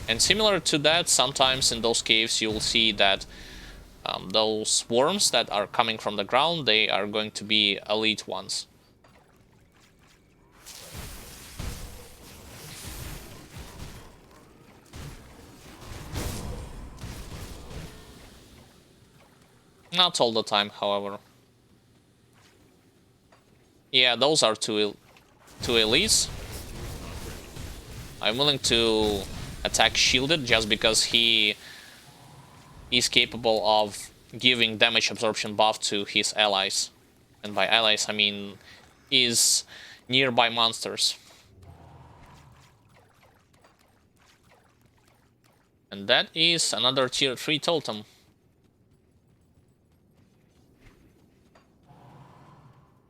And similar to that, sometimes in those caves you'll see that those worms that are coming from the ground, they are going to be elite ones. Not all the time, however. Yeah, those are two elites. I'm willing to attack shielded just because he is capable of giving damage absorption buff to his allies. And by allies, I mean his nearby monsters. And that is another tier 3 totem.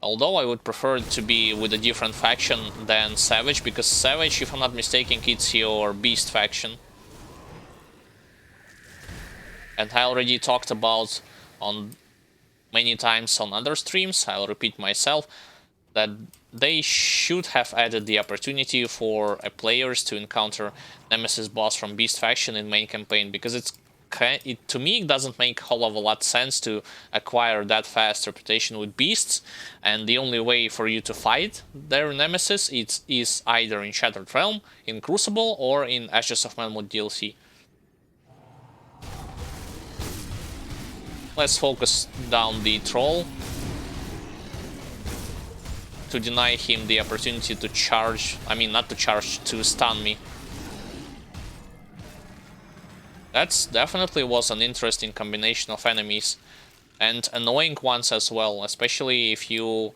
Although I would prefer it to be with a different faction than Savage, because Savage, if I'm not mistaken, it's your Beast faction. And I already talked about on many times on other streams, I'll repeat myself, that they should have added the opportunity for players to encounter Nemesis boss from Beast faction in main campaign, because to me it doesn't make a whole of a lot sense to acquire that fast reputation with beasts, and the only way for you to fight their nemesis is either in Shattered Realm, in Crucible, or in Ashes of Manmod DLC. Let's focus down the troll to deny him the opportunity to charge, I mean not to charge, to stun me. That definitely was an interesting combination of enemies, and annoying ones as well, especially if you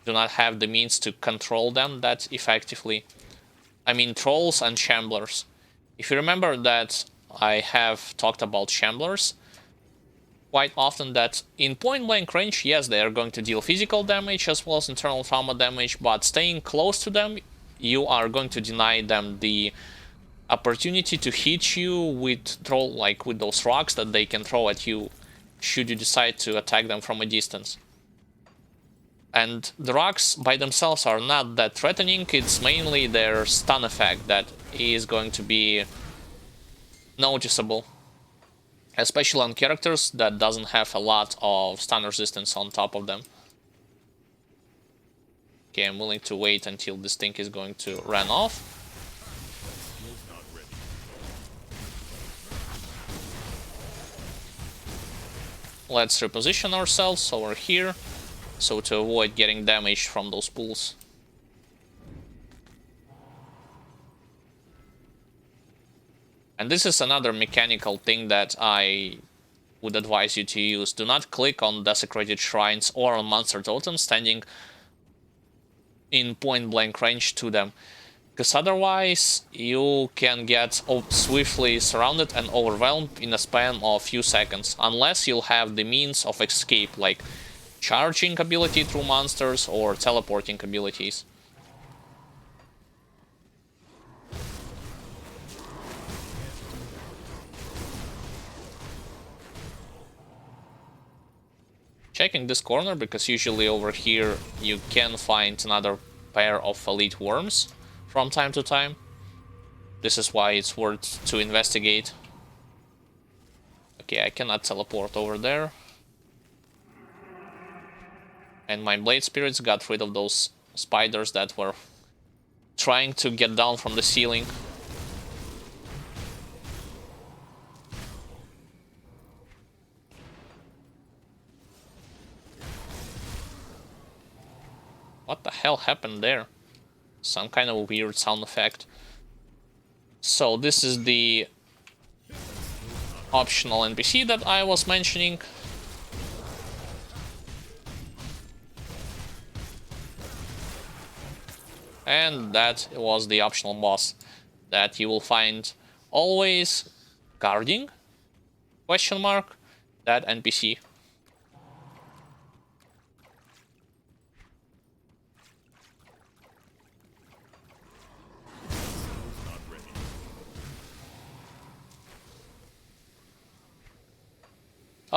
do not have the means to control them that effectively. I mean trolls and shamblers. If you remember that I have talked about shamblers quite often, that in point blank range, yes, they are going to deal physical damage as well as internal trauma damage, but staying close to them, you are going to deny them the opportunity to hit you with with those rocks that they can throw at you should you decide to attack them from a distance. And the rocks by themselves are not that threatening, it's mainly their stun effect that is going to be noticeable, especially on characters that doesn't have a lot of stun resistance on top of them. Okay, I'm willing to wait until this thing is going to run off. Let's reposition ourselves over here, so to avoid getting damage from those pools. And this is another mechanical thing that I would advise you to use. Do not click on desecrated shrines or on monster totems standing in point blank range to them, because otherwise you can get swiftly surrounded and overwhelmed in a span of few seconds, unless you'll have the means of escape, like charging ability through monsters or teleporting abilities. Checking this corner, because usually over here you can find another pair of elite worms from time to time. This is why it's worth to investigate. Okay, I cannot teleport over there. And my blade spirits got rid of those spiders that were trying to get down from the ceiling. What the hell happened there? Some kind of weird sound effect. So this is the optional NPC that I was mentioning. And that was the optional boss that you will find always guarding, question mark, that NPC.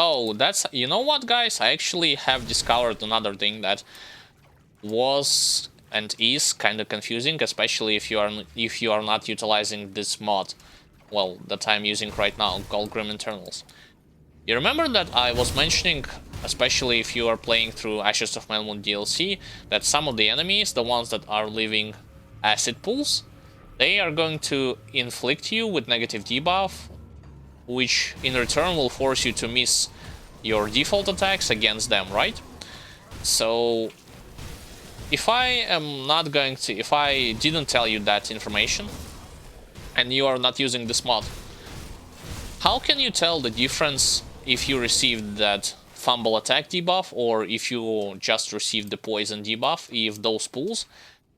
Oh, that's... You know what, guys? I actually have discovered another thing that was and is kind of confusing, especially if you are not utilizing this mod, well, that I'm using right now, called Grim Internals. You remember that I was mentioning, especially if you are playing through Ashes of Melmoth DLC, that some of the enemies, the ones that are leaving acid pools, they are going to inflict you with negative debuff, which in return will force you to miss your default attacks against them, right? So if I didn't tell you that information, and you are not using this mod, how can you tell the difference if you received that fumble attack debuff or if you just received the poison debuff, if those pools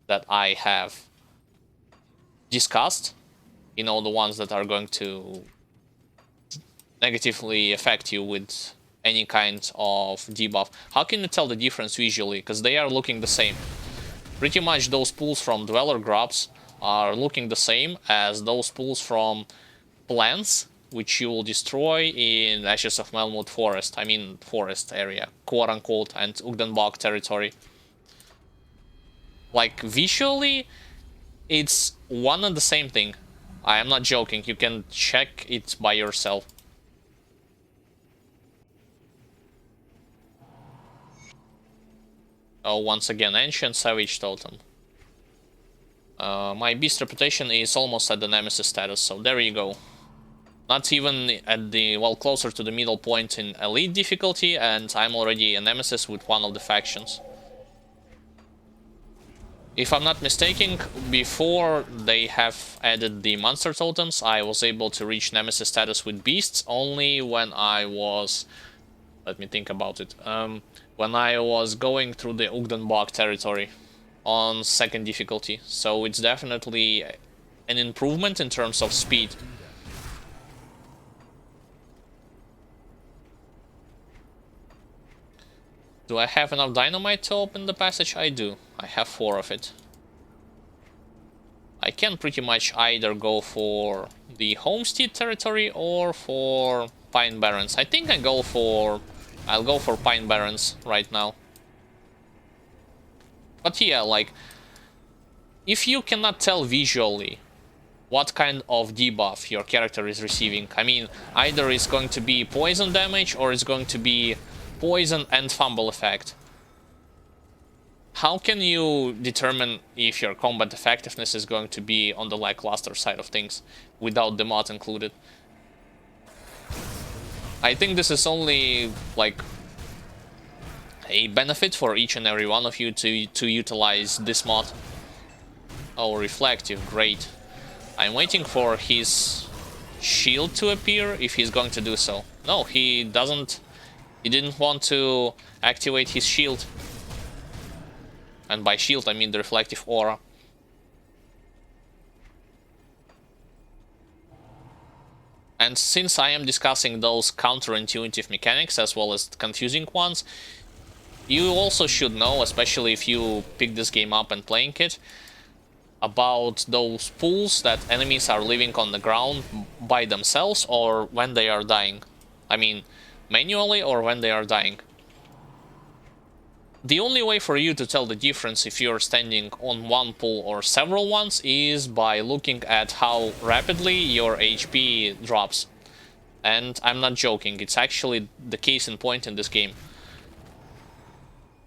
that I have discussed, you know, the ones that are going to negatively affect you with any kind of debuff, how can you tell the difference visually? Because they are looking the same. Pretty much those pools from Dweller Grubs are looking the same as those pools from plants, which you will destroy in Ashes of Melmoth Forest. I mean, forest area, quote-unquote, and Ugdenbog territory. Like, visually, it's one and the same thing. I am not joking, you can check it by yourself. Oh, once again, Ancient Savage Totem. My beast reputation is almost at the Nemesis status, so there you go. Not even at the, well, closer to the middle point in Elite difficulty, and I'm already a Nemesis with one of the factions. If I'm not mistaken, before they have added the monster totems, I was able to reach Nemesis status with beasts only when I was... Let me think about it. When I was going through the Ugdenbog territory on 2nd difficulty. So it's definitely an improvement in terms of speed. Do I have enough dynamite to open the passage? I do. I have 4 of it. I can pretty much either go for the Homestead territory or for Pine Barrens. I think I'll go for Pine Barrens right now. But yeah, like, if you cannot tell visually what kind of debuff your character is receiving, I mean, either it's going to be poison damage or it's going to be poison and fumble effect. How can you determine if your combat effectiveness is going to be on the lackluster side of things without the mod included? I think this is only, like, a benefit for each and every one of you to utilize this mod. Oh, reflective, great. I'm waiting for his shield to appear, if he's going to do so. No, he doesn't. He didn't want to activate his shield. And by shield, I mean the reflective aura. And since I am discussing those counterintuitive mechanics as well as confusing ones, you also should know, especially if you pick this game up and playing it, about those pools that enemies are leaving on the ground by themselves or when they are dying. I mean, manually or when they are dying. The only way for you to tell the difference if you're standing on one pool or several ones is by looking at how rapidly your HP drops. And I'm not joking, it's actually the case in point in this game.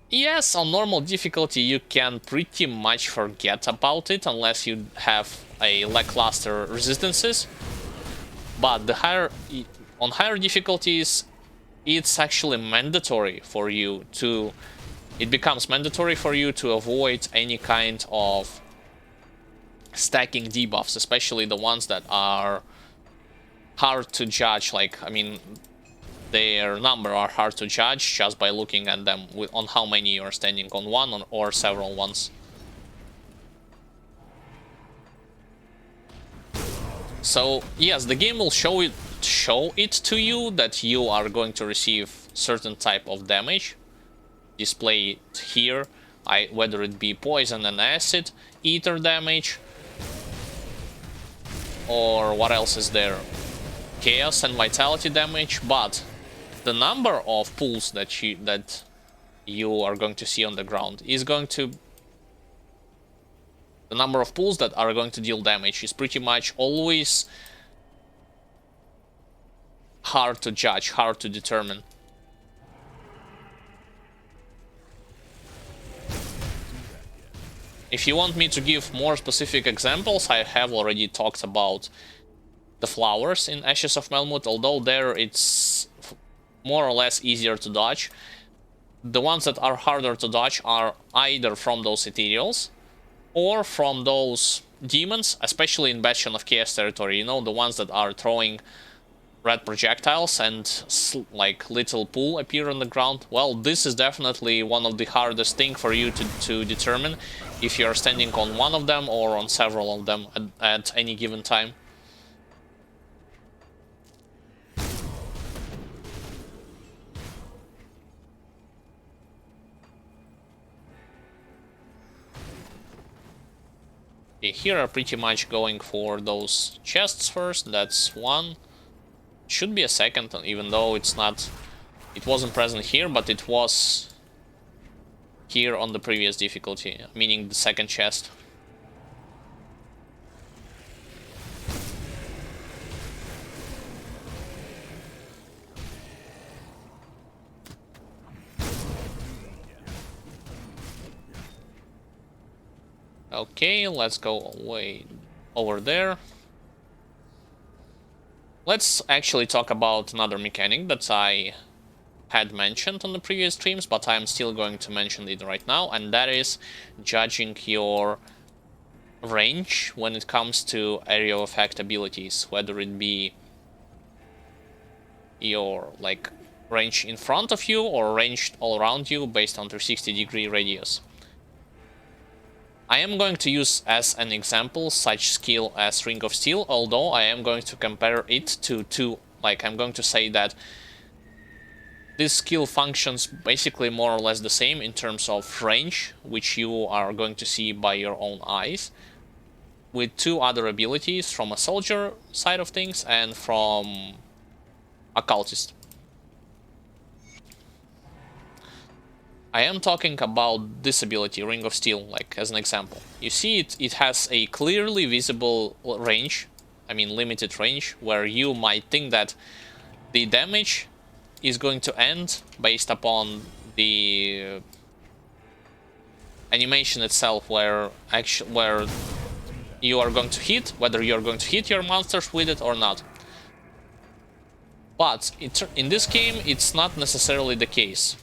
Yes, on normal difficulty you can pretty much forget about it unless you have a lackluster resistances. But on higher difficulties, it's actually mandatory for you to... It becomes mandatory for you to avoid any kind of stacking debuffs, especially the ones that are hard to judge. Like, I mean, their number are hard to judge just by looking at them on how many you're standing on one or several ones. So yes, the game will show it to you that you are going to receive certain type of damage. Display it here, whether it be poison and acid, ether damage, or what else is there? Chaos and vitality damage, but the number of pulls that you are going to see on the ground is going to... The number of pulls that are going to deal damage is pretty much always hard to judge, hard to determine. If you want me to give more specific examples, I have already talked about the flowers in Ashes of Melmoth, although there it's more or less easier to dodge. The ones that are harder to dodge are either from those ethereals or from those demons, especially in Bastion of Chaos territory, you know, the ones that are throwing red projectiles and like little pool appear on the ground. Well, this is definitely one of the hardest thing for you to determine if you're standing on one of them or on several of them at any given time. Okay, here are pretty much going for those chests first. That's one. Should be a second, even though it's not... It wasn't present here, but it was here on the previous difficulty, meaning the second chest. Okay, let's go way over there. Let's actually talk about another mechanic that I had mentioned on the previous streams, but I'm still going to mention it right now, and that is judging your range when it comes to area of effect abilities, whether it be your like range in front of you or ranged all around you based on 360-degree radius. I am going to use as an example such skill as Ring of Steel, although I am going to compare it to two, like I'm going to say that this skill functions basically more or less the same in terms of range, which you are going to see by your own eyes, with two other abilities from a soldier side of things and from a cultist. I am talking about this ability, Ring of Steel, like as an example. You see it has a clearly visible range, I mean limited range, where you might think that the damage is going to end based upon the animation itself, where you are going to hit, whether you are going to hit your monsters with it or not. But in this game, it's not necessarily the case.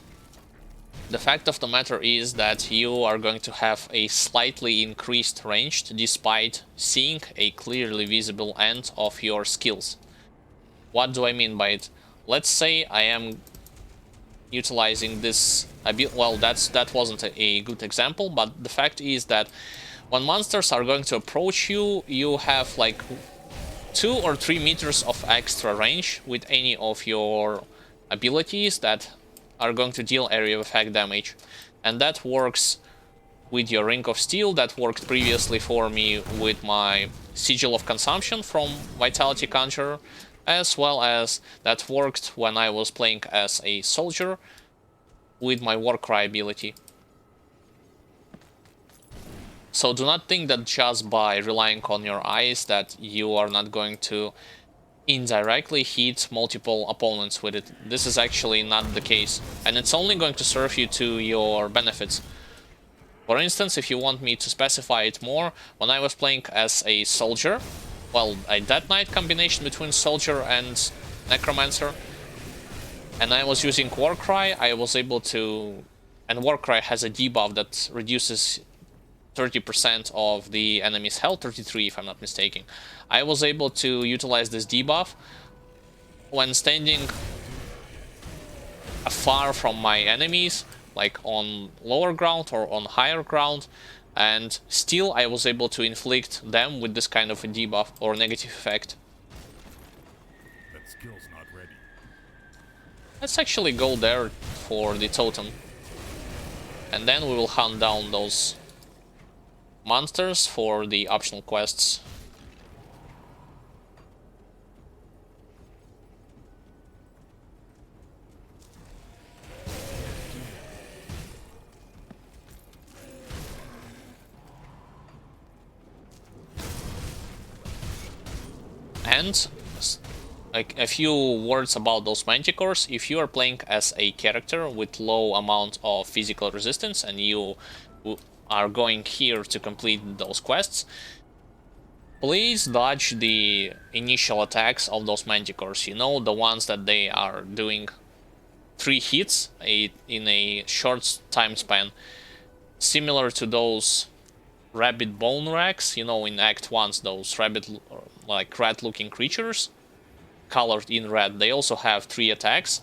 The fact of the matter is that you are going to have a slightly increased range despite seeing a clearly visible end of your skills. What do I mean by it? Let's say I am utilizing this a bit. Well, that wasn't a good example, but the fact is that when monsters are going to approach you, you have like 2 or 3 meters of extra range with any of your abilities that are going to deal area of effect damage, and that works with your Ring of Steel. That worked previously for me with my Sigil of Consumption from Vitality Conjurer, as well as that worked when I was playing as a soldier with my Warcry ability. So do not think that just by relying on your eyes that you are not going to indirectly hit multiple opponents with it. This is actually not the case, and it's only going to serve you to your benefits. For instance, if you want me to specify it more, when I was playing as a soldier, well, a Death Knight combination between soldier and necromancer, and I was using Warcry, I was able to... And Warcry has a debuff that reduces 30% of the enemy's health, 33 if I'm not mistaken. I was able to utilize this debuff when standing far from my enemies, like on lower ground or on higher ground, and still I was able to inflict them with this kind of a debuff or negative effect. That skill's not ready. Let's actually go there for the totem, and then we will hunt down those monsters for the optional quests. And like a few words about those manticores. If you are playing as a character with low amount of physical resistance and you are going here to complete those quests, please dodge the initial attacks of those manticores. You know, the ones that they are doing 3 hits in a short time span, similar to those rabbit bone racks, you know, in Act 1, those rabbit like rat looking creatures colored in red. They also have 3 attacks,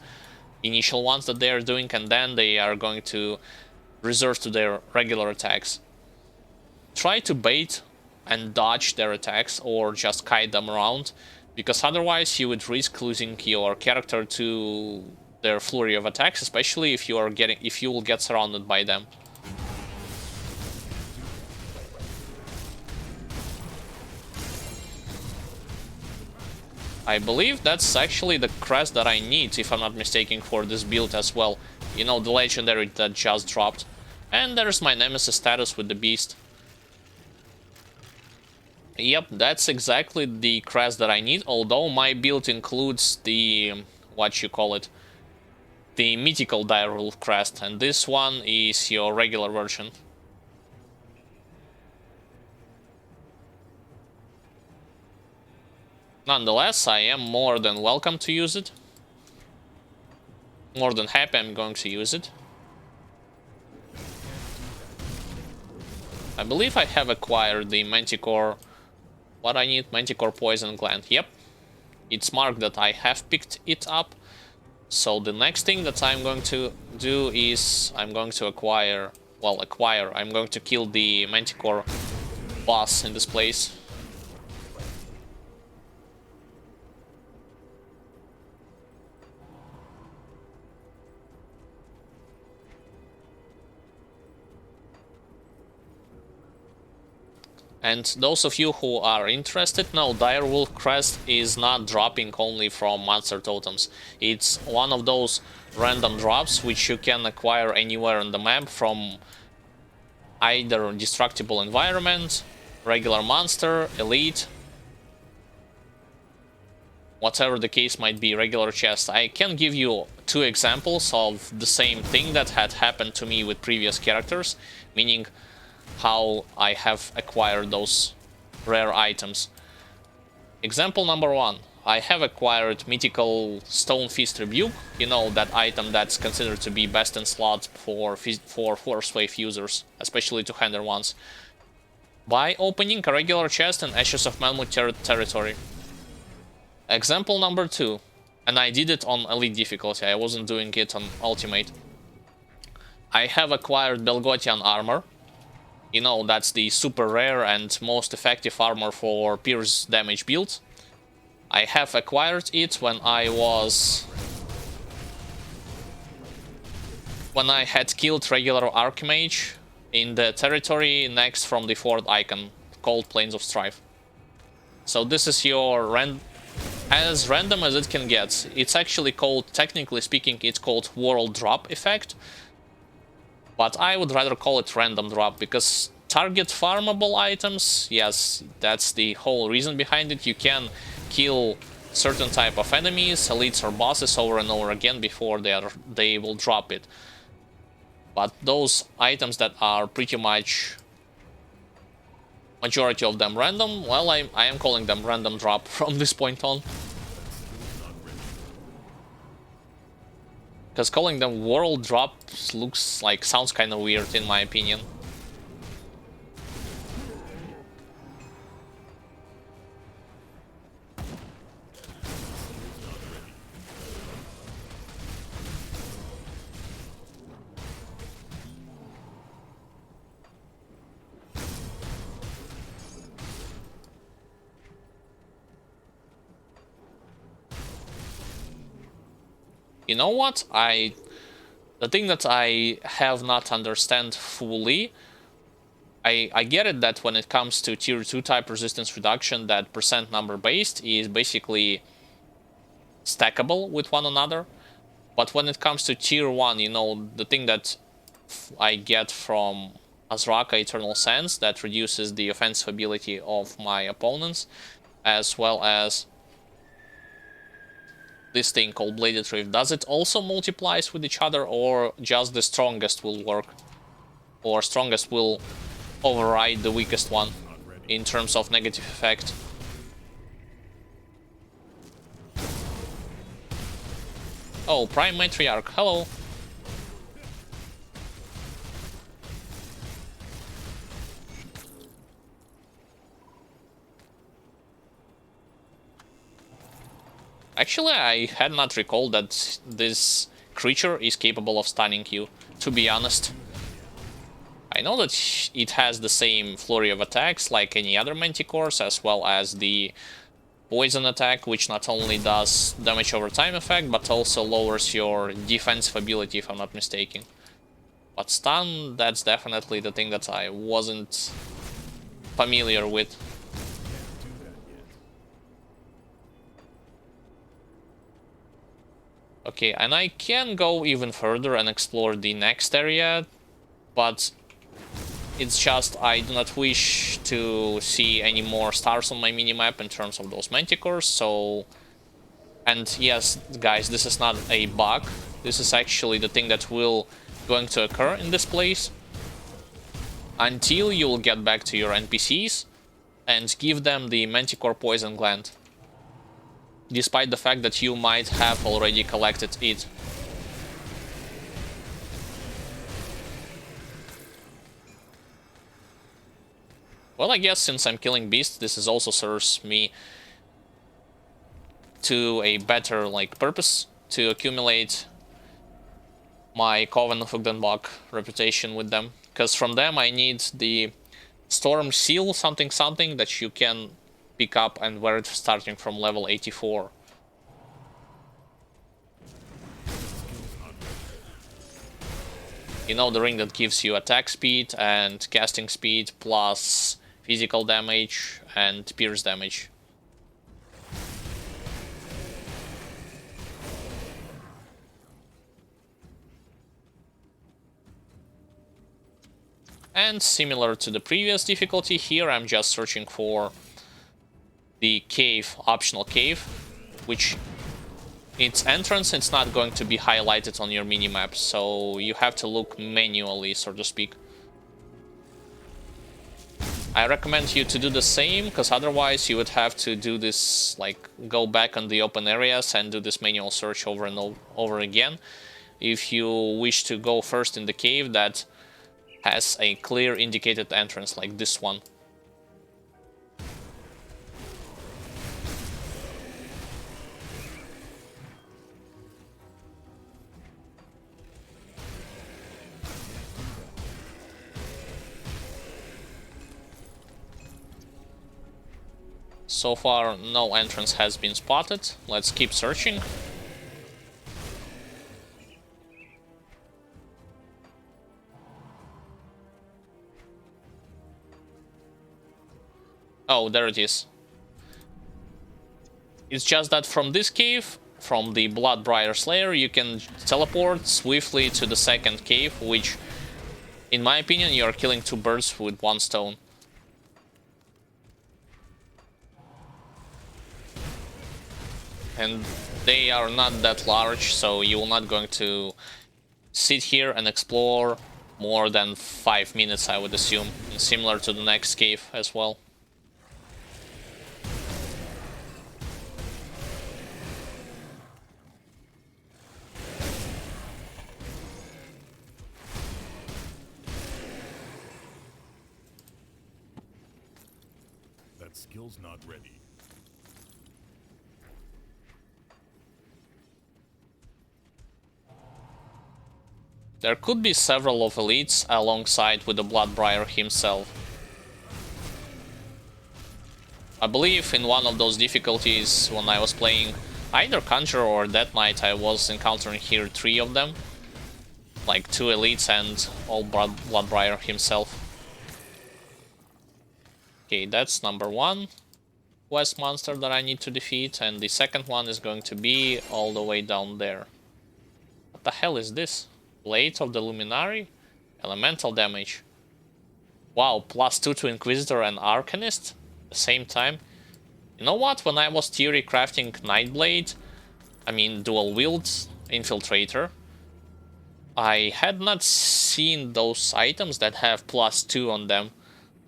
initial ones that they are doing, and then they are going to reserve to their regular attacks. Try to bait and dodge their attacks or just kite them around, because otherwise you would risk losing your character to their flurry of attacks, especially if you will get surrounded by them. I believe that's actually the crest that I need, if I'm not mistaken, for this build as well. You know, the legendary that just dropped. And there's my nemesis status with the beast. Yep, that's exactly the crest that I need, although my build includes the, what you call it, the mythical direwolf crest, and this one is your regular version. Nonetheless, I am more than welcome to use it. More than happy I'm going to use it. I believe I have acquired the Manticore. What I need? Manticore Poison Gland. Yep. It's marked that I have picked it up. So the next thing that I'm going to do is I'm going to acquire... Well, I'm going to kill the Manticore boss in this place. And those of you who are interested, no, Direwolf Crest is not dropping only from monster totems. It's one of those random drops which you can acquire anywhere on the map from either destructible environment, regular monster, elite, whatever the case might be, regular chest. I can give you 2 examples of the same thing that had happened to me with previous characters, meaning how I have acquired those rare items. Example number 1. I have acquired mythical Stone Fist Rebuke, you know, that item that's considered to be best in slot for Force Wave users, especially two-hander ones, by opening a regular chest in Ashes of Mammoth territory. Example number 2, and I did it on Elite difficulty, I wasn't doing it on Ultimate. I have acquired Belgothian armor. You know, that's the super rare and most effective armor for pierce damage builds. I have acquired it when I had killed regular Archmage in the territory next from the 4th icon, called Plains of Strife. So this is your as random as it can get. It's actually called, technically speaking, it's called World Drop effect. But I would rather call it random drop, because target farmable items, yes, that's the whole reason behind it. You can kill certain type of enemies, elites or bosses over and over again before they will drop it. But those items that are pretty much majority of them random, well, I am calling them random drop from this point on. Because calling them world drops sounds kind of weird in my opinion. You know what? The thing that I have not understand fully, I get it that when it comes to tier 2 type resistance reduction, that percent number based is basically stackable with one another. But when it comes to tier 1, you know, the thing that I get from Azraka Eternal Sense that reduces the offensive ability of my opponents, as well as this thing called Bladed Rift, does it also multiplies with each other, or just the strongest will work? Or strongest will override the weakest one in terms of negative effect? Oh, Prime Matriarch, hello. Actually, I had not recalled that this creature is capable of stunning you, to be honest. I know that it has the same flurry of attacks like any other Manticores, as well as the poison attack, which not only does damage over time effect, but also lowers your defensive ability, if I'm not mistaken. But stun, that's definitely the thing that I wasn't familiar with. Okay, and I can go even further and explore the next area, but it's just I do not wish to see any more stars on my minimap in terms of those Manticores, so... And yes, guys, this is not a bug, this is actually the thing that will going to occur in this place until you'll get back to your NPCs and give them the Manticore Poison Gland, despite the fact that you might have already collected it. Well, I guess since I'm killing beasts, this is also serves me to a better purpose to accumulate my Coven of Ugdenbach reputation with them, because from them I need the Storm Seal something something that you can pick up and wear it starting from level 84. You know, the ring that gives you attack speed and casting speed plus physical damage and pierce damage. And similar to the previous difficulty, here I'm just searching for the cave, optional cave, which its entrance it's not going to be highlighted on your minimap, so you have to look manually, so to speak. I recommend you to do the same, because otherwise you would have to do this, go back on the open areas and do this manual search over and over again. If you wish to go first in the cave that has a clear indicated entrance like this one. So far, no entrance has been spotted. Let's keep searching. Oh, there it is. It's just that from this cave, from the Bloodbriar Slayer, you can teleport swiftly to the second cave, which, in my opinion, you are killing two birds with one stone. And they are not that large, so you're not going to sit here and explore more than 5 minutes, I would assume. And similar to the next cave as well. That skill's not ready. There could be several of elites alongside with the Bloodbriar himself. I believe in one of those difficulties when I was playing either Conjurer or Death Knight, I was encountering here 3 of them. Like 2 elites and all Bloodbriar himself. Okay, that's number 1 West monster that I need to defeat, and the second one is going to be all the way down there. What the hell is this? Blade of the Luminary? Elemental damage. Wow, +2 to Inquisitor and Arcanist at the same time. You know what? When I was theory crafting Nightblade, I mean dual wield Infiltrator, I had not seen those items that have +2 on them,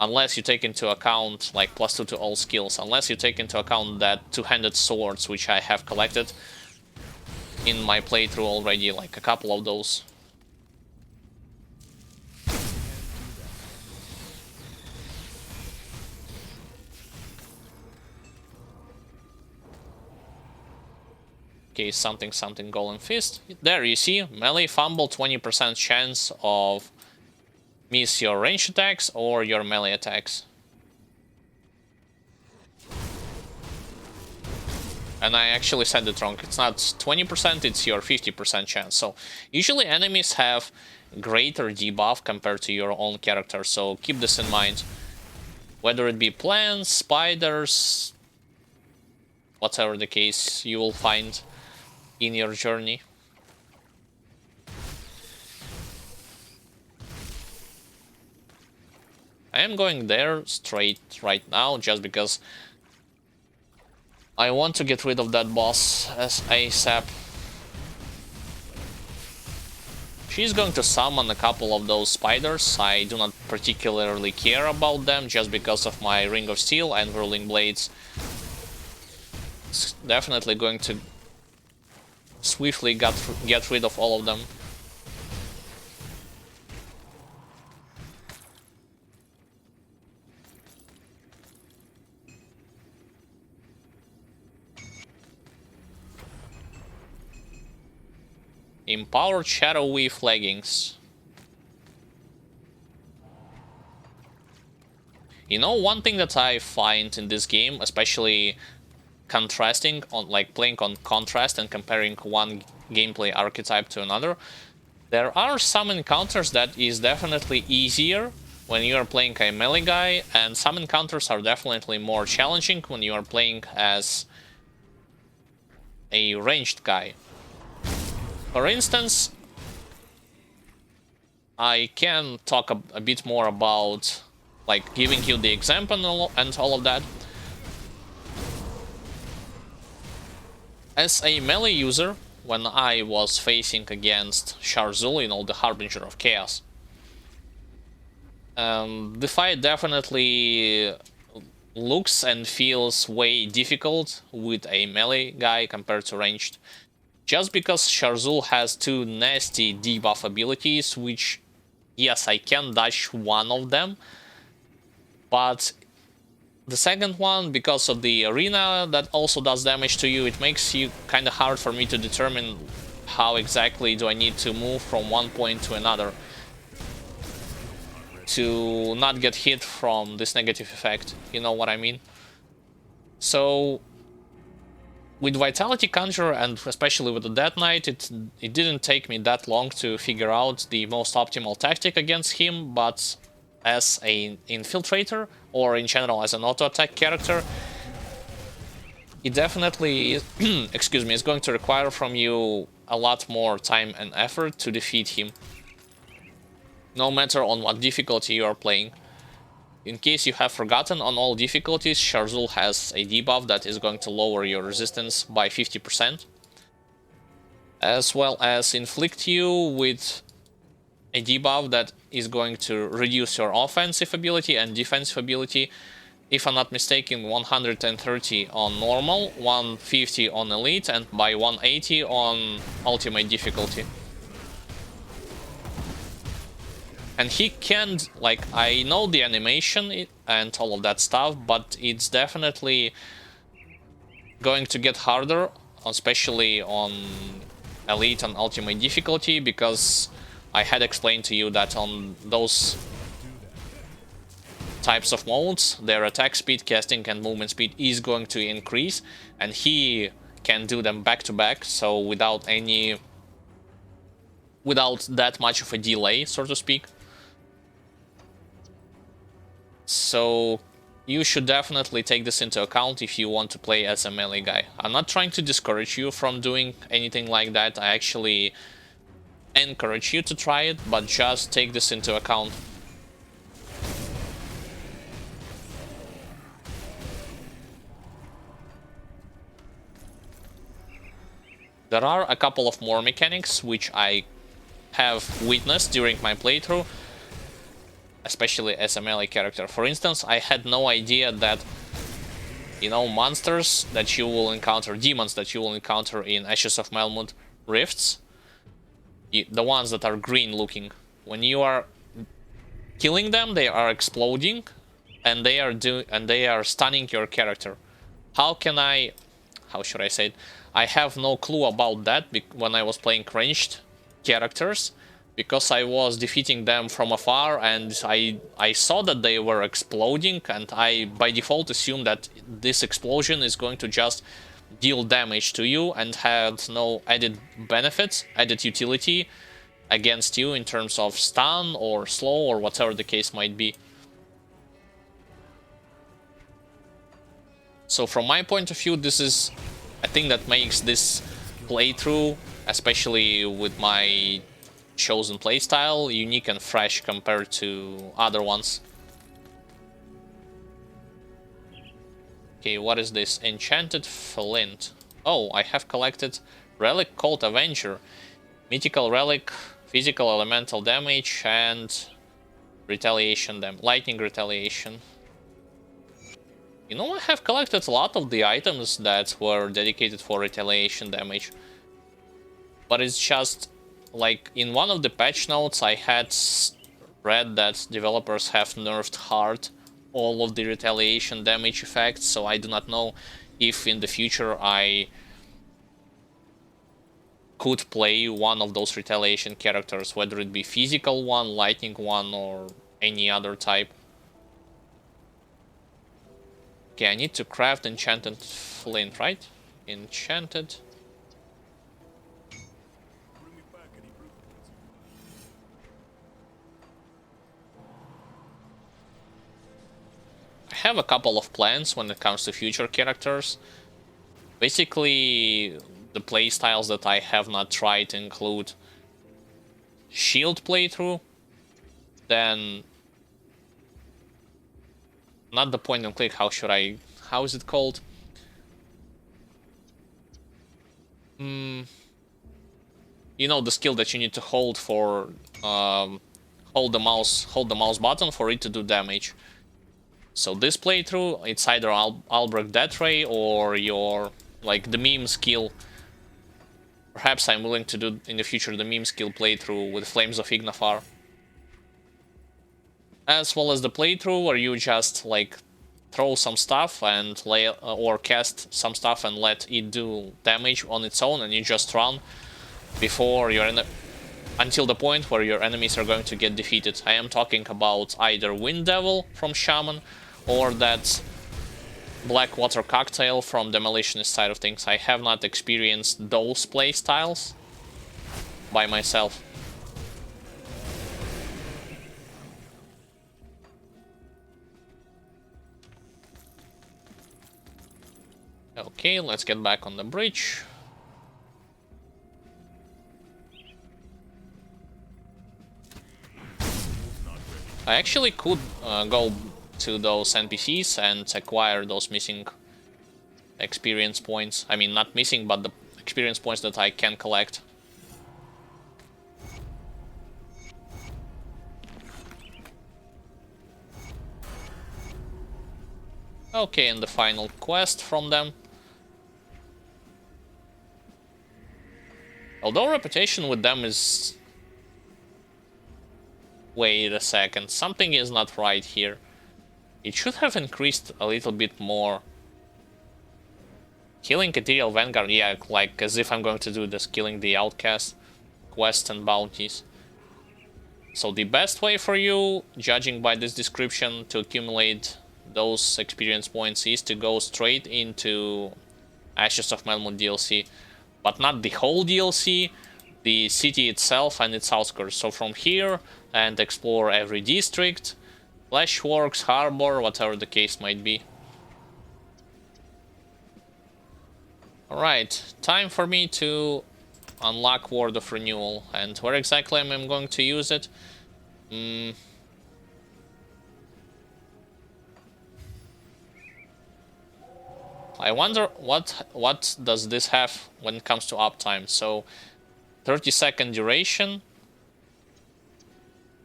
unless you take into account like +2 to all skills, unless you take into account that two-handed swords which I have collected in my playthrough already, like a couple of those. Okay, something golem fist. There you see, melee fumble, 20% chance of miss your range attacks or your melee attacks. And I actually said it wrong. It's not 20%, it's your 50% chance. So usually enemies have greater debuff compared to your own character, so keep this in mind. Whether it be plants, spiders, whatever the case you will find in your journey. I am going there straight right now just because I want to get rid of that boss as ASAP. She's going to summon a couple of those spiders. I do not particularly care about them just because of my Ring of Steel and Whirling Blades. It's definitely going to swiftly get rid of all of them. Empowered Shadow Weave leggings. You know, one thing that I find in this game, especially contrasting on like playing on contrast and comparing one gameplay archetype to another, there are some encounters that is definitely easier when you are playing a melee guy, and some encounters are definitely more challenging when you are playing as a ranged guy. For instance, I can talk a bit more about like giving you the example and all of that. As a melee user, when I was facing against Sharzul, you know, the Harbinger of Chaos, the fight definitely looks and feels way difficult with a melee guy compared to ranged. Just because Sharzul has two nasty debuff abilities, which, yes, I can dodge one of them, but the second one, because of the arena that also does damage to you, it makes it kind of hard for me to determine how exactly do I need to move from one point to another to not get hit from this negative effect, you know what I mean? So with Vitality Conjurer and especially with the Death Knight, it didn't take me that long to figure out the most optimal tactic against him, but as an Infiltrator, or in general as an auto-attack character, it definitely is, excuse me, is going to require from you a lot more time and effort to defeat him, no matter on what difficulty you are playing. In case you have forgotten, on all difficulties, Sharzul has a debuff that is going to lower your resistance by 50%, as well as inflict you with a debuff that is going to reduce your offensive ability and defensive ability. If I'm not mistaken, 130 on normal, 150 on elite, and by 180 on ultimate difficulty. And he can't, like, I know the animation and all of that stuff, but it's definitely going to get harder, especially on elite and ultimate difficulty, because I had explained to you that on those types of modes, their attack speed, casting, and movement speed is going to increase, and he can do them back to back, so without that much of a delay, so to speak. So you should definitely take this into account if you want to play as a melee guy. I'm not trying to discourage you from doing anything like that. I actually encourage you to try it, but just take this into account. There are a couple of more mechanics which I have witnessed during my playthrough, especially as a melee character. For instance, I had no idea that, you know, monsters that you will encounter, demons that you will encounter in Ashes of Melmoth rifts, the ones that are green looking, when you are killing them, they are exploding, and they are stunning your character. How should I say it? I have no clue about that when I was playing ranged characters, because I was defeating them from afar, and I saw that they were exploding, and I by default assumed that this explosion is going to just deal damage to you and had no added benefits, added utility against you in terms of stun or slow or whatever the case might be. So from my point of view, this is a thing that makes this playthrough, especially with my chosen playstyle, unique and fresh compared to other ones. Okay, what is this? Enchanted Flint. Oh, I have collected relic called Avenger. Mythical relic, physical elemental damage, and retaliation lightning retaliation. You know, I have collected a lot of the items that were dedicated for retaliation damage. But it's just, like, in one of the patch notes I had read that developers have nerfed hard all of the retaliation damage effects, so I do not know if in the future I could play one of those retaliation characters, whether it be physical one, lightning one, or any other type. Okay, I need to craft enchanted flint, right? Enchanted. I have a couple of plans when it comes to future characters. Basically, the playstyles that I have not tried include shield playthrough, then not the point and click, how is it called? You know, the skill that you need to hold for hold the mouse button for it to do damage. So this playthrough, it's either Albrecht Death Ray or your, like, the meme skill. Perhaps I'm willing to do in the future the meme skill playthrough with Flames of Ignafar. As well as the playthrough where you just, like, throw some stuff and or cast some stuff and let it do damage on its own, and you just run before until the point where your enemies are going to get defeated. I am talking about either Wind Devil from Shaman or that Blackwater Cocktail from Demolitionist side of things. I have not experienced those playstyles by myself. Okay, let's get back on the bridge. I actually could go to those NPCs and acquire those missing experience points. I mean, not missing, but the experience points that I can collect. Okay, and the final quest from them. Although reputation with them is... Wait a second, something is not right here. It should have increased a little bit more. Killing Ethereal Vanguard, yeah, like as if I'm going to do this, killing the Outcast, quests and bounties. So the best way for you, judging by this description, to accumulate those experience points is to go straight into Ashes of Melmoth DLC. But not the whole DLC, the city itself and its outskirts. So from here, and explore every district, Fleshworks, Harbor, whatever the case might be. Alright, time for me to unlock Word of Renewal. And where exactly am I going to use it? I wonder what does this have when it comes to uptime. So 30-second duration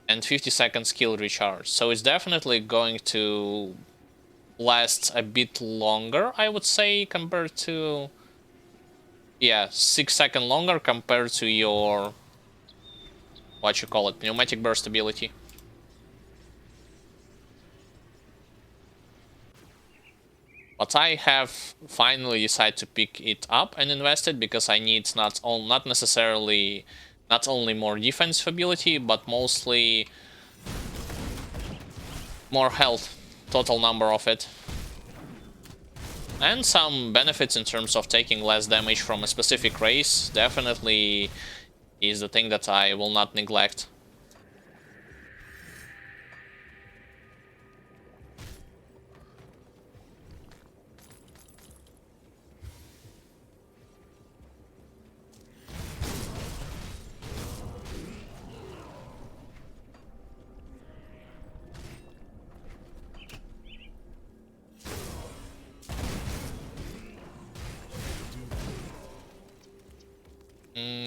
and 50-second skill recharge. So it's definitely going to last a bit longer, I would say, compared to... Yeah, 6 seconds longer compared to your... what you call it? Pneumatic burst ability. But I have finally decided to pick it up and invest it because I need not only more defense ability, but mostly more health, total number of it. And some benefits in terms of taking less damage from a specific race definitely is the thing that I will not neglect.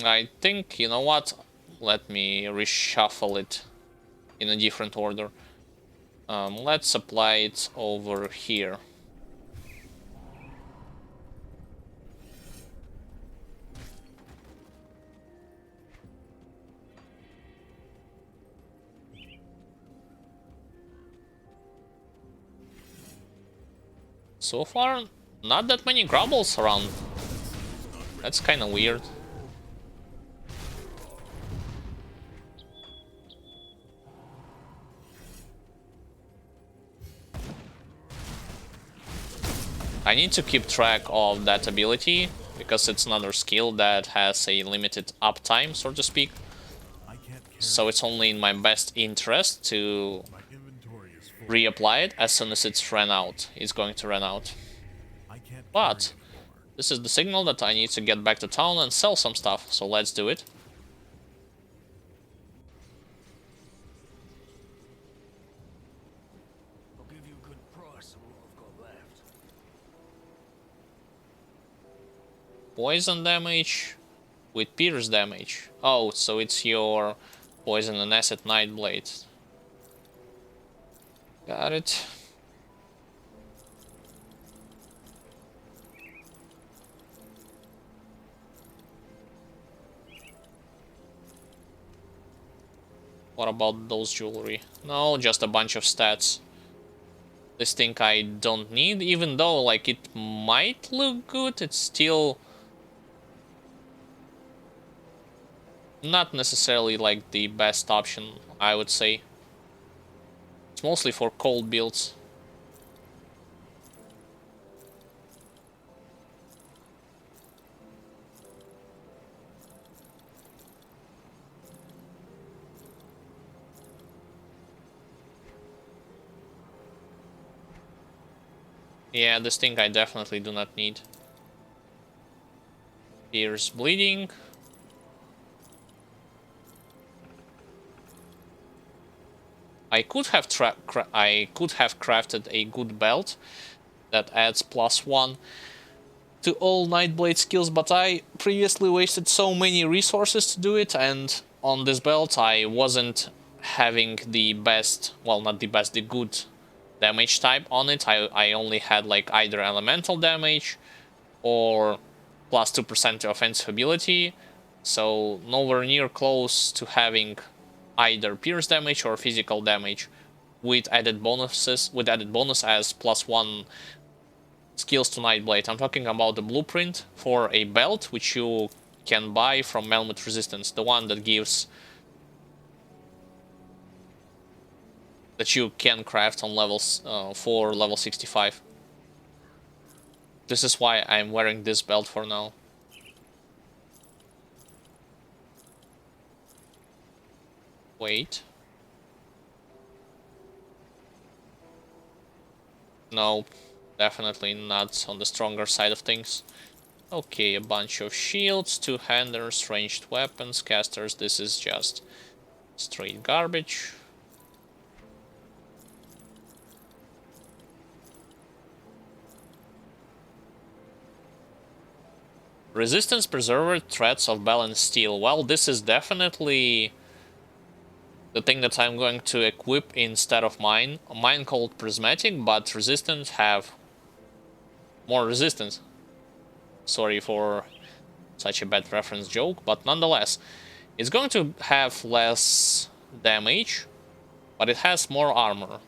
I think, you know what? Let me reshuffle it in a different order. Let's apply it over here. So far, not that many grubbles around. That's kind of weird. I need to keep track of that ability, because it's another skill that has a limited uptime, so to speak. So it's only in my best interest to reapply it as soon as it's ran out. It's going to run out. But this is the signal that I need to get back to town and sell some stuff, so let's do it. I'll give you a good price for what I've got left. Poison damage with pierce damage. Oh, so it's your poison and acid nightblade. Got it. What about those jewelry? No, just a bunch of stats. This thing I don't need, even though like it might look good, it's still not necessarily like the best option, I would say. It's mostly for cold builds. Yeah, this thing I definitely do not need. Here's bleeding. I could have crafted a good belt that adds +1 to all Nightblade skills, but I previously wasted so many resources to do it, and on this belt I wasn't having the best, well, not the best, the good damage type on it. I only had like either elemental damage or +2% to offensive ability, so nowhere near close to having either pierce damage or physical damage with added bonus as +1 skills to Nightblade. I'm talking about the blueprint for a belt which you can buy from Melmoth Resistance, the one that gives that you can craft on levels for level 65. This is why I'm wearing this belt for now. Wait. No, definitely not on the stronger side of things. Okay, a bunch of shields, two-handers, ranged weapons, casters. This is just straight garbage. Resistance Preserver, Threats of Balanced Steel. Well, this is definitely the thing that I'm going to equip instead of mine. Mine called Prismatic, but Resistance have more resistance. Sorry for such a bad reference joke, but nonetheless, it's going to have less damage, but it has more armor.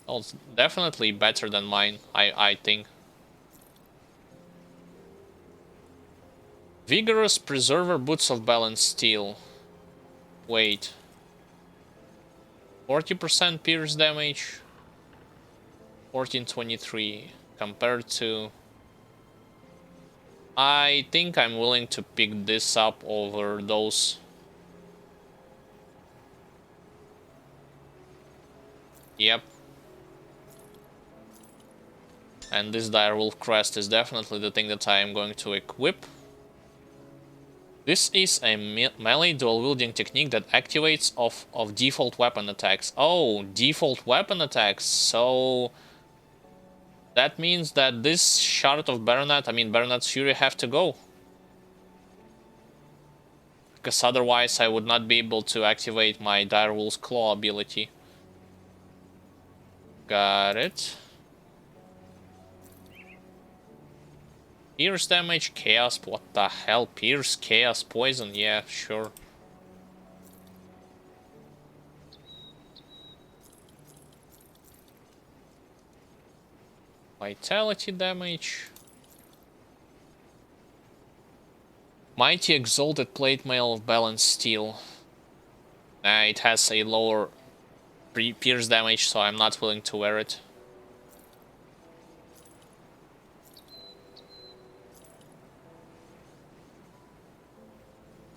Oh, it's definitely better than mine, I think. Vigorous Preserver Boots of Balanced Steel. Wait. 40% pierce damage. 1423 compared to... I think I'm willing to pick this up over those. Yep. And this Direwolf Crest is definitely the thing that I am going to equip. This is a melee dual-wielding technique that activates of default weapon attacks. Oh, default weapon attacks. So that means that this Shard of Baronet's Fury have to go. Because otherwise I would not be able to activate my Direwolf's Claw ability. Got it. Pierce damage, chaos, what the hell? Pierce, chaos, poison, yeah, sure. Vitality damage. Mighty Exalted Plate Mail of Balanced Steel. It has a lower pierce damage, so I'm not willing to wear it.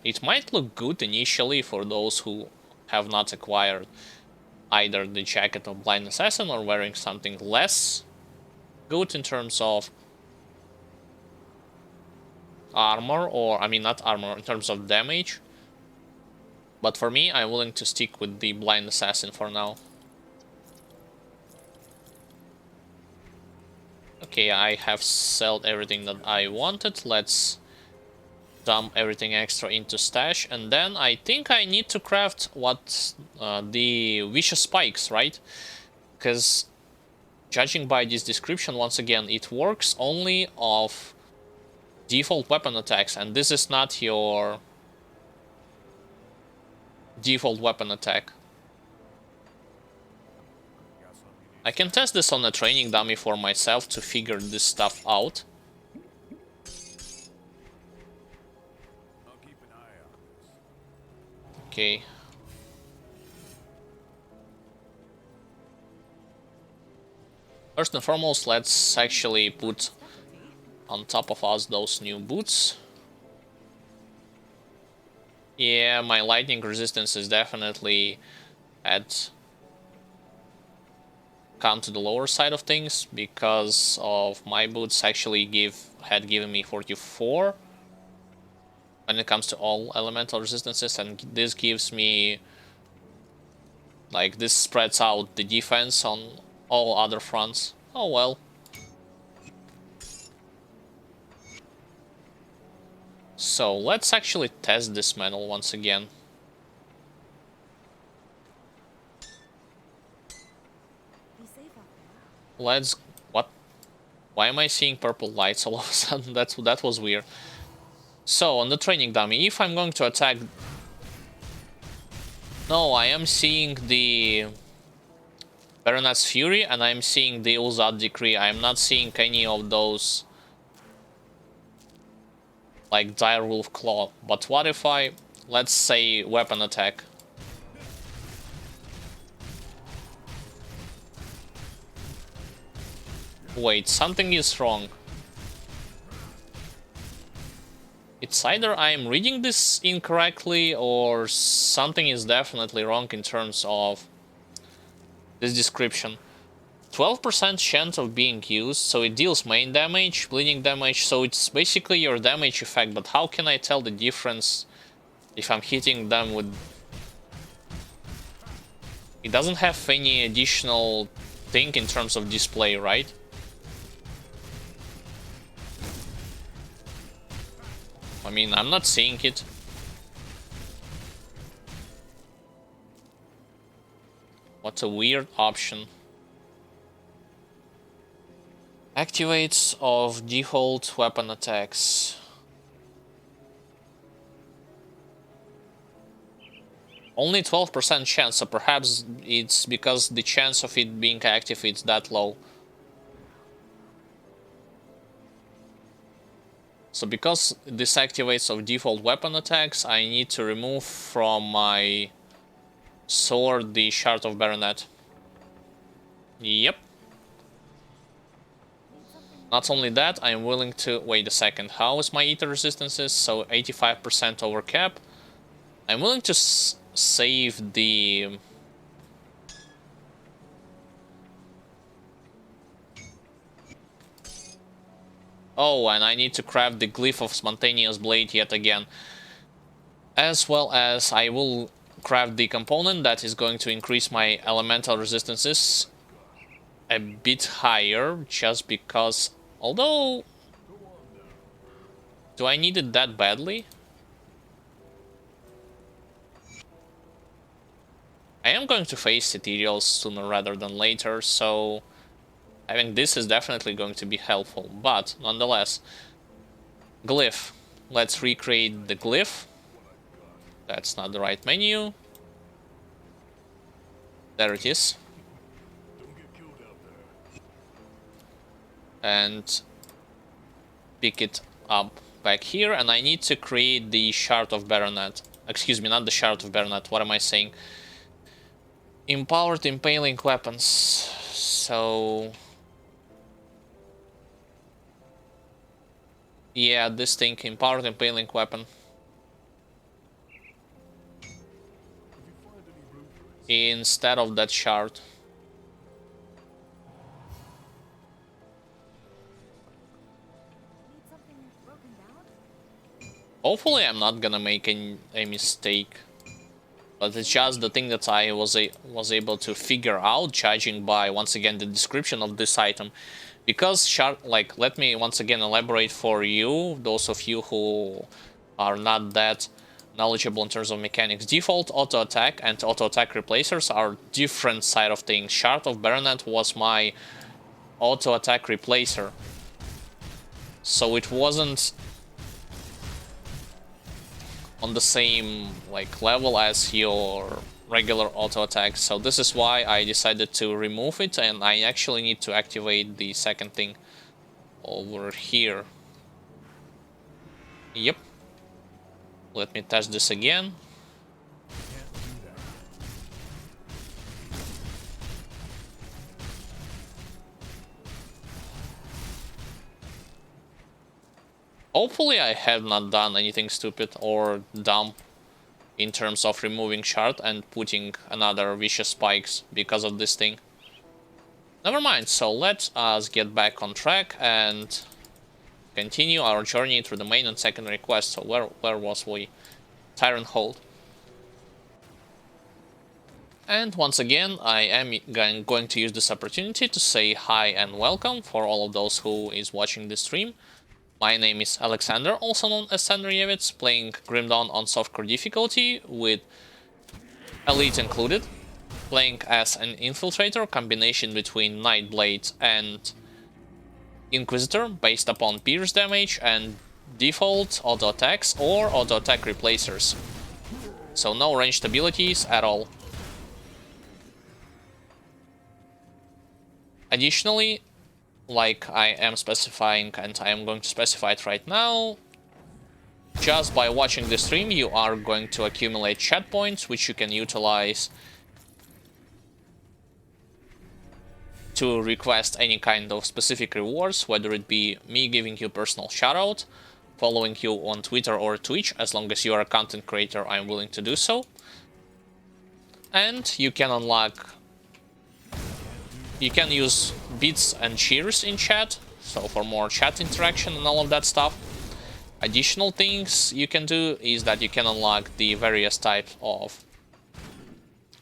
It might look good initially for those who have not acquired either the Jacket of Blind Assassin or wearing something less good in terms of armor, or, I mean, not armor, in terms of damage. But for me, I'm willing to stick with the Blind Assassin for now. Okay, I have sold everything that I wanted. Let's dump everything extra into stash, and then I think I need to craft what the Vicious Spikes, right? Because judging by this description, once again, it works only of default weapon attacks, and this is not your default weapon attack. I can test this on a training dummy for myself to figure this stuff out. Okay. First and foremost, let's actually put on top of us those new boots. Yeah, my lightning resistance is definitely come to the lower side of things because of my boots actually had given me 44 when it comes to all elemental resistances, and this gives me, like, this spreads out the defense on all other fronts. Oh well. So let's actually test this medal once again. Let's... what? Why am I seeing purple lights all of a sudden? That was weird. So, on the training dummy, if I'm going to attack... No, I am seeing the Baronet's Fury, and I'm seeing the Ulzad Decree. I'm not seeing any of those, like, Direwolf Claw. But what if I, let's say, weapon attack? Wait, something is wrong. It's either I'm reading this incorrectly or something is definitely wrong in terms of this description. 12% chance of being used, so it deals main damage, bleeding damage, so it's basically your damage effect, but how can I tell the difference if I'm hitting them with... It doesn't have any additional thing in terms of display, right? mean, I'm not seeing it. What a weird option. Activates of default weapon attacks. Only 12% chance, so perhaps it's because the chance of it being active is that low. So because this activates of default weapon attacks, I need to remove from my sword the Shard of Baronet. Yep. Not only that, I'm willing to... Wait a second, how is my ether resistances? So 85% over cap. I'm willing to save the... Oh, and I need to craft the Glyph of Spontaneous Blade yet again. As well as I will craft the component that is going to increase my elemental resistances a bit higher, just because... Although... Do I need it that badly? I am going to face Ethereals sooner rather than later, so... Having this is definitely going to be helpful, but nonetheless. Glyph. Let's recreate the glyph. That's not the right menu. There it is. And pick it up back here, and I need to create the Shard of Baronet. Excuse me, not the Shard of Baronet, what am I saying? Empowered Impaling Weapons. So... Yeah, this thing, Empowered Impaling Weapon. Instead of that shard. Hopefully I'm not gonna make a mistake. But it's just the thing that I was able to figure out, judging by, once again, the description of this item. Because shard, like, let me once again elaborate for you, those of you who are not that knowledgeable in terms of mechanics. Default auto attack and auto attack replacers are different side of things. Shard of Baronet was my auto attack replacer, so it wasn't on the same like level as your regular auto attack. So this is why I decided to remove it, and I actually need to activate the second thing over here. Yep. Let me test this again. Hopefully I have not done anything stupid or dumb in terms of removing shard and putting another vicious spikes because of this thing. Never mind, so let us get back on track and continue our journey through the main and secondary quests. So where was we? Tyrant Hold. And once again, I am going to use this opportunity to say hi and welcome for all of those who is watching this stream. My name is Alexander, also known as Sandriyevitz, playing Grim Dawn on Softcore difficulty with Elite included, playing as an Infiltrator, combination between Nightblade and Inquisitor, based upon pierce damage and default auto attacks or auto attack replacers. So no ranged abilities at all. Additionally, like I am specifying, and I am going to specify it right now, just by watching the stream you are going to accumulate chat points, which you can utilize to request any kind of specific rewards, whether it be me giving you personal shoutout, following you on Twitter or Twitch. As long as you are a content creator, I'm willing to do so. And you can unlock... You can use bits and cheers in chat, so for more chat interaction and all of that stuff. Additional things you can do is that you can unlock the various types of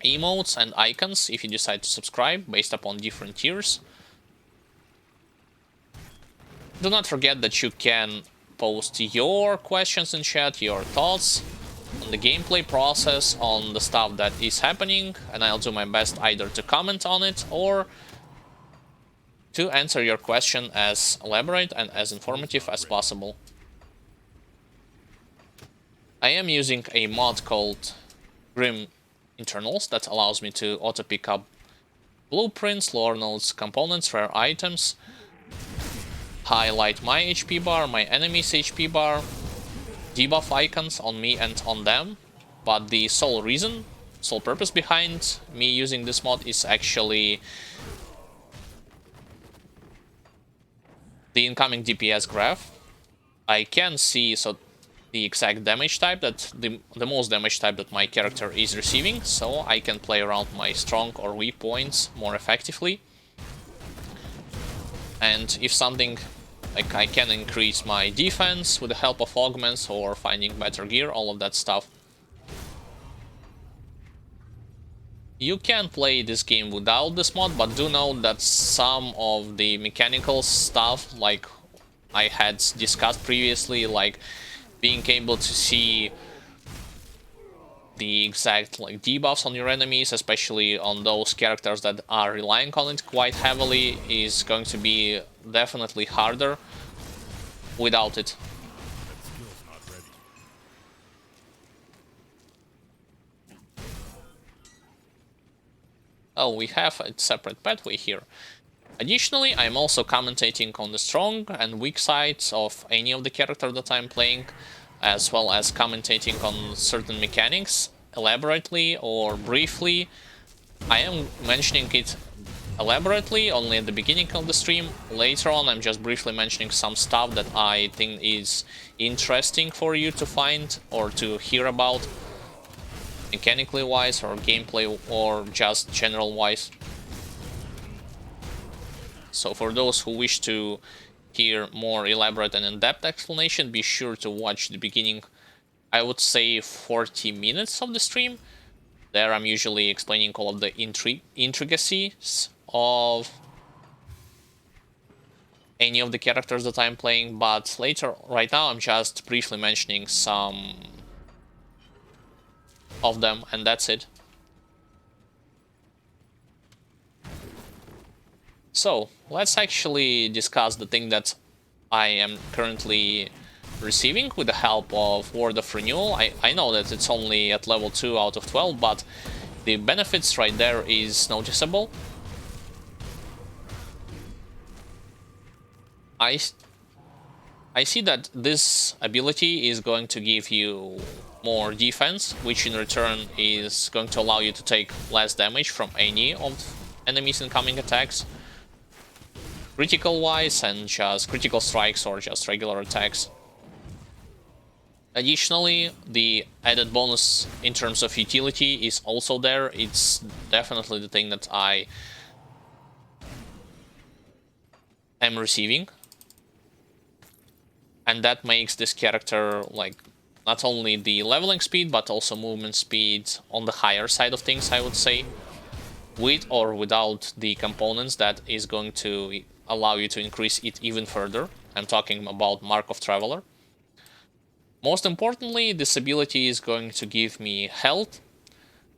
emotes and icons if you decide to subscribe based upon different tiers. Do not forget that you can post your questions in chat, your thoughts on the gameplay process, on the stuff that is happening, and I'll do my best either to comment on it or to answer your question as elaborate and as informative as possible. I am using a mod called Grim Internals that allows me to auto pick up blueprints, lore notes, components, rare items, highlight my HP bar, my enemy's HP bar, debuff icons on me and on them. But the sole purpose behind me using this mod is actually the incoming DPS graph. I can see the exact damage type that the most damage type that my character is receiving, so I can play around my strong or weak points more effectively. And if something like I can increase my defense with the help of augments or finding better gear, all of that stuff. You can play this game without this mod, but do know that some of the mechanical stuff, like I had discussed previously, like being able to see the exact debuffs on your enemies, especially on those characters that are relying on it quite heavily, is going to be definitely harder without it. That skill's not ready. Oh, we have a separate pathway here. Additionally, I'm also commentating on the strong and weak sides of any of the character that I'm playing, as well as commentating on certain mechanics elaborately or briefly. I am mentioning it elaborately only at the beginning of the stream. Later on, I'm just briefly mentioning some stuff that I think is interesting for you to find or to hear about, mechanically wise or gameplay or just general wise. So for those who wish to hear more elaborate and in-depth explanation, be sure to watch the beginning, I would say 40 minutes of the stream. There I'm usually explaining all of the intricacies of any of the characters that I'm playing, but right now I'm just briefly mentioning some of them, and that's it. So, let's actually discuss the thing that I am currently receiving with the help of Word of Renewal. I know that it's only at level 2 out of 12, but the benefits right there is noticeable. I see that this ability is going to give you more defense, which in return is going to allow you to take less damage from any of enemies' incoming attacks, critical wise, and just critical strikes or just regular attacks. Additionally, the added bonus in terms of utility is also there. It's definitely the thing that I am receiving, and that makes this character not only the leveling speed but also movement speed on the higher side of things, I would say, with or without the components that is going to allow you to increase it even further. I'm talking about Mark of Traveler. Most importantly, this ability is going to give me health,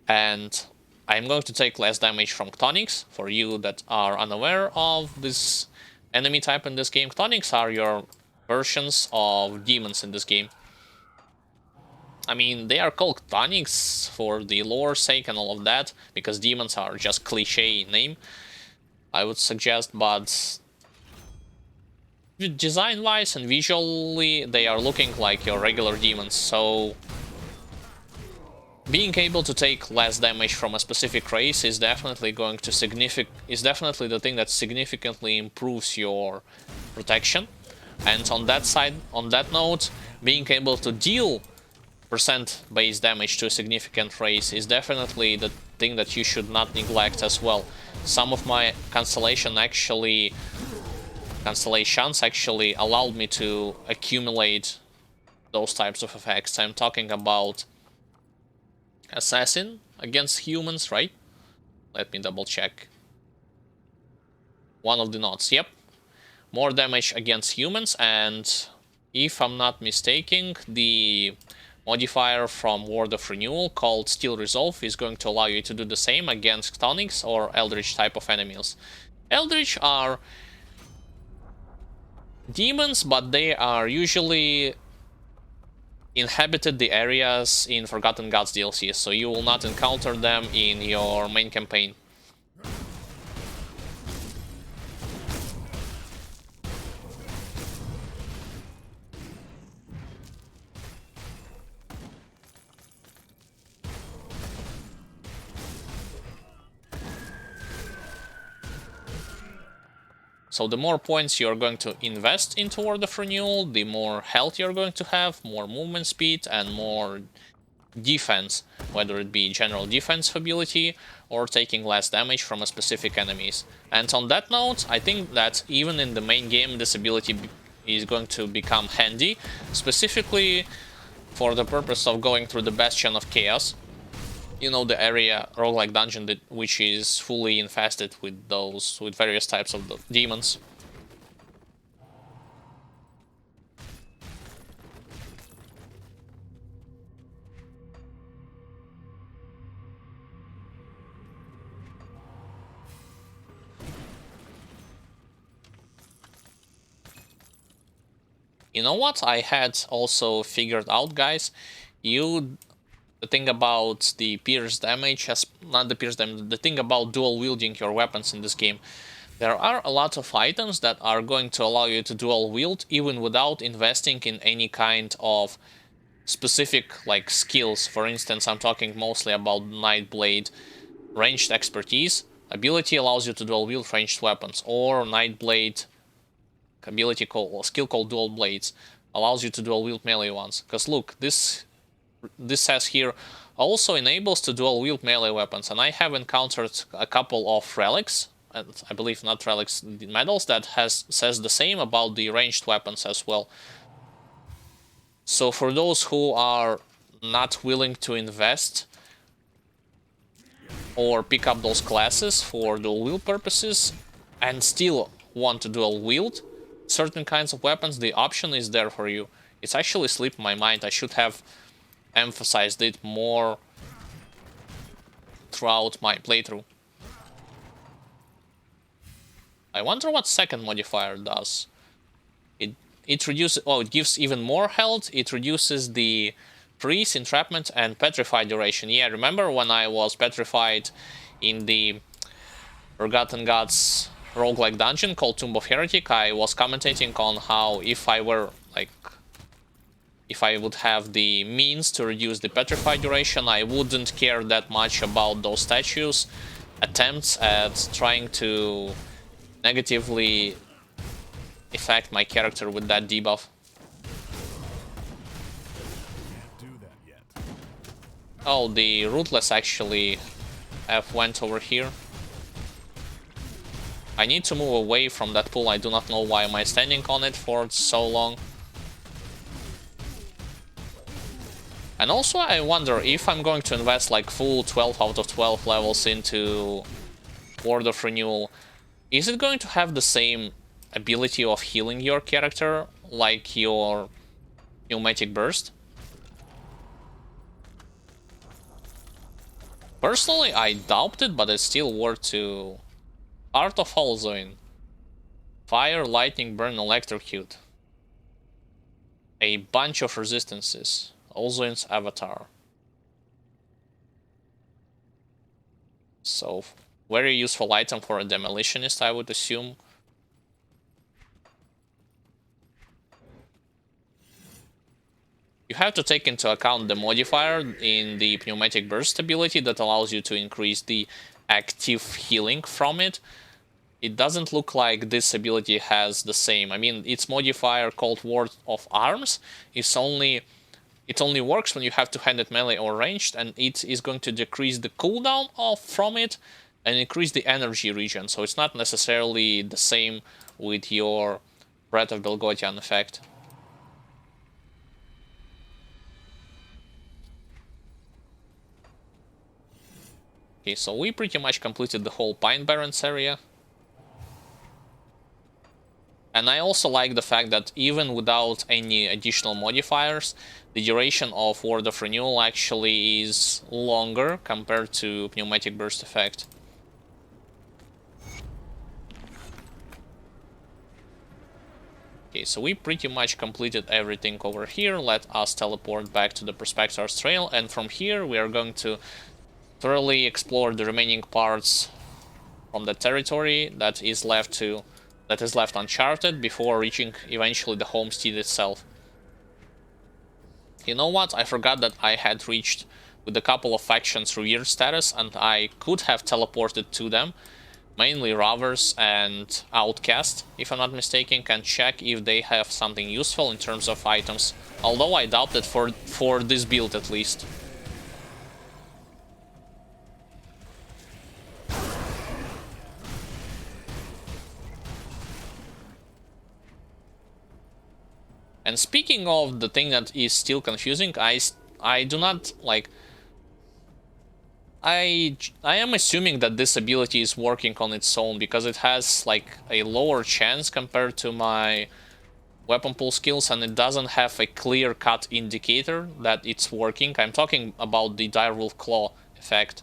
and I'm going to take less damage from Tonics. For you that are unaware of this enemy type in this game, Tonics are your versions of demons in this game. I mean, they are called Tonics for the lore sake and all of that, because demons are just cliche name, I would suggest, but design-wise and visually, they are looking like your regular demons, so being able to take less damage from a specific race is definitely going to definitely the thing that significantly improves your protection. And on that note, being able to deal percent-based damage to a significant race is definitely the thing that you should not neglect as well. Some of my constellations actually allowed me to accumulate those types of effects. I'm talking about Assassin against humans, right? Let me double check. One of the nodes, yep. More damage against humans and if I'm not mistaken, the modifier from Word of Renewal called Steel Resolve is going to allow you to do the same against Tonics or Eldritch type of enemies. Eldritch are demons, but they are usually inhabited the areas in Forgotten Gods DLC, so you will not encounter them in your main campaign. So the more points you're going to invest into Word of Renewal, the more health you're going to have, more movement speed, and more defense, whether it be general defense ability or taking less damage from a specific enemies. And on that note, I think that even in the main game this ability is going to become handy, specifically for the purpose of going through the Bastion of Chaos. You know, the area roguelike dungeon which is fully infested with various types of demons. You know what I had also figured out, guys? The thing about the pierce damage not the pierce damage, the thing about dual wielding your weapons in this game. There are a lot of items that are going to allow you to dual wield even without investing in any kind of specific like skills. For instance, I'm talking mostly about Nightblade ranged expertise. Ability allows you to dual wield ranged weapons, or Nightblade skill called Dual Blades allows you to dual wield melee ones. Because look, this says here also enables to dual wield melee weapons, and I have encountered a couple of relics, and I believe not relics, medals that says the same about the ranged weapons as well. So for those who are not willing to invest or pick up those classes for dual wield purposes and still want to dual wield certain kinds of weapons, the option is there for you. It's actually slipped my mind. I should have emphasized it more throughout my playthrough. I wonder what second modifier does. It reduces, it gives even more health. It reduces the freeze, entrapment, and petrify duration. Yeah, remember when I was petrified in the Forgotten Gods roguelike dungeon called Tomb of Heretic, I was commentating on how if I would have the means to reduce the petrify duration, I wouldn't care that much about those statues' attempts at trying to negatively affect my character with that debuff. Can't do that yet. Oh, the Rootless actually have went over here. I need to move away from that pool. I do not know why am I standing on it for so long. And also I wonder if I'm going to invest like full 12 out of 12 levels into Word of Renewal, is it going to have the same ability of healing your character like your Pneumatic Burst? Personally, I doubt it, but it's still worth to... Art of Holzoin. Fire, Lightning, Burn, Electrocute. A bunch of resistances. Holzoin's avatar. So, very useful item for a demolitionist, I would assume. You have to take into account the modifier in the Pneumatic Burst ability that allows you to increase the active healing from it. It doesn't look like this ability has the same. I mean, its modifier called Word of Arms is it only works when you have two-handed melee or ranged, and it is going to decrease the cooldown from it and increase the energy regen. So it's not necessarily the same with your Breath of Belgodian effect. Okay, so we pretty much completed the whole Pine Barrens area. And I also like the fact that even without any additional modifiers, the duration of Word of Renewal actually is longer compared to Pneumatic Burst effect. Okay, so we pretty much completed everything over here. Let us teleport back to the Prospector's Trail, and from here we are going to thoroughly explore the remaining parts from the territory that is left uncharted before reaching eventually the homestead itself. You know what? I forgot that I had reached with a couple of factions revered status, and I could have teleported to them, mainly Rovers and Outcast, if I'm not mistaken, can check if they have something useful in terms of items, although I doubt it for this build at least. And speaking of the thing that is still confusing, I do not like. I am assuming that this ability is working on its own because it has like a lower chance compared to my weapon pool skills, and it doesn't have a clear-cut indicator that it's working. I'm talking about the Direwolf Claw effect.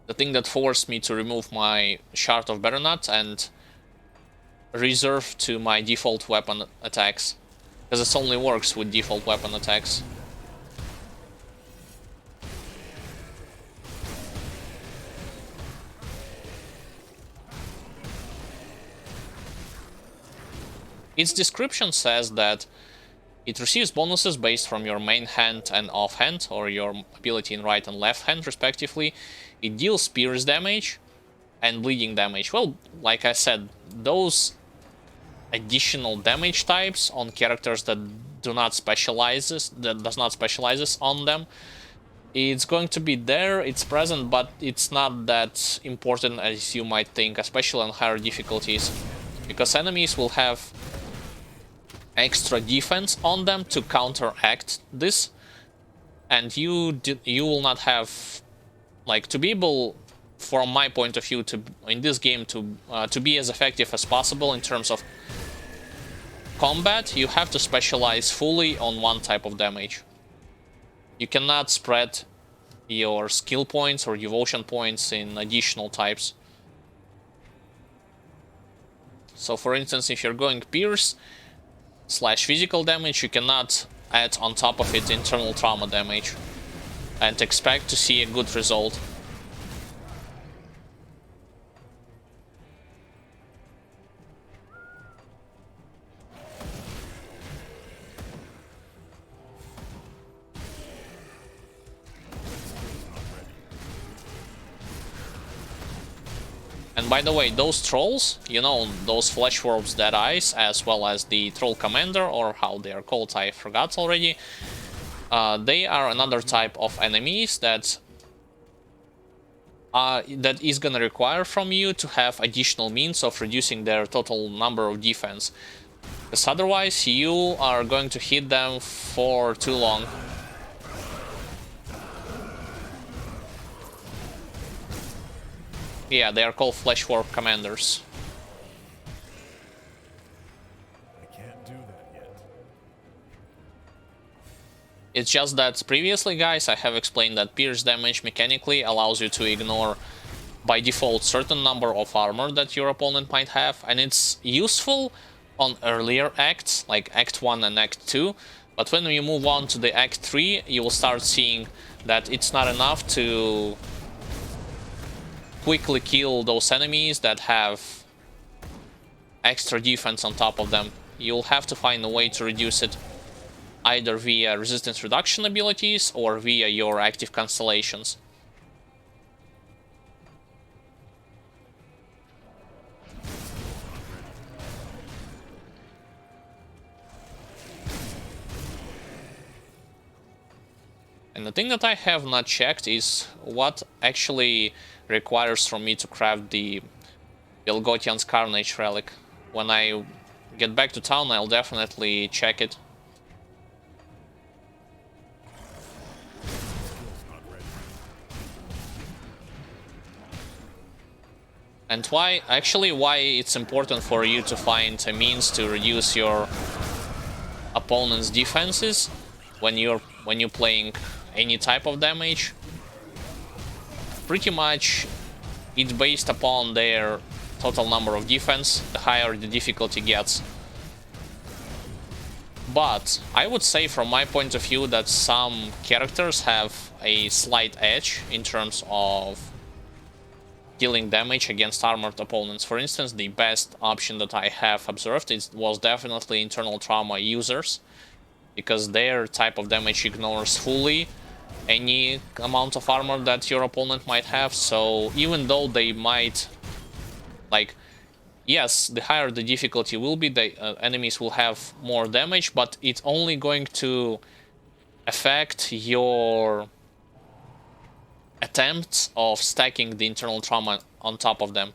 The thing that forced me to remove my Shard of Baronat and reserve to my default weapon attacks, because it only works with default weapon attacks. Its description says that it receives bonuses based from your main hand and offhand, or your ability in right and left hand respectively. It deals pierce damage and bleeding damage. Well, like I said, those additional damage types on characters that does not specializes on them, it's going to be there, it's present, but it's not that important as you might think, especially on higher difficulties, because enemies will have extra defense on them to counteract this, and you will not have, like, to be able, from my point of view, to in this game to be as effective as possible in terms of combat, you have to specialize fully on one type of damage. You cannot spread your skill points or devotion points in additional types. So for instance, if you're going pierce / physical damage, you cannot add on top of it internal trauma damage and expect to see a good result. And by the way, those trolls, you know, those flesh orbs, dead eyes, as well as the troll commander, or how they are called, I forgot already. They are another type of enemies that is gonna require from you to have additional means of reducing their total number of defense, because otherwise you are going to hit them for too long. Yeah, they are called Flesh Warp Commanders. I can't do that yet. It's just that previously, guys, I have explained that pierce damage mechanically allows you to ignore by default certain number of armor that your opponent might have, and it's useful on earlier acts, like Act 1 and Act 2, but when you move on to the Act 3, you will start seeing that it's not enough to quickly kill those enemies that have extra defense on top of them. You'll have to find a way to reduce it, either via resistance reduction abilities or via your active constellations. And the thing that I have not checked is what actually requires from me to craft the Belgotian's Carnage relic. When I get back to town, I'll definitely check it. And why it's important for you to find a means to reduce your opponent's defenses when you're playing any type of damage. Pretty much it's based upon their total number of defense, the higher the difficulty gets. But I would say from my point of view that some characters have a slight edge in terms of dealing damage against armored opponents. For instance, the best option that I have observed was definitely internal trauma users, because their type of damage ignores fully any amount of armor that your opponent might have. So even though they might, like, yes, the higher the difficulty will be, the enemies will have more damage, but it's only going to affect your attempts of stacking the internal trauma on top of them.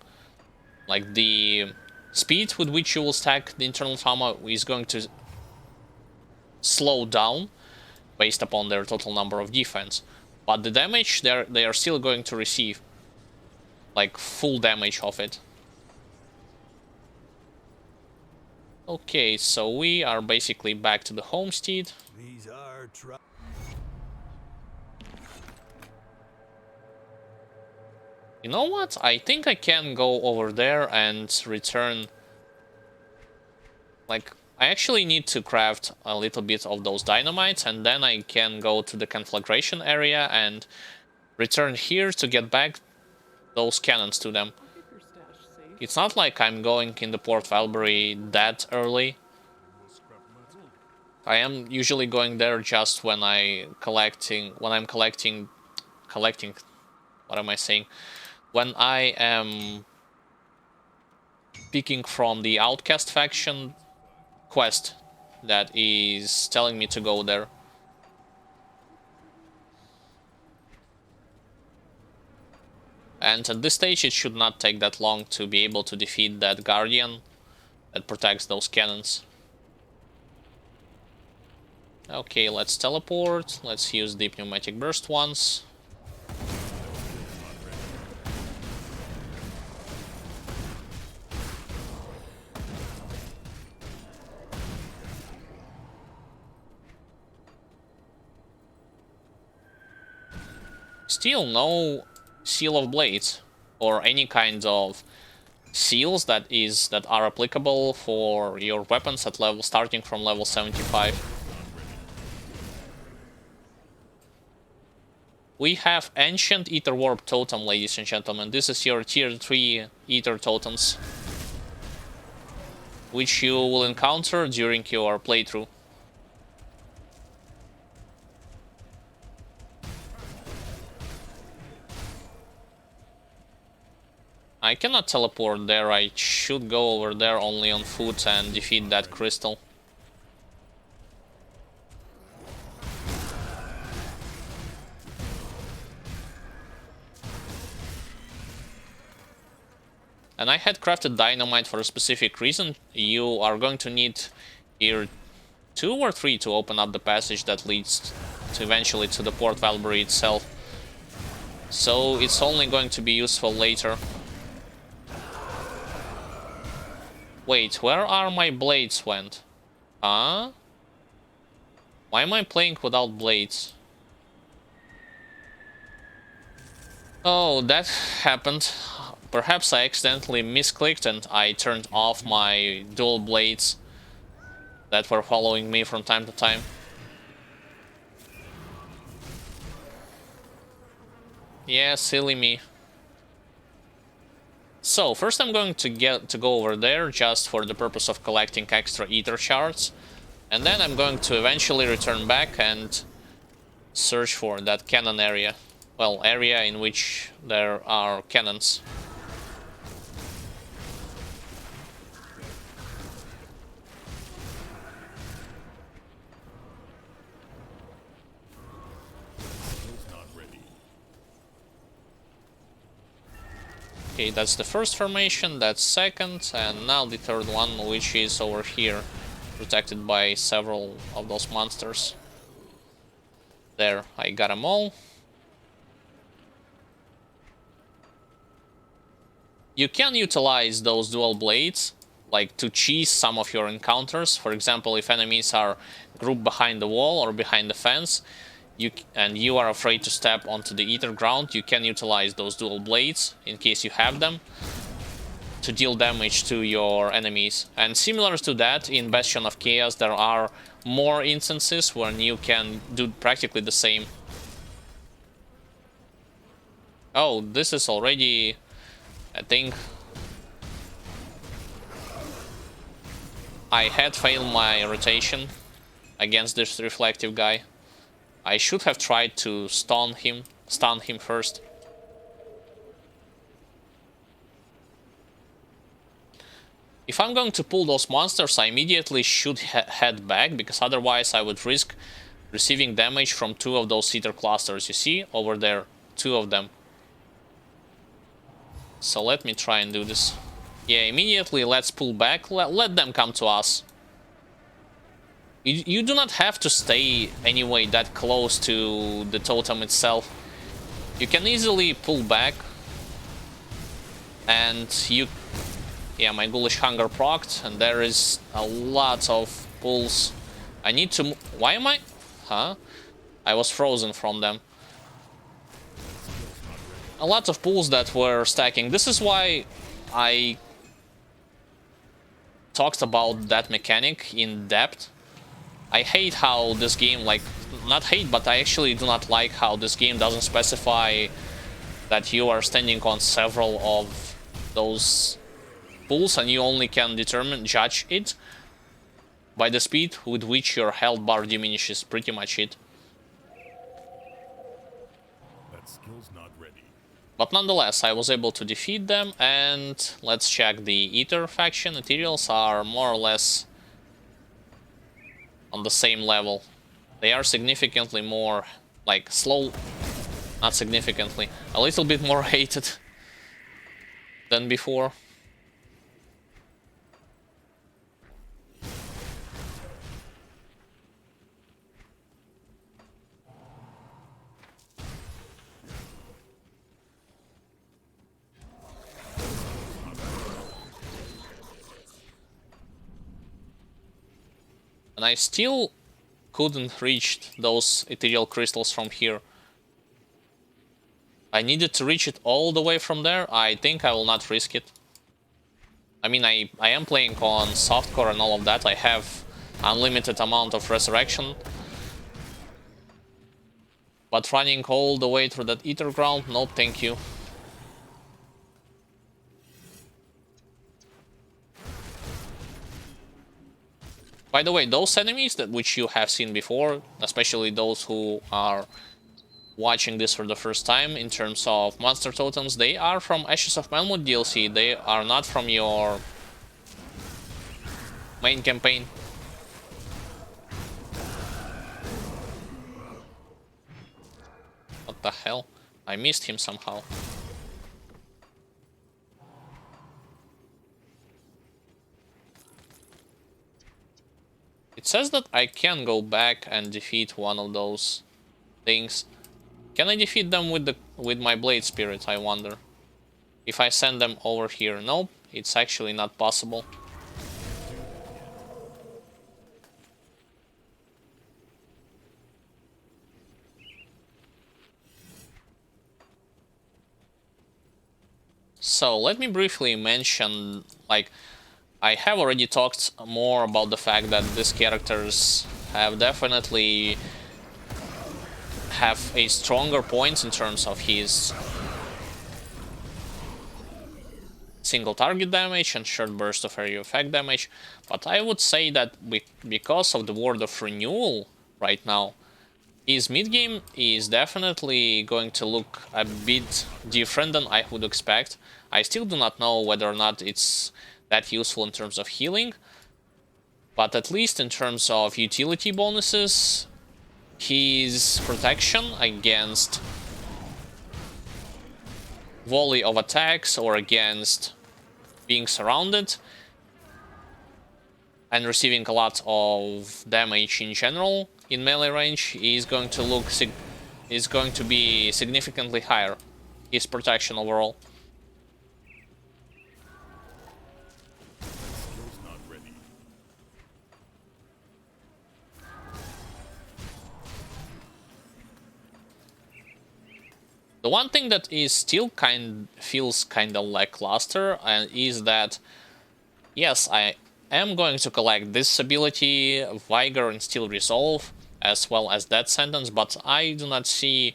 Like, the speed with which you will stack the internal trauma is going to slow down based upon their total number of defense, but the damage they are still going to receive, like, full damage of it. Okay, so we are basically back to the homestead. These are You know what? I think I can go over there and return. Like, I actually need to craft a little bit of those dynamites, and then I can go to the conflagration area and return here to get back those cannons to them. I'll keep your stash safe. It's not like I'm going in the Port Valbury that early. I am usually going there just when I'm collecting, what am I saying? When I am picking from the Outcast faction quest that is telling me to go there. And at this stage it should not take that long to be able to defeat that Guardian that protects those cannons. Okay, let's teleport. Let's use the pneumatic burst once. Still no seal of blades or any kind of seals that are applicable for your weapons at level starting from level 75. We have Ancient Ether Warp Totem, ladies and gentlemen. This is your tier 3 Ether Totems, which you will encounter during your playthrough. I cannot teleport there. I should go over there only on foot and defeat that crystal. And I had crafted dynamite for a specific reason. You are going to need here 2 or 3 to open up the passage that leads to eventually to the Port Valbury itself. So it's only going to be useful later. Wait, where are my blades went? Huh? Why am I playing without blades? Oh, that happened. Perhaps I accidentally misclicked and I turned off my dual blades that were following me from time to time. Yeah, silly me. So, first I'm going to go over there just for the purpose of collecting extra ether shards. And then I'm going to eventually return back and search for that cannon area. Well, area in which there are cannons. Okay, that's the first formation, that's second, and now the third one, which is over here, protected by several of those monsters. There, I got them all. You can utilize those dual blades, like to cheese some of your encounters. For example, if enemies are grouped behind the wall or behind the fence, and you are afraid to step onto the ether ground, you can utilize those dual blades, in case you have them, to deal damage to your enemies. And similar to that, in Bastion of Chaos, there are more instances when you can do practically the same. Oh, this is already, I think, I had failed my rotation against this reflective guy. I should have tried to stun him first. If I'm going to pull those monsters, I immediately should head back, because otherwise I would risk receiving damage from 2 of those ether clusters. You see over there, 2 of them. So let me try and do this. Yeah, immediately let's pull back, let them come to us. You do not have to stay anyway that close to the totem itself. You can easily pull back. And you... Yeah, my Ghoulish Hunger procced, and there is a lot of pulls. I need to... Why am I... Huh? I was frozen from them. A lot of pulls that were stacking. This is why I talked about that mechanic in depth. I hate how this game, like, not hate, but I actually do not like how this game doesn't specify that you are standing on several of those pulls, and you only can judge it by the speed with which your health bar diminishes. Pretty much it. That skill's not ready. But nonetheless, I was able to defeat them, and let's check the Ether faction. Ethereals are more or less on the same level. They are significantly more, like, slow... Not significantly, a little bit more hated than before. And I still couldn't reach those ethereal crystals from here. I needed to reach it all the way from there. I think I will not risk it. I mean, I am playing on Softcore and all of that. I have unlimited amount of resurrection. But running all the way through that ether ground, no thank you. By the way, those enemies which you have seen before, especially those who are watching this for the first time in terms of monster totems, they are from Ashes of Melmoth DLC. They are not from your main campaign. What the hell? I missed him somehow. It says that I can go back and defeat one of those things. Can I defeat them with my Blade Spirit, I wonder? If I send them over here. Nope, it's actually not possible. So let me briefly mention, like, I have already talked more about the fact that these characters have definitely have a stronger point in terms of his single target damage and short burst of area effect damage, but I would say that because of the Word of Renewal right now, his mid-game is definitely going to look a bit different than I would expect. I still do not know whether or not it's that useful in terms of healing, but at least in terms of utility bonuses, his protection against volley of attacks or against being surrounded and receiving a lot of damage in general in melee range is going to be significantly higher. His protection overall. The one thing that is still feels kind of lackluster and is that, yes, I am going to collect this ability, Vigor and Steel Resolve, as well as Death Sentence, but I do not see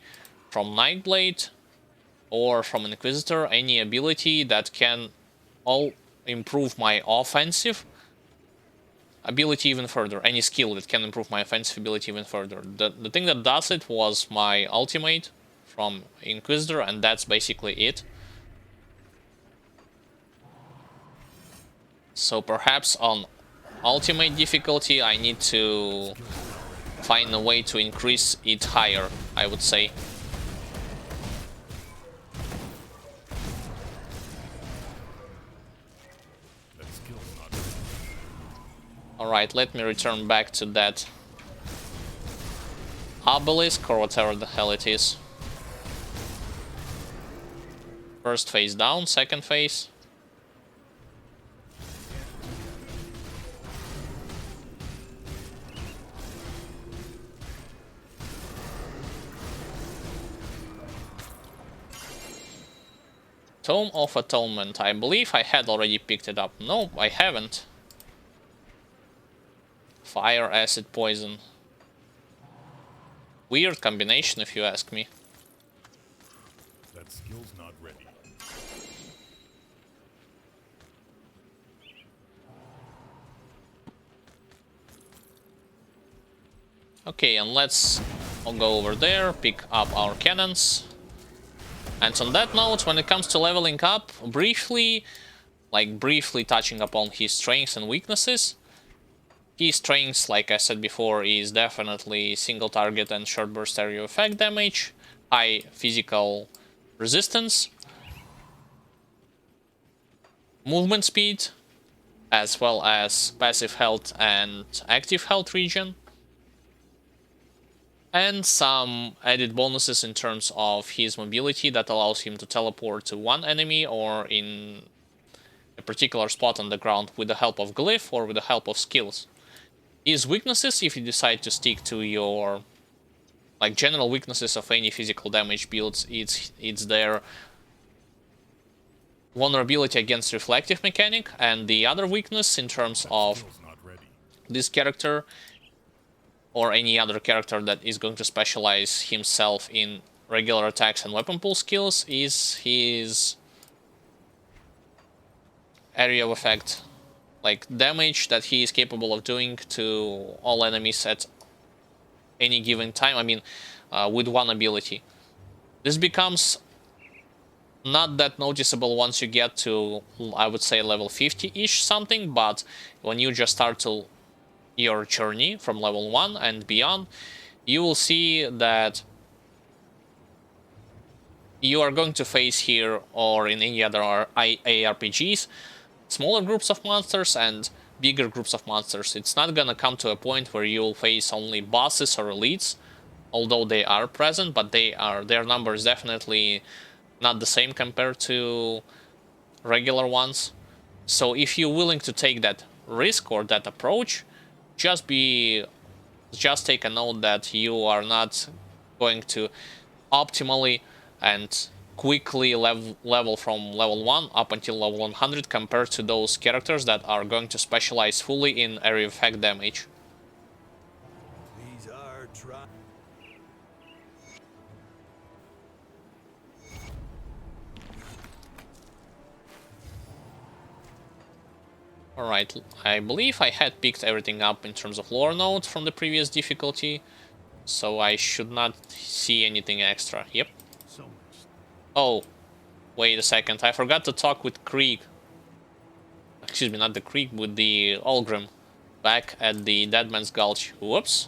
from Nightblade or from Inquisitor any ability that can all improve my offensive ability even further, any skill that can improve my offensive ability even further. The thing that does it was my ultimate from Inquisitor, and that's basically it. So perhaps on ultimate difficulty I need to find a way to increase it higher, I would say. Alright, let me return back to that obelisk or whatever the hell it is. First phase down, second phase. Tome of Atonement. I believe I had already picked it up. No, I haven't. Fire, acid, poison. Weird combination, if you ask me. That skill's not ready. Okay, and let's all go over there, pick up our cannons. And on that note, when it comes to leveling up, briefly touching upon his strengths and weaknesses. His strengths, like I said before, is definitely single target and short burst area effect damage, high physical resistance, movement speed, as well as passive health and active health regen, and some added bonuses in terms of his mobility that allows him to teleport to one enemy or in a particular spot on the ground with the help of glyph or with the help of skills. His weaknesses, if you decide to stick to your general weaknesses of any physical damage builds, it's their vulnerability against reflective mechanic, and the other weakness in terms of this character or any other character that is going to specialize himself in regular attacks and weapon pool skills is his area of effect, like damage that he is capable of doing to all enemies at any given time. I mean, with one ability. This becomes not that noticeable once you get to, I would say, level 50-ish something, but when you just start to your journey from level 1 and beyond, you will see that you are going to face here or in any other ARPGs smaller groups of monsters and bigger groups of monsters. It's not gonna come to a point where you'll face only bosses or elites, although they are present, but their number is definitely not the same compared to regular ones. So if you're willing to take that risk or that approach, just take a note that you are not going to optimally and quickly level from level 1 up until level 100 compared to those characters that are going to specialize fully in area effect damage. These are Alright, I believe I had picked everything up in terms of lore notes from the previous difficulty, so I should not see anything extra. Yep. Oh, wait a second, I forgot to talk with Krieg. Excuse me, not the Krieg, with the Olgrim back at the Deadman's Gulch. Whoops.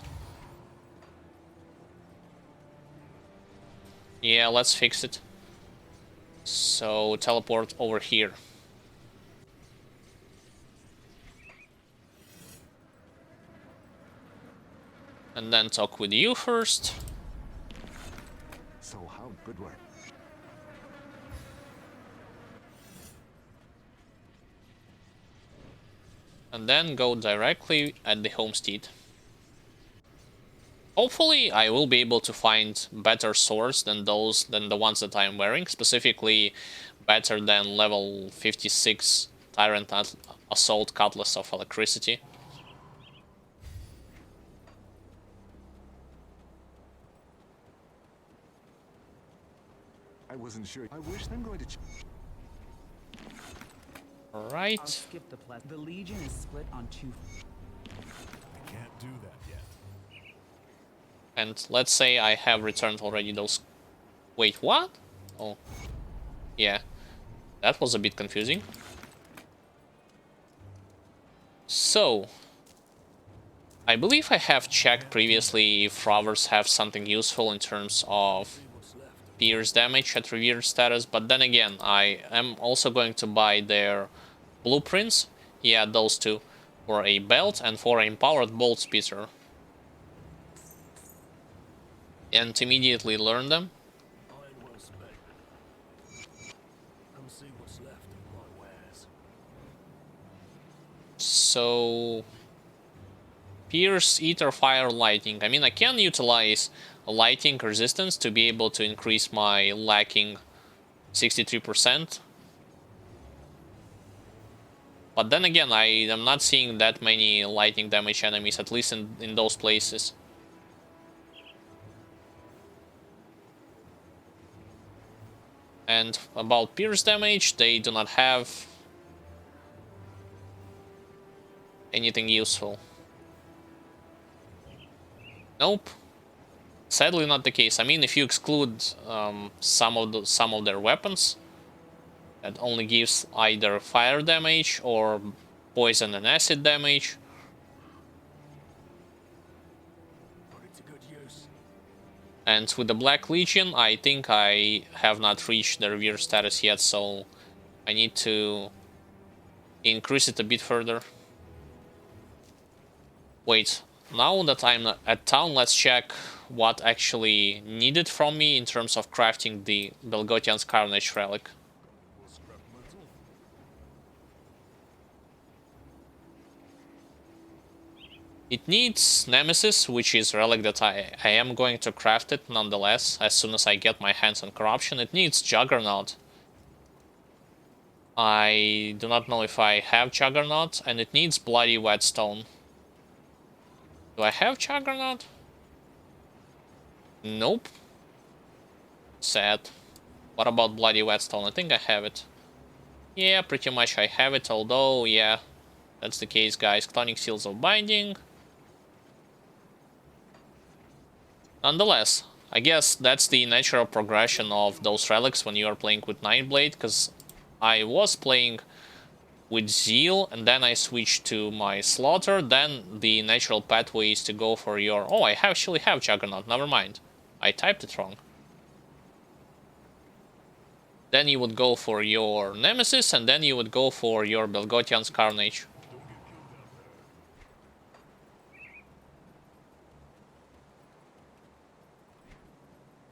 Yeah, let's fix it. So, teleport over here. And then talk with you first. So how good work. And then go directly at the homestead. Hopefully I will be able to find better swords than the ones that I'm wearing, specifically better than level 56 Tyrant Assault Cutlass of Electricity. I wasn't sure. I wish I'm going to. Alright. I'll skip the plat. The Legion is split on two. I can't do that yet. And let's say I have returned already those... Wait, what? Oh. Yeah. That was a bit confusing. So... I believe I have checked previously if rovers have something useful in terms of pierce damage at revered status, but then again, I am also going to buy their blueprints, yeah, those two, for a belt and for an empowered bolt speeder. And immediately learn them. Iron well spent. Come see what's left of my wares. So... Pierce, Ether, Fire, Lightning. I mean, I can utilize Lightning resistance to be able to increase my lacking 63%. But then again, I am not seeing that many lightning damage enemies, at least in those places. And about pierce damage, they do not have anything useful. Nope. Sadly not the case. I mean, if you exclude some of their weapons, that only gives either fire damage or poison and acid damage. Put it to good use. And with the Black Legion, I think I have not reached the revered status yet, so I need to increase it a bit further. Wait, now that I'm at town, let's check what actually needed from me in terms of crafting the Belgotian's Carnage relic. It needs Nemesis, which is a relic that I am going to craft it nonetheless, as soon as I get my hands on Corruption. It needs Juggernaut. I do not know if I have Juggernaut, and it needs Bloody Whetstone. Do I have Juggernaut? Nope. Sad. What about Bloody Whetstone? I think I have it. Yeah, pretty much I have it, although, yeah, that's the case, guys. Clonic Seals of Binding. Nonetheless, I guess that's the natural progression of those relics when you are playing with Nightblade, because I was playing with Zeal, and then I switched to my Slaughter. Then the natural pathway is to go for your... Oh, I actually have Juggernaut, never mind. I typed it wrong. Then you would go for your Nemesis, and then you would go for your Belgotian's Carnage.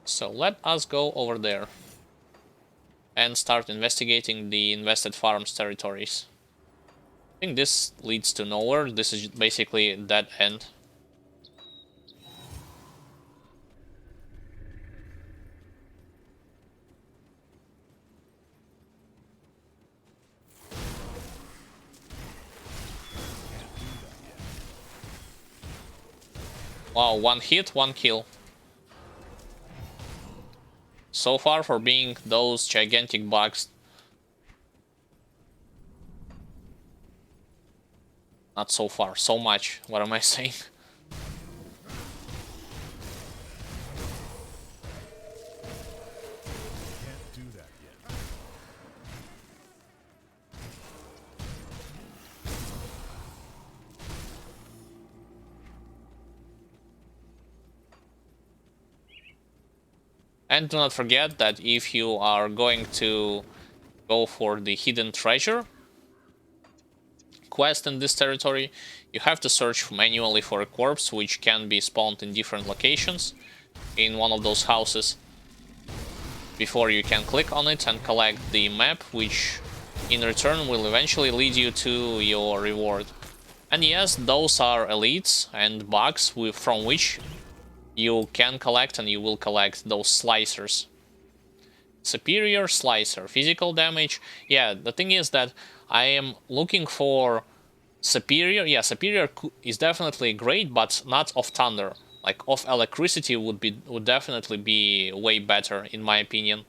So let us go over there and start investigating the invested farms territories. I think this leads to nowhere. This is basically a dead end. Wow, one hit, one kill. So far for being those gigantic bugs. Not so far, so much. What am I saying? Can't do that yet. And do not forget that if you are going to go for the hidden treasure quest in this territory, you have to search manually for a corpse, which can be spawned in different locations in one of those houses before you can click on it and collect the map, which in return will eventually lead you to your reward. And yes, those are elites and bugs from which you can collect and you will collect those slicers. Superior slicer, physical damage. Yeah, the thing is that I am looking for superior. Yeah, superior is definitely great, but not of thunder. Like of electricity would definitely be way better in my opinion.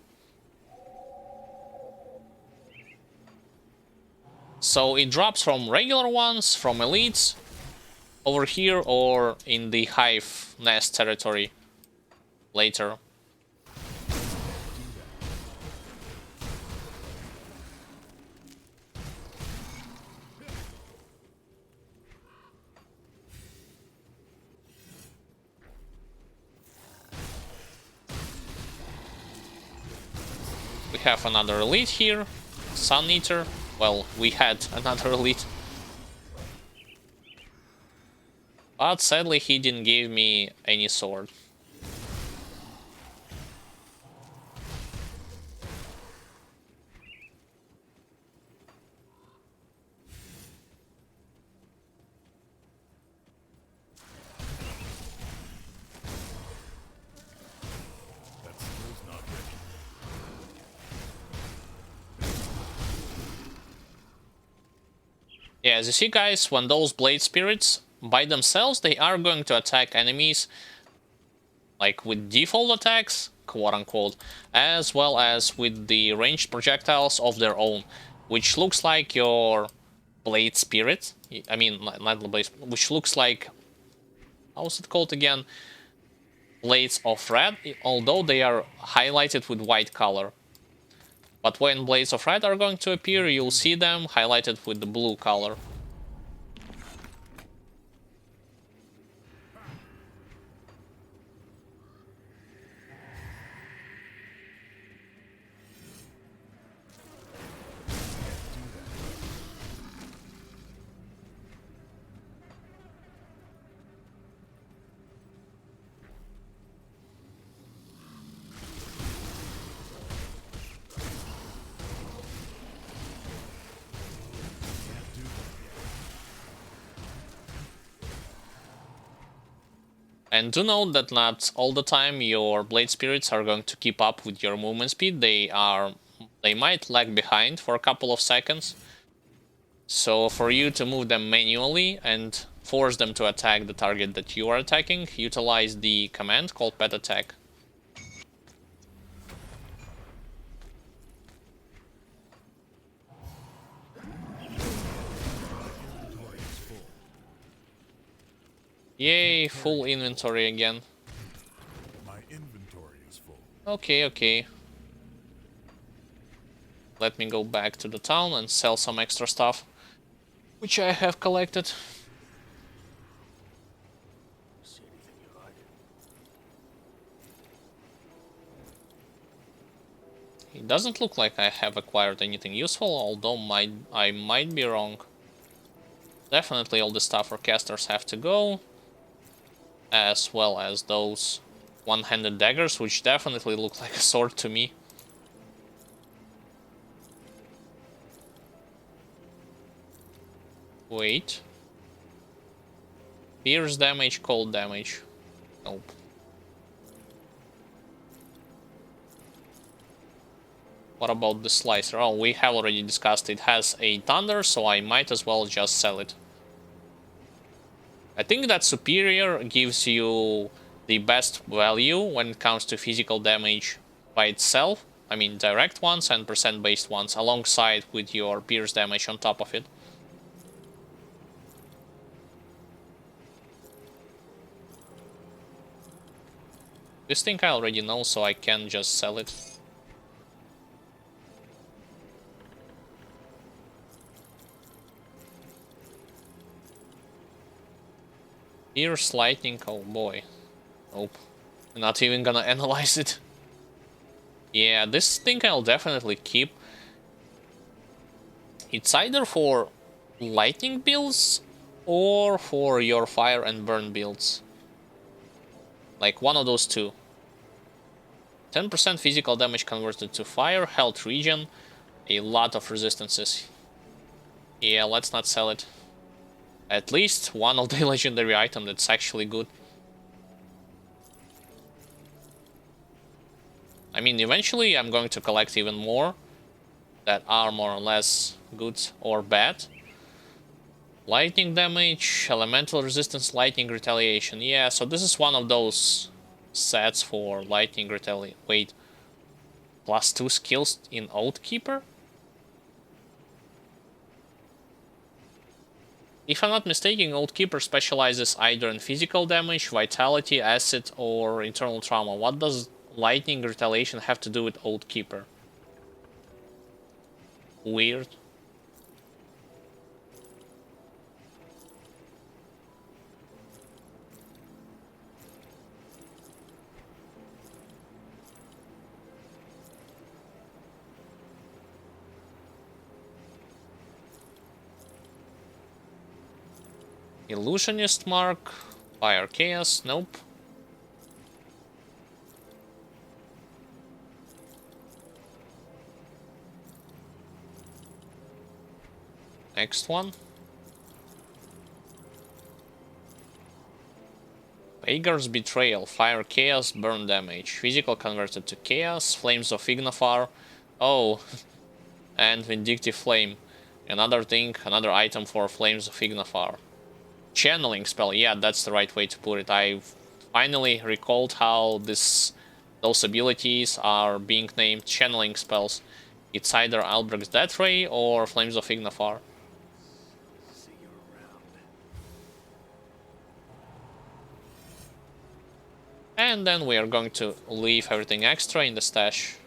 So it drops from regular ones, from elites, over here, or in the hive nest territory later. We have another elite here, Sun Eater. Well, we had another elite. But sadly he didn't give me any sword. That skill's not ready. Yeah, as you see guys, when those blade spirits by themselves, they are going to attack enemies like with default attacks, quote unquote, as well as with the ranged projectiles of their own, which looks like your blade spirit. I mean, not the blade, which looks like, how's it called again? Blades of red, although they are highlighted with white color. But when blades of red are going to appear, you'll see them highlighted with the blue color. And do note that not all the time your blade spirits are going to keep up with your movement speed. They might lag behind for a couple of seconds. So for you to move them manually and force them to attack the target that you are attacking, utilize the command called pet attack. Yay, full inventory again. My inventory is full. Okay, okay. Let me go back to the town and sell some extra stuff, which I have collected. See anything you like? It doesn't look like I have acquired anything useful, although I might be wrong. Definitely all the stuff for casters have to go, as well as those one-handed daggers, which definitely look like a sword to me. Wait. Pierce damage, cold damage. Nope. What about the slicer? Oh, we have already discussed it has a thunder, so I might as well just sell it. I think that superior gives you the best value when it comes to physical damage by itself. I mean direct ones and percent based ones, alongside with your pierce damage on top of it. This thing I already know, so I can just sell it. Pierce lightning, oh boy. Nope. I'm not even gonna analyze it. Yeah, this thing I'll definitely keep. It's either for lightning builds or for your fire and burn builds. Like one of those two. 10% physical damage converted to fire, health regen, a lot of resistances. Yeah, let's not sell it. At least one of the legendary item that's actually good. I mean, eventually I'm going to collect even more that are more or less good or bad. Lightning damage, elemental resistance, lightning retaliation. Yeah, so this is one of those sets for lightning retaliation. Wait, +2 skills in Oathkeeper? If I'm not mistaken, Oathkeeper specializes either in physical damage, vitality, acid, or internal trauma. What does lightning retaliation have to do with Oathkeeper? Weird. Illusionist mark, fire chaos, nope. Next one. Agar's Betrayal, fire chaos, burn damage, physical converted to chaos, flames of Ignafar. Oh, and vindictive flame. Another thing, another item for flames of Ignafar. Channeling spell, yeah, that's the right way to put it. I finally recalled how those abilities are being named channeling spells. It's either Albrecht's Death Ray or Flames of Ignafar. See you around. And then we are going to leave everything extra in the stash.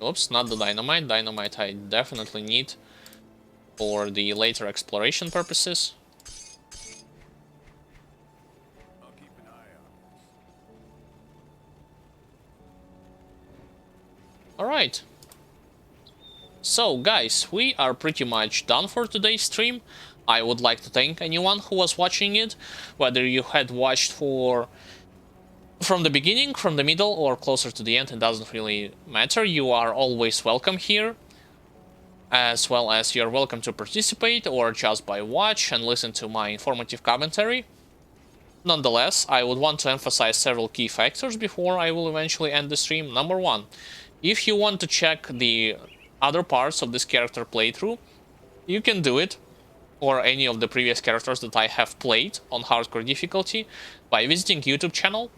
Oops, not the dynamite. Dynamite I definitely need for the later exploration purposes. I'll keep an eye on this. Alright. So, guys, we are pretty much done for today's stream. I would like to thank anyone who was watching it, whether you had watched from the beginning, from the middle, or closer to the end, it doesn't really matter. You are always welcome here, as well as you're welcome to participate or just by watch and listen to my informative commentary. Nonetheless, I would want to emphasize several key factors before I will eventually end the stream. Number one, if you want to check the other parts of this character playthrough, you can do it, or any of the previous characters that I have played on hardcore difficulty, by visiting YouTube channel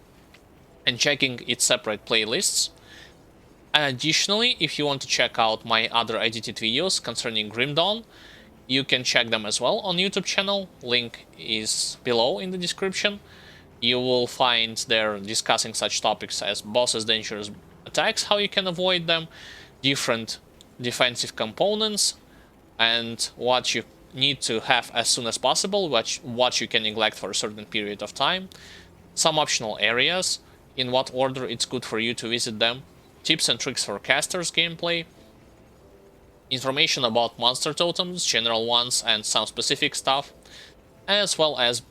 and checking its separate playlists. Additionally, if you want to check out my other edited videos concerning Grim Dawn, you can check them as well on YouTube channel. Link is below in the description. You will find there discussing such topics as bosses, dangerous attacks, how you can avoid them, different defensive components, and what you need to have as soon as possible, what you can neglect for a certain period of time, some optional areas, in what order it's good for you to visit them, tips and tricks for casters gameplay, information about monster totems, general ones and some specific stuff, as well as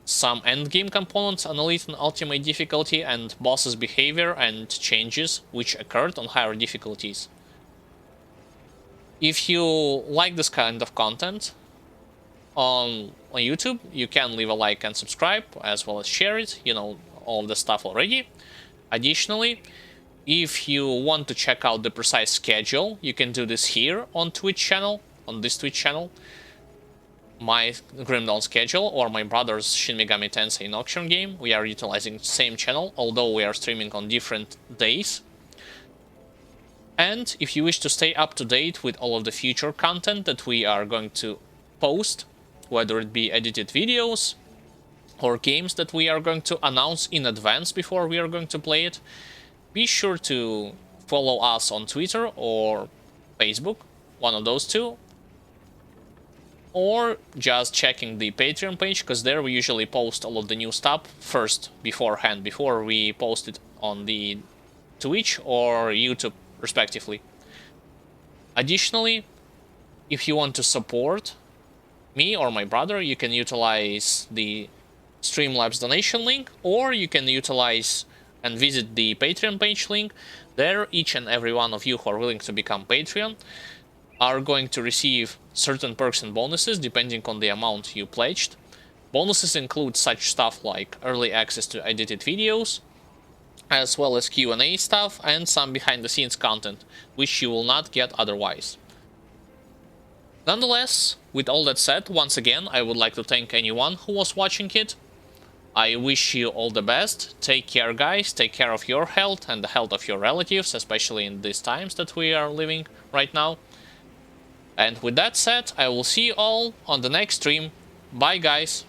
some endgame components on Elite and Ultimate difficulty, and bosses' behavior and changes which occurred on higher difficulties. If you like this kind of content on YouTube, you can leave a like and subscribe, as well as share it, you know, all of the stuff already. Additionally, if you want to check out the precise schedule, you can do this here on Twitch channel, on this Twitch channel. My Grim Dawn schedule, or my brother's Shin Megami Tensei Nocturne game. We are utilizing the same channel, although we are streaming on different days. And if you wish to stay up to date with all of the future content that we are going to post, whether it be edited videos or games that we are going to announce in advance before we are going to play it, be sure to follow us on Twitter or Facebook, one of those two, or just checking the Patreon page, because there we usually post all of the new stuff first, beforehand, before we post it on the Twitch or YouTube, respectively. Additionally, if you want to support me or my brother, you can utilize the Streamlabs donation link, or you can utilize and visit the Patreon page link. There, each and every one of you who are willing to become Patreon are going to receive certain perks and bonuses depending on the amount you pledged. Bonuses include such stuff like early access to edited videos, as well as Q&A stuff and some behind-the-scenes content, which you will not get otherwise. Nonetheless, with all that said, once again, I would like to thank anyone who was watching it. I wish you all the best. Take care, guys. Take care of your health and the health of your relatives, especially in these times that we are living right now. And with that said, I will see you all on the next stream. Bye, guys.